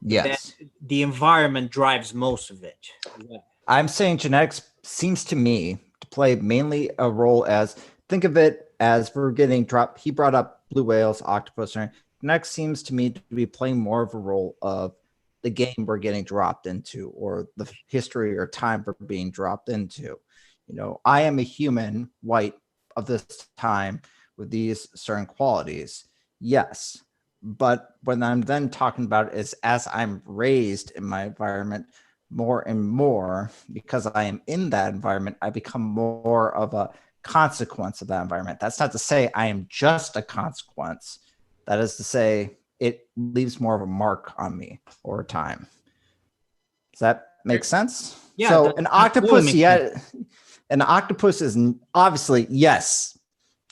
Yes. That the environment drives most of it. Yeah. I'm saying genetics seems to me to play mainly a role as, think of it as we're getting dropped. He brought up blue whales, octopus. Genetics seems to me to be playing more of a role of the game we're getting dropped into, or the history or time we're being dropped into. I am a human, white, of this time with these certain qualities. Yes. But when I'm then talking about it is as I'm raised in my environment more and more, because I am in that environment, I become more of a consequence of that environment. That's not to say I am just a consequence. That is to say it leaves more of a mark on me over time. Does that make sense? Yeah. So an octopus, an octopus is obviously, yes,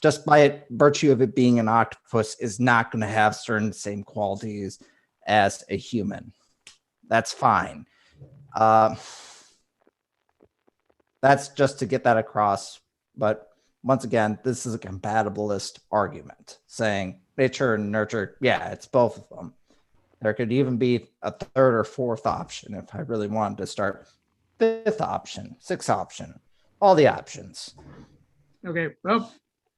just by virtue of it being an octopus, is not going to have certain same qualities as a human. That's fine. That's just to get that across. But once again, this is a compatibilist argument saying nature and nurture. Yeah, it's both of them. There could even be a third or fourth option if I really wanted to start. Fifth option, sixth option, all the options. Okay, well,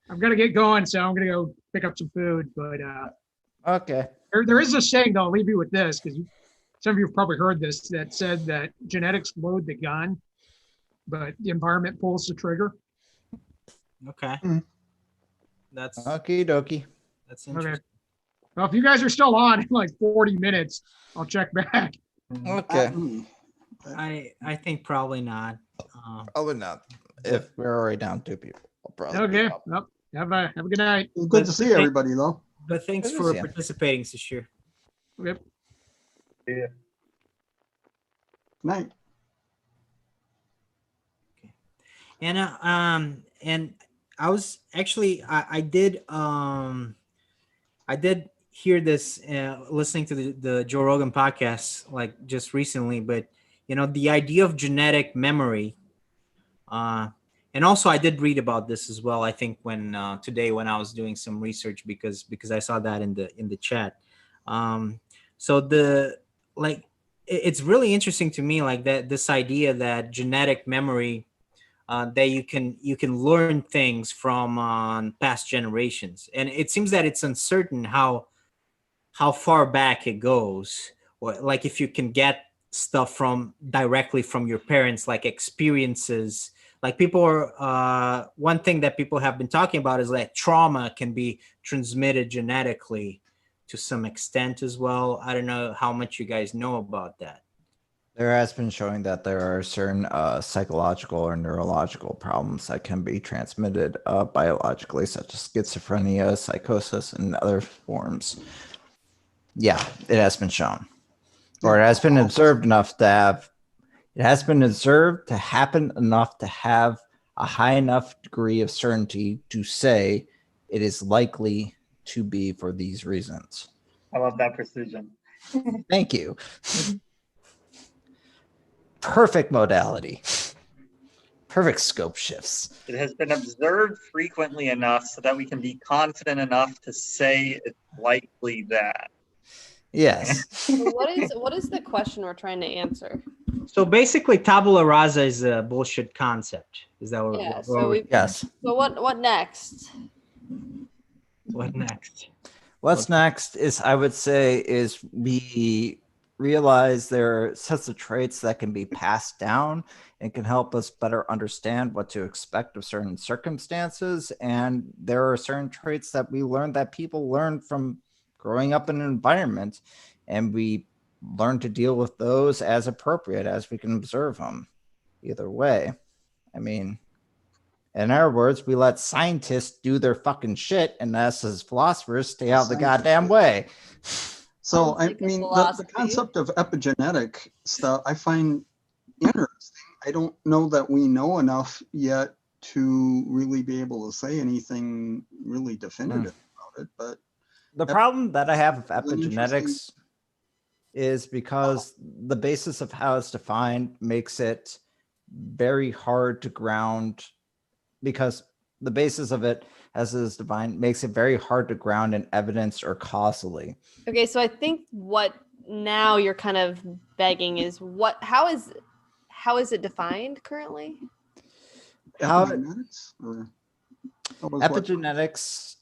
I'm gonna get going, so I'm gonna go pick up some food. But Okay. there is a saying, though, I'll leave you with this, because some of you have probably heard this, that said that genetics load the gun, but the environment pulls the trigger. Okay. Mm. That's Okie dokie. interesting. Okay. Well, if you guys are still on in like 40 minutes, I'll check back. Okay. I think probably not. Probably not. If we're already down 2 people, I'll probably. Okay. Well, have a good night. It's good to see everybody, though. But thanks Good to for see ya. participating, Sashir. Yep. Night. And I was actually I did hear this listening to the Joe Rogan podcast like just recently, but the idea of genetic memory, and also I did read about this as well. I think when today when I was doing some research because I saw that in the chat. So it's really interesting to me, like that this idea that genetic memory, that you can learn things from past generations, and it seems that it's uncertain how far back it goes, or like if you can get stuff directly from your parents, like experiences. Like people are one thing that people have been talking about is that trauma can be transmitted genetically to some extent as well. I don't know how much you guys know about that. There has been showing that there are certain psychological or neurological problems that can be transmitted biologically, such as schizophrenia, psychosis, and other forms. Yeah, it has been shown, or it has been observed enough to have. It has been observed to happen enough to have a high enough degree of certainty to say it is likely to be for these reasons. I love that precision. Thank you. Perfect modality. Perfect scope shifts. It has been observed frequently enough so that we can be confident enough to say it's likely that. Yes. So what is the question we're trying to answer? So basically, tabula rasa is a bullshit concept. Is that what? Yeah. what So we- Yes. So what next? what next? What's next is, I would say, is we realize there are sets of traits that can be passed down and can help us better understand what to expect of certain circumstances. And there are certain traits that we learn that people learn from growing up in an environment, and we learn to deal with those as appropriate as we can observe them. Either way, I mean, in our words, we let scientists do their fucking shit, and us as philosophers stay out of the goddamn way. So, Sounds I like a mean, the philosophy. concept of epigenetic stuff, I find interesting. I don't know that we know enough yet to really be able to say anything really definitive about it, but The problem that I have with Really interesting. epigenetics is because the basis of how it's defined makes it very hard to ground, because the basis of it as it is defined makes it very hard to ground in evidence or causally. Okay, so I think what now you're kind of begging is how is it defined currently? How- epigenetics or what was what? Epigenetics,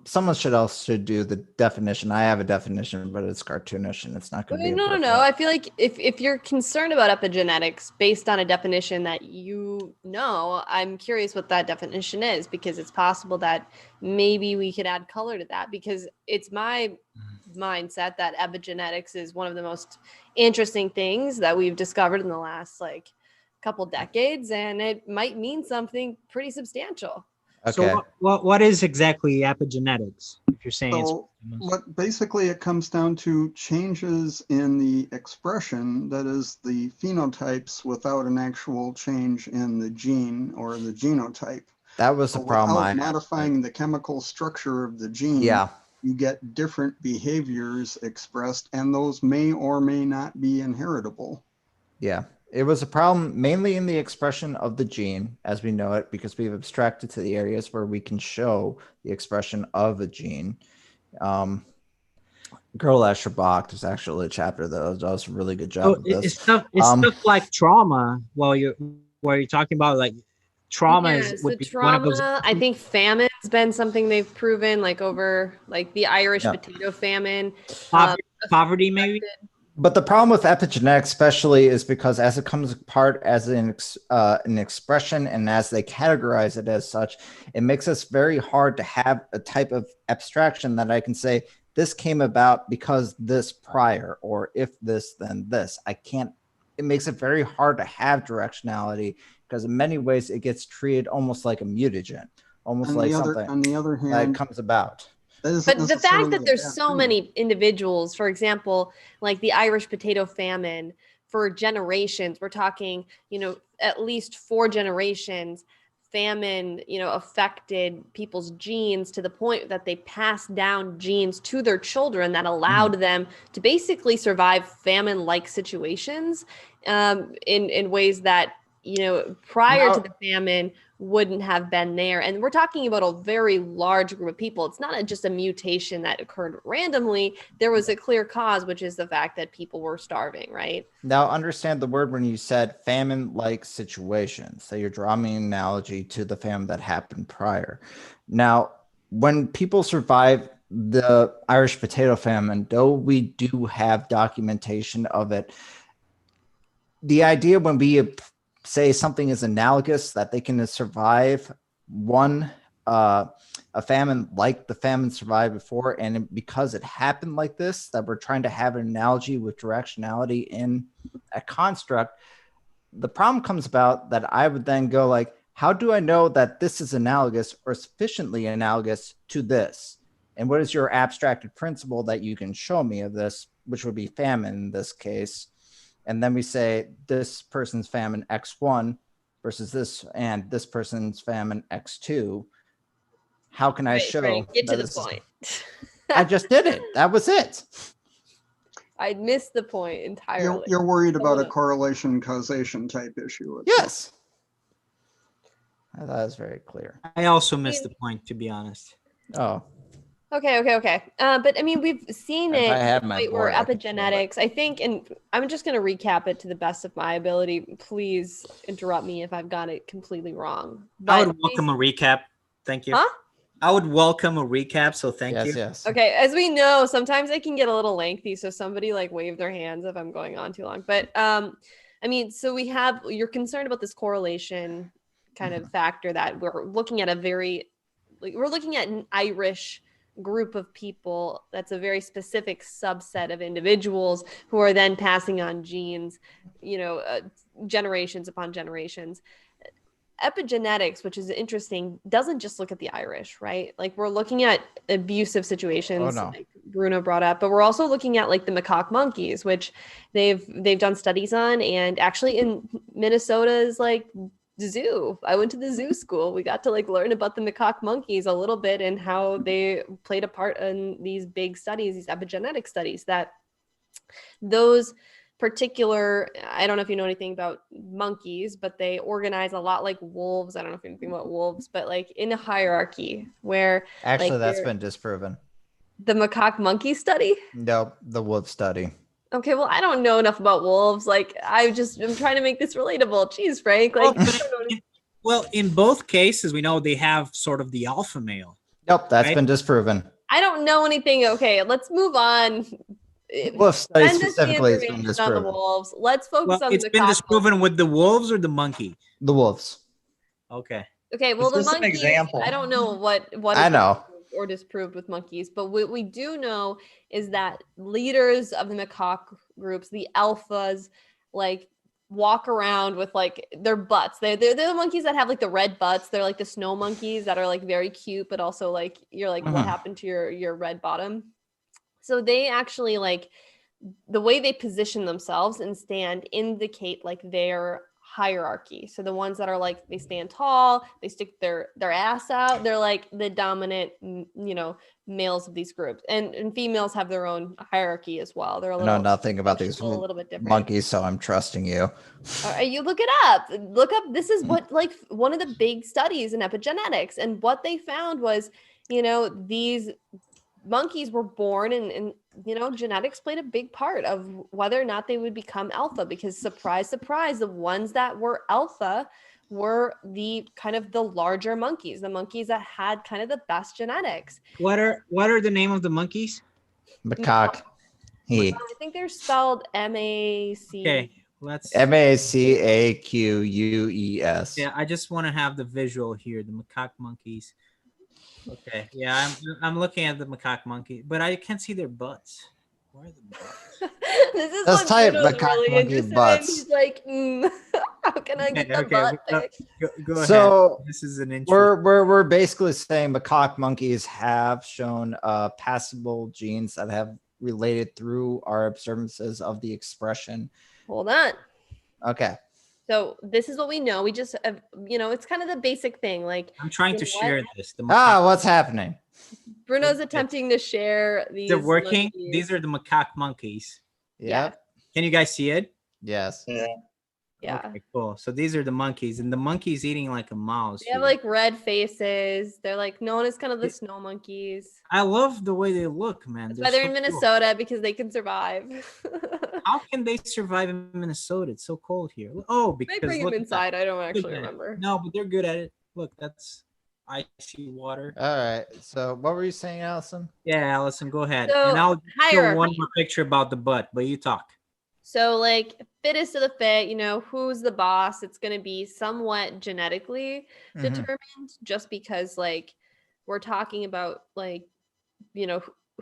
someone should do the definition. I have a definition, but it's cartoonish and it's not going to be. No. appropriate. I feel like if you're concerned about epigenetics based on a definition that I'm curious what that definition is, because it's possible that maybe we could add color to that, because it's my mindset that epigenetics is one of the most interesting things that we've discovered in the last couple decades, and it might mean something pretty substantial. Okay. So what is exactly epigenetics? If you're saying So what basically it comes down to changes in the expression, that is the phenotypes, without an actual change in the gene or the genotype. That was the So problem I without had. modifying the chemical structure of the gene, Yeah. you get different behaviors expressed, and those may or may not be inheritable. Yeah, it was a problem mainly in the expression of the gene as we know it, because we've abstracted to the areas where we can show the expression of a gene. Girl Asher Bach, there's actually a chapter that does a really good job of this. It's stuff like trauma. Where you're talking about like trauma Yeah, would so be one of those. trauma, I think famine's been something they've proven, like over like the Irish Yeah. potato famine. Poverty, maybe. But the problem with epigenetics, especially, is because as it comes apart as an expression and as they categorize it as such, it makes us very hard to have a type of abstraction that I can say this came about because this prior, or if this, then this. I can't. It makes it very hard to have directionality because in many ways it gets treated almost like a mutagen, almost like something On the other that hand, comes about. that isn't But the fact necessarily that a there's bad so thing. many individuals, for example, like the Irish potato famine for generations, we're talking, at least 4 generations, famine, affected people's genes to the point that they passed down genes to their children that allowed them to basically survive famine-like situations in ways that, prior to the famine wouldn't have been there. And we're talking about a very large group of people. It's not just a mutation that occurred randomly. There was a clear cause, which is the fact that people were starving, right? Now, understand the word when you said famine-like situations. So you're drawing an analogy to the famine that happened prior. Now, when people survive the Irish potato famine, though we do have documentation of it, the idea when we say something is analogous, that they can survive a famine like the famine survived before, and because it happened like this, that we're trying to have an analogy with directionality in a construct. The problem comes about that I would then go like, how do I know that this is analogous or sufficiently analogous to this? And what is your abstracted principle that you can show me of this, which would be famine in this case? And then we say this person's famine X1 versus this, and this person's famine X2. How can I show? Right. Get to that the point. I just did it. That was it. I missed the point entirely. You're worried about a correlation causation type issue. Yes. I thought it was very clear. I also missed the point, to be honest. Oh. Okay. But I mean, we've seen If it I had my where board, I could show epigenetics, I think, and I'm just going to recap it to the best of my ability. Please interrupt me if I've got it completely wrong. I But would welcome a recap. Thank you. Huh? I would welcome a recap. So thank you. Yes. Okay, as we know, sometimes it can get a little lengthy, so somebody like wave their hands if I'm going on too long. But I mean, so you're concerned about this correlation kind of factor that we're looking at we're looking at an Irish group of people that's a very specific subset of individuals who are then passing on genes, generations upon generations. Epigenetics, which is interesting, doesn't just look at the Irish, right? Like we're looking at abusive situations, like Bruno brought up, but we're also looking at like the macaque monkeys, which they've done studies on, and actually in Minnesota's like zoo. I went to the zoo school. We got to like learn about the macaque monkeys a little bit and how they played a part in these big studies, these epigenetic studies, that those particular, I don't know if you know anything about monkeys, but they organize a lot like wolves. I don't know if you know anything about wolves, but like in a hierarchy where Actually, like, that's been disproven. The macaque monkey study? No, the wolf study. Okay, well, I don't know enough about wolves. Like, I'm trying to make this relatable. Jeez, Frank. Like, well, in both cases, we know they have sort of the alpha male. Nope, that's been disproven. I don't know anything. Okay, let's move on. Wolf study Send us the specifically has been information on the disproven. wolves. Let's focus on It's the been macaque disproven with the wolves or the monkey? The wolves. Okay. Okay, well, Is the this an monkeys, example? I don't know what I is know. disproved or disproved with monkeys, but what we do know is that leaders of the macaque groups, the alphas, like walk around with like their butts. They're the monkeys that have like the red butts. They're like the snow monkeys that are like very cute, but also like you're like, what happened to your red bottom? So they actually like the way they position themselves and stand indicate like their hierarchy. So the ones that are like, they stand tall, they stick their ass out, they're like the dominant, males of these groups. And females have their own hierarchy as well. They're a I little know nothing about these a little bit different. monkeys, so I'm trusting you. All right, you look it up. Look up. This is what, like, one of the big studies in epigenetics, and what they found was, these monkeys were born, and genetics played a big part of whether or not they would become alpha, because surprise, surprise, the ones that were alpha were the kind of the larger monkeys, the monkeys that had kind of the best genetics. What are the name of the monkeys? Macaque. I think they're spelled M-A-C. Okay, let's. Macaqueus. Yeah, I just want to have the visual here. The macaque monkeys. Okay, yeah, I'm looking at the macaque monkey, but I can't see their butts. Where are the butts? This is Let's what type Bruno's macaque really monkey interested in. butts. He's like, how can I get the butt pic? Go ahead. So This is an intro. we're basically saying macaque monkeys have shown passable genes that have related through our observances of the expression. Hold on. Okay. So this is what we know. We just, it's kind of the basic thing. Like, I'm trying to what? share this. The What's happening? Bruno's attempting to share these. They're working. monkeys. These are the macaque monkeys. Yeah. Can you guys see it? Yes. Yeah. Okay, cool. So these are the monkeys, and the monkey's eating like a mouse. They have here. like red faces. They're like known as kind of the snow monkeys. I love the way they look, man. That's why they're in so cool. Minnesota, because they can survive. How can they survive in Minnesota? It's so cold here. Oh, They because bring them look at that. inside. I don't actually Look at it. remember. No, but they're good at it. Look, that's icy water. All right. So what were you saying, Allison? Yeah, Allison, go ahead. So, And I'll show hierarchy. one more picture about the butt, but you talk. So like fittest of the fit, who's the boss? It's going to be somewhat genetically Mhm. determined, just because like we're talking about like,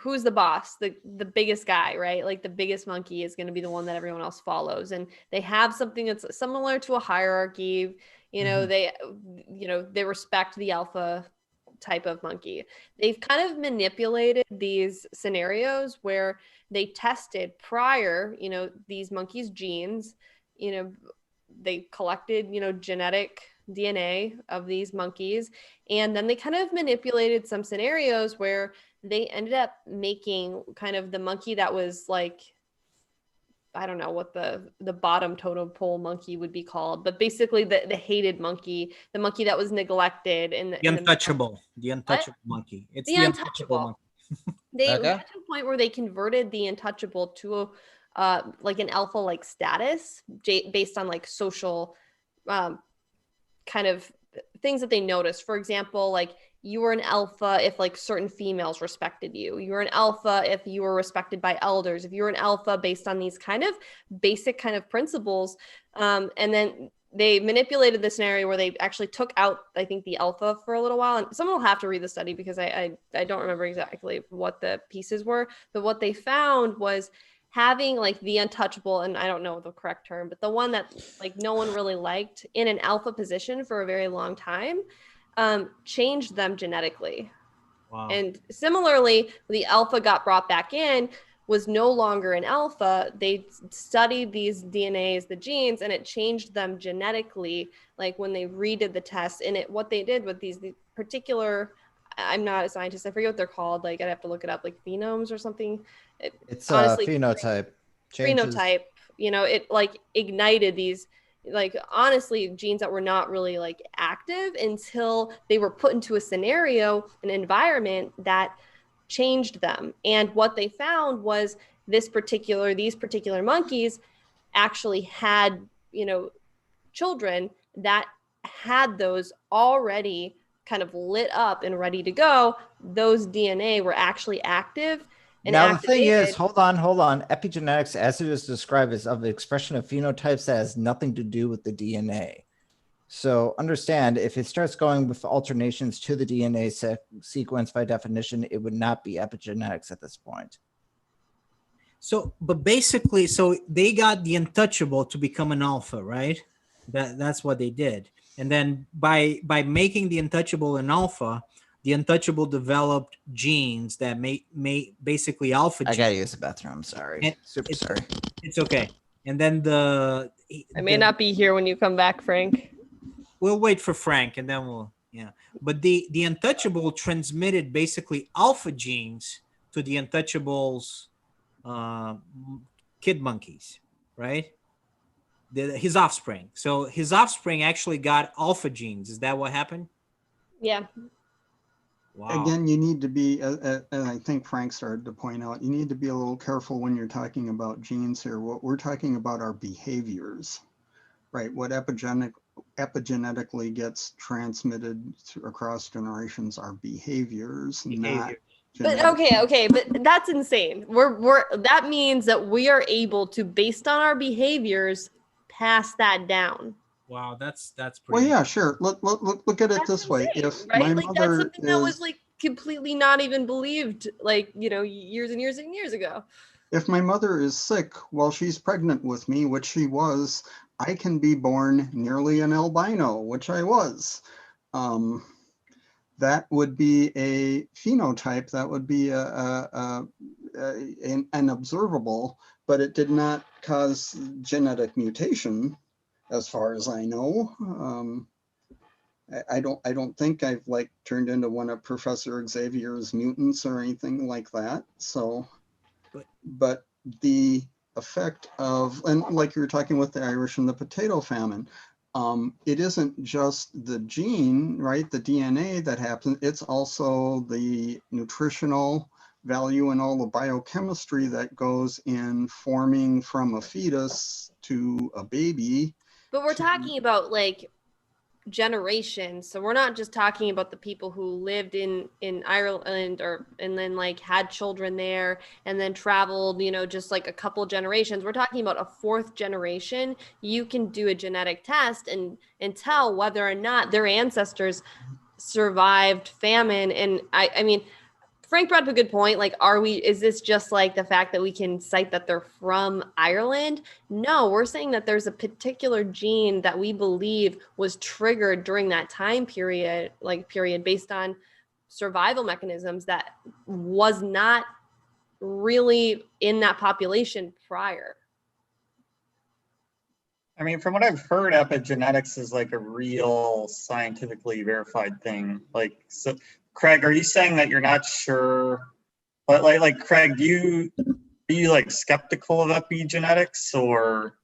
who's the boss, the biggest guy, right? Like the biggest monkey is going to be the one that everyone else follows. And they have something that's similar to a hierarchy. They respect the alpha type of monkey. They've kind of manipulated these scenarios where they tested prior, these monkeys' genes, they collected, genetic DNA of these monkeys. And then they kind of manipulated some scenarios where they ended up making kind of the monkey that was like, I don't know what the bottom totem pole monkey would be called, but basically the hated monkey, the monkey that was neglected. The untouchable monkey. It's the untouchable monkey. They Okay. got to a point where they converted the untouchable to like an alpha like status based on like social kind of things that they noticed. For example, like you were an alpha if like certain females respected you. You were an alpha if you were respected by elders. If you were an alpha based on these kind of basic kind of principles. And then they manipulated the scenario where they actually took out, I think, the alpha for a little while. And someone will have to read the study because I don't remember exactly what the pieces were. But what they found was having like the untouchable, and I don't know the correct term, but the one that like no one really liked in an alpha position for a very long time, changed them genetically. Wow. And similarly, the alpha got brought back in, was no longer an alpha. They studied these DNAs, the genes, and it changed them genetically. Like when they redid the test, and what they did with these particular, I'm not a scientist, I forget what they're called. Like I'd have to look it up, like phenomes or something. It's honestly, phenotype. Phenotype. It like ignited these, like honestly, genes that were not really like active until they were put into a scenario, an environment that changed them. And what they found was these particular monkeys actually had, children that had those already kind of lit up and ready to go. Those DNA were actually active. And now the thing activated. is, hold on. Epigenetics, as it is described, is of the expression of phenotypes that has nothing to do with the DNA. So understand, if it starts going with alternations to the DNA sequence, by definition, it would not be epigenetics at this point. So, but basically, so they got the untouchable to become an alpha, right? That's what they did. And then by making the untouchable an alpha, the untouchable developed genes that may basically alpha genes. I gotta use the bathroom. I'm sorry. And Super sorry. It's okay. and then I may not be here when you come back, Frank. We'll wait for Frank, and then we'll But the untouchable transmitted basically alpha genes to the untouchables kid monkeys, right? His offspring. So his offspring actually got alpha genes. Is that what happened? Yeah. Wow. Again, you need to be, and I think Frank started to point out, you need to be a little careful when you're talking about genes here. What we're talking about are behaviors, right? What epigenetically gets transmitted across generations are behaviors, not But genetics. okay, but that's insane. That means that we are able to, based on our behaviors, pass that down. Wow, that's Well, pretty. yeah, sure. Look at it That's this way. insane, If right? my Like that's mother something that was is, like completely not even believed, like, years and years and years ago. if my mother is sick while she's pregnant with me, which she was, I can be born nearly an albino, which I was. That would be a phenotype. That would be an observable, but it did not cause genetic mutation, as far as I know. I don't think I've like turned into one of Professor Xavier's mutants or anything like that. So, but the effect of, and like you were talking with the Irish and the potato famine, it isn't just the gene, right? The DNA that happens, it's also the nutritional value and all the biochemistry that goes in forming from a fetus to a baby. But we're talking about like generations, so we're not just talking about the people who lived in Ireland and then like had children there and then traveled, just like a couple generations. We're talking about a fourth generation. You can do a genetic test and tell whether or not their ancestors survived famine. And I mean, Frank brought up a good point. Like, is this just like the fact that we can cite that they're from Ireland? No, we're saying that there's a particular gene that we believe was triggered during that time period based on survival mechanisms that was not really in that population prior. I mean, from what I've heard, epigenetics is like a real scientifically verified thing. Like, so Craig, are you saying that you're not sure? But like Craig, are you like skeptical of epigenetics, or?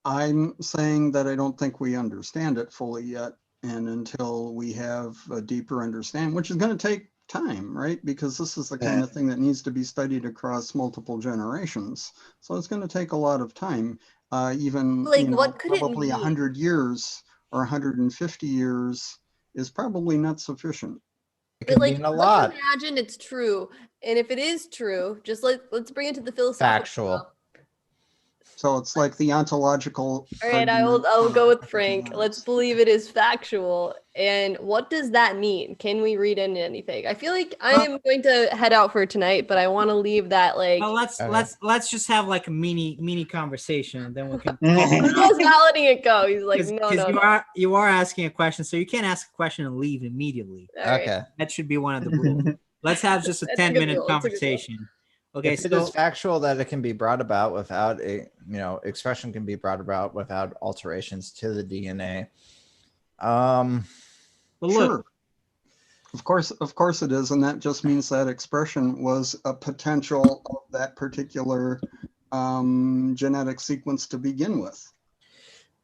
I'm saying that I don't think we understand it fully yet. And until we have a deeper understanding, which is going to take time, right? Because this is the kind of thing that needs to be studied across multiple generations. So it's going to take a lot of time. Even like, what could probably it mean? 100 years or 150 years is probably not sufficient. It could like, mean a lot. Let's imagine it's true, and if it is true, just let's bring it to the philosophical. Factual. So it's like the ontological. All right, I'll go with Frank. Let's believe it is factual. And what does that mean? Can we read into anything? I feel like I am going to head out for tonight, but I want to leave that like. Well, let's just have like a mini conversation, and then we can. He's not letting it go. He's like, no. You are asking a question, so you can't ask a question and leave immediately. Right. Okay. That should be one of the rules. Let's have just a 10-minute conversation. Okay, if it is factual that it can be brought about without expression can be brought about without alterations to the DNA. But look, sure. Of course it is, and that just means that expression was a potential of that particular genetic sequence to begin with.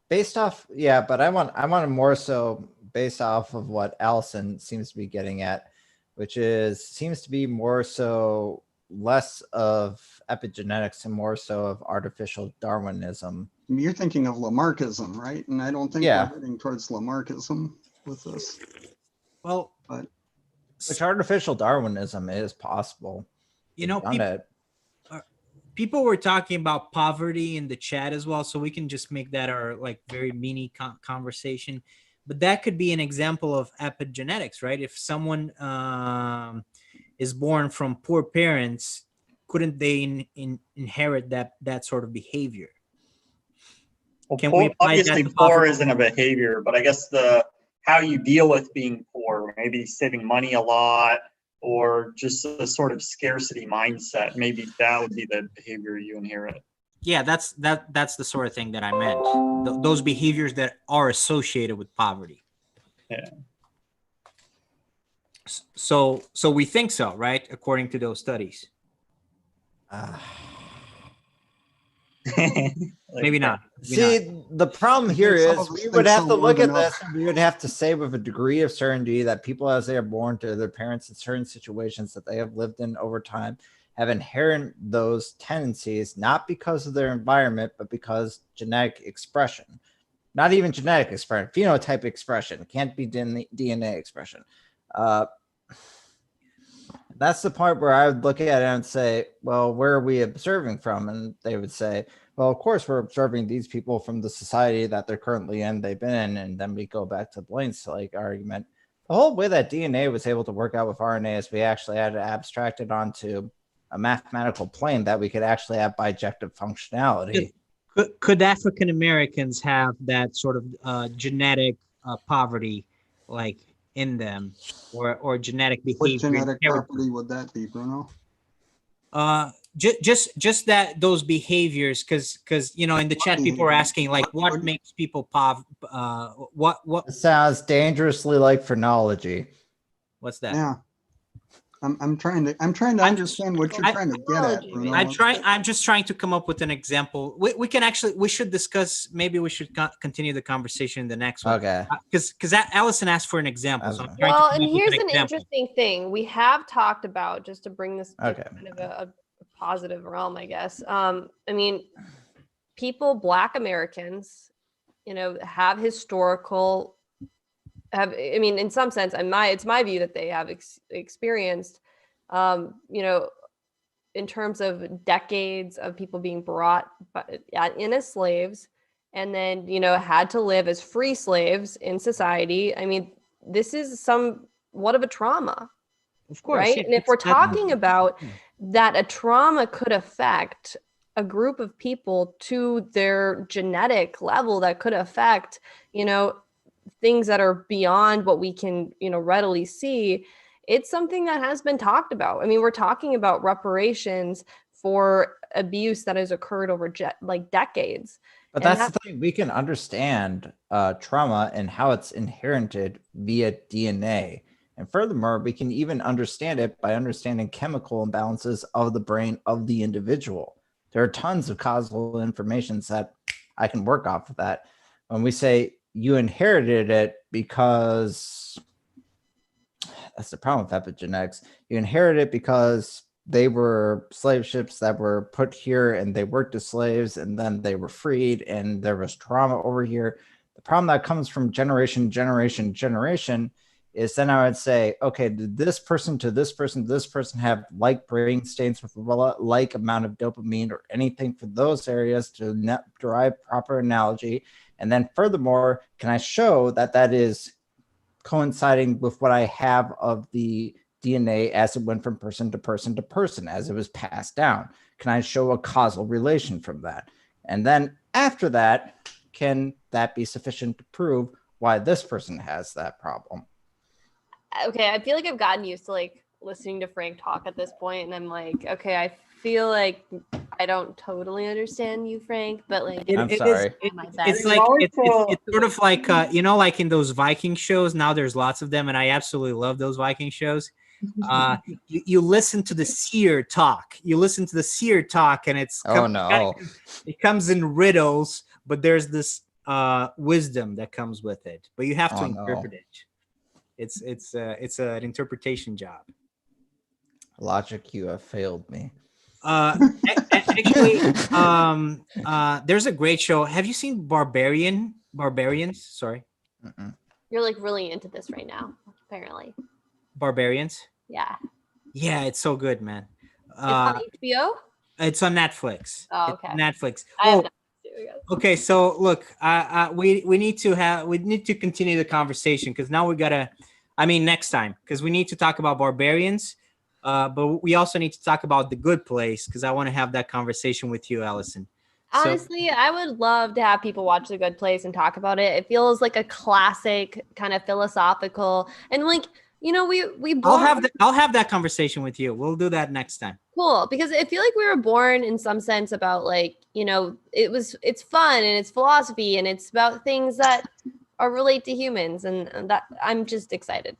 Based off, yeah, but I want to more so based off of what Allison seems to be getting at, which seems to be more so less of epigenetics and more so of artificial Darwinism. You're thinking of Lamarckism, right? And I don't think we're heading towards Lamarckism with this. Well, which artificial Darwinism is possible. People were talking about poverty in the chat as well, so we can just make that our like very mini conversation. But that could be an example of epigenetics, right? If someone is born from poor parents, couldn't they inherit that sort of behavior? Well, obviously poor isn't a behavior, but I guess how you deal with being poor, maybe saving money a lot, or just a sort of scarcity mindset, maybe that would be the behavior you inherit. Yeah, that's the sort of thing that I meant. Those behaviors that are associated with poverty. Yeah. So we think so, right? According to those studies. Maybe not. See, the problem here is we would have to look at this and we would have to say with a degree of certainty that people, as they are born to their parents in certain situations that they have lived in over time, have inherent those tendencies, not because of their environment, but because genetic expression. Not even genetic expression, phenotype expression. It can't be DNA expression. That's the part where I would look at it and say, well, where are we observing from? And they would say, well, of course, we're observing these people from the society that they're currently in, they've been in. And then we go back to Blaine's argument. The whole way that DNA was able to work out with RNA is we actually had to abstract it onto a mathematical plane that we could actually have bijective functionality. Could African Americans have that sort of genetic poverty, like in them, or genetic behavior? What genetic property would that be, Bruno? Just that those behaviors, because in the chat people are asking like what makes people what it sounds dangerously like phrenology. What's that? Yeah. I'm trying to understand what you're trying to get at, Bruno. I'm just trying to come up with an example. We should discuss, maybe we should continue the conversation in the next one. Okay. Because Allison asked for an example. So I'm trying well, to come and up with here's an an example. interesting thing. We have talked about, just to bring this to Okay. kind of a positive realm, I guess. I mean, Black Americans, have in some sense, it's my view that they have experienced, in terms of decades of people being brought in as slaves and then, had to live as free slaves in society. I mean, this is somewhat of a trauma. Of course. Right. Yeah, and if we're talking about that, a trauma could affect a group of people to their genetic level, that could affect, things that are beyond what we can, readily see. It's something that has been talked about. I mean, we're talking about reparations for abuse that has occurred over decades. But that's the thing. We can understand trauma and how it's inherited via DNA. And furthermore, we can even understand it by understanding chemical imbalances of the brain of the individual. There are tons of causal information that I can work off of that. When we say you inherited it because that's the problem with epigenetics. You inherit it because they were slave ships that were put here and they worked as slaves and then they were freed and there was trauma over here. The problem that comes from generation is then I would say, okay, did this person to this person have like brain stains with like amount of dopamine or anything for those areas to derive proper analogy? And then furthermore, can I show that that is coinciding with what I have of the DNA as it went from person to person to person, as it was passed down? Can I show a causal relation from that? And then after that, can that be sufficient to prove why this person has that problem? Okay, I feel like I've gotten used to listening to Frank talk at this point, and I'm like, okay, I feel like I don't totally understand you, Frank, but I'm sorry. It's sort of like like in those Viking shows. Now there's lots of them, and I absolutely love those Viking shows. You listen to the seer talk. And it's it comes in riddles, but there's this wisdom that comes with it. But you have to interpret it. It's an interpretation job. Logic, you have failed me. Actually, there's a great show. Have you seen Barbarians? Sorry. Mm-mm. You're really into this right now, apparently. Barbarians? Yeah. Yeah, it's so good, man. It's on HBO? It's on Netflix. Oh, okay. Netflix. I have Netflix. Okay, so look, we need to continue the conversation because now next time, because we need to talk about Barbarians, but we also need to talk about The Good Place because I want to have that conversation with you, Allison. Honestly, I would love to have people watch The Good Place and talk about it. It feels like a classic kind of philosophical, and you know, we I'll have that conversation with you. We'll do that next time. cool, because I feel like we were born in some sense about like, you know, it's fun and it's philosophy and it's about things that are relate to humans, and that I'm just excited.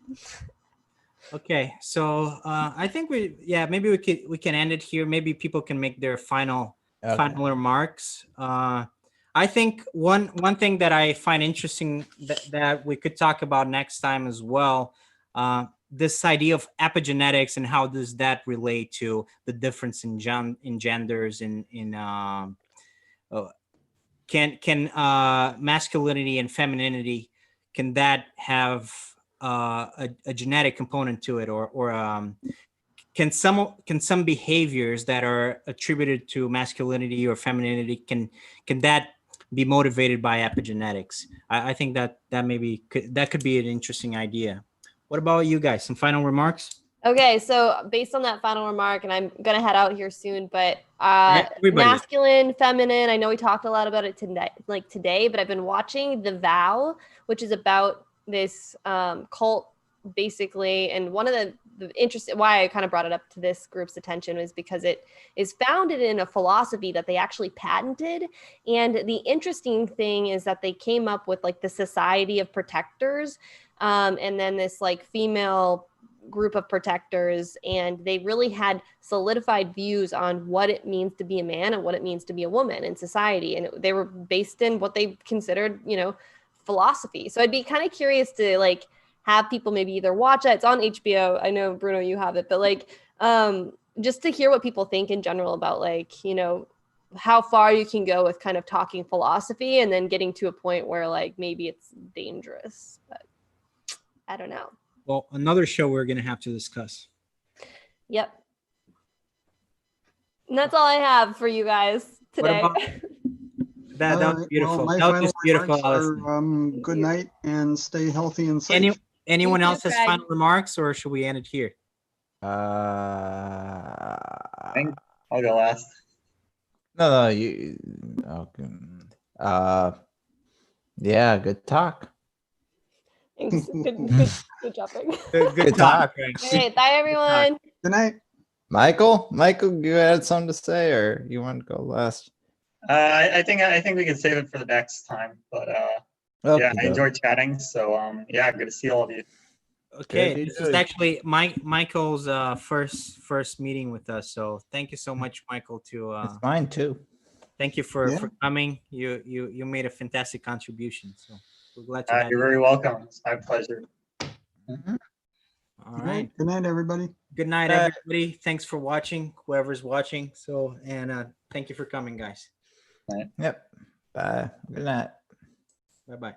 Okay, so I think maybe we can end it here. Maybe people can make their final remarks. I think one thing that I find interesting that we could talk about next time as well, this idea of epigenetics and how does that relate to the difference in genders can masculinity and femininity, can that have a genetic component to it, or can some behaviors that are attributed to masculinity or femininity can that be motivated by epigenetics? I think that could be an interesting idea. What about you guys? Some final remarks? Okay, so based on that final remark, and I'm gonna head out here soon, but Everybody. masculine, feminine. I know we talked a lot about it today, but I've been watching The Vow, which is about this cult, basically. And one of the interesting why I kind of brought it up to this group's attention was because it is founded in a philosophy that they actually patented. And the interesting thing is that they came up with like the Society of Protectors, and then this like female group of protectors, and they really had solidified views on what it means to be a man and what it means to be a woman in society, and they were based in what they considered, you know, philosophy. So I'd be kind of curious to like have people maybe either watch it. It's on HBO. I know, Bruno, you have it, but like just to hear what people think in general about like, you know, how far you can go with kind of talking philosophy and then getting to a point where like maybe it's dangerous, but I don't know. Well, another show we're going to have to discuss. Yep. And that's all I have for you guys today. That was beautiful. Well, my that was final just beautiful. remarks are, good night and stay healthy and safe. Anyone You too, else has Craig. final remarks, or should we end it here? I think I'll go last. No, you. Okay. Yeah, good talk. Thanks. Good job, Craig. Good talk. All right, bye everyone. Good night. Michael, you had something to say, or you want to go last? I think we can save it for the next time. But yeah, I enjoyed chatting. So yeah, good to see all of you. Okay, this is actually Michael's first meeting with us. So thank you so much, Michael. It's mine too. Thank you for coming. You made a fantastic contribution. So we're glad to have You're you. very welcome. It's my pleasure. All right. Good night, everybody. Good night, everybody. Thanks for watching, whoever's watching. So, and thank you for coming, guys. Yep. Bye. Good night. Bye-bye.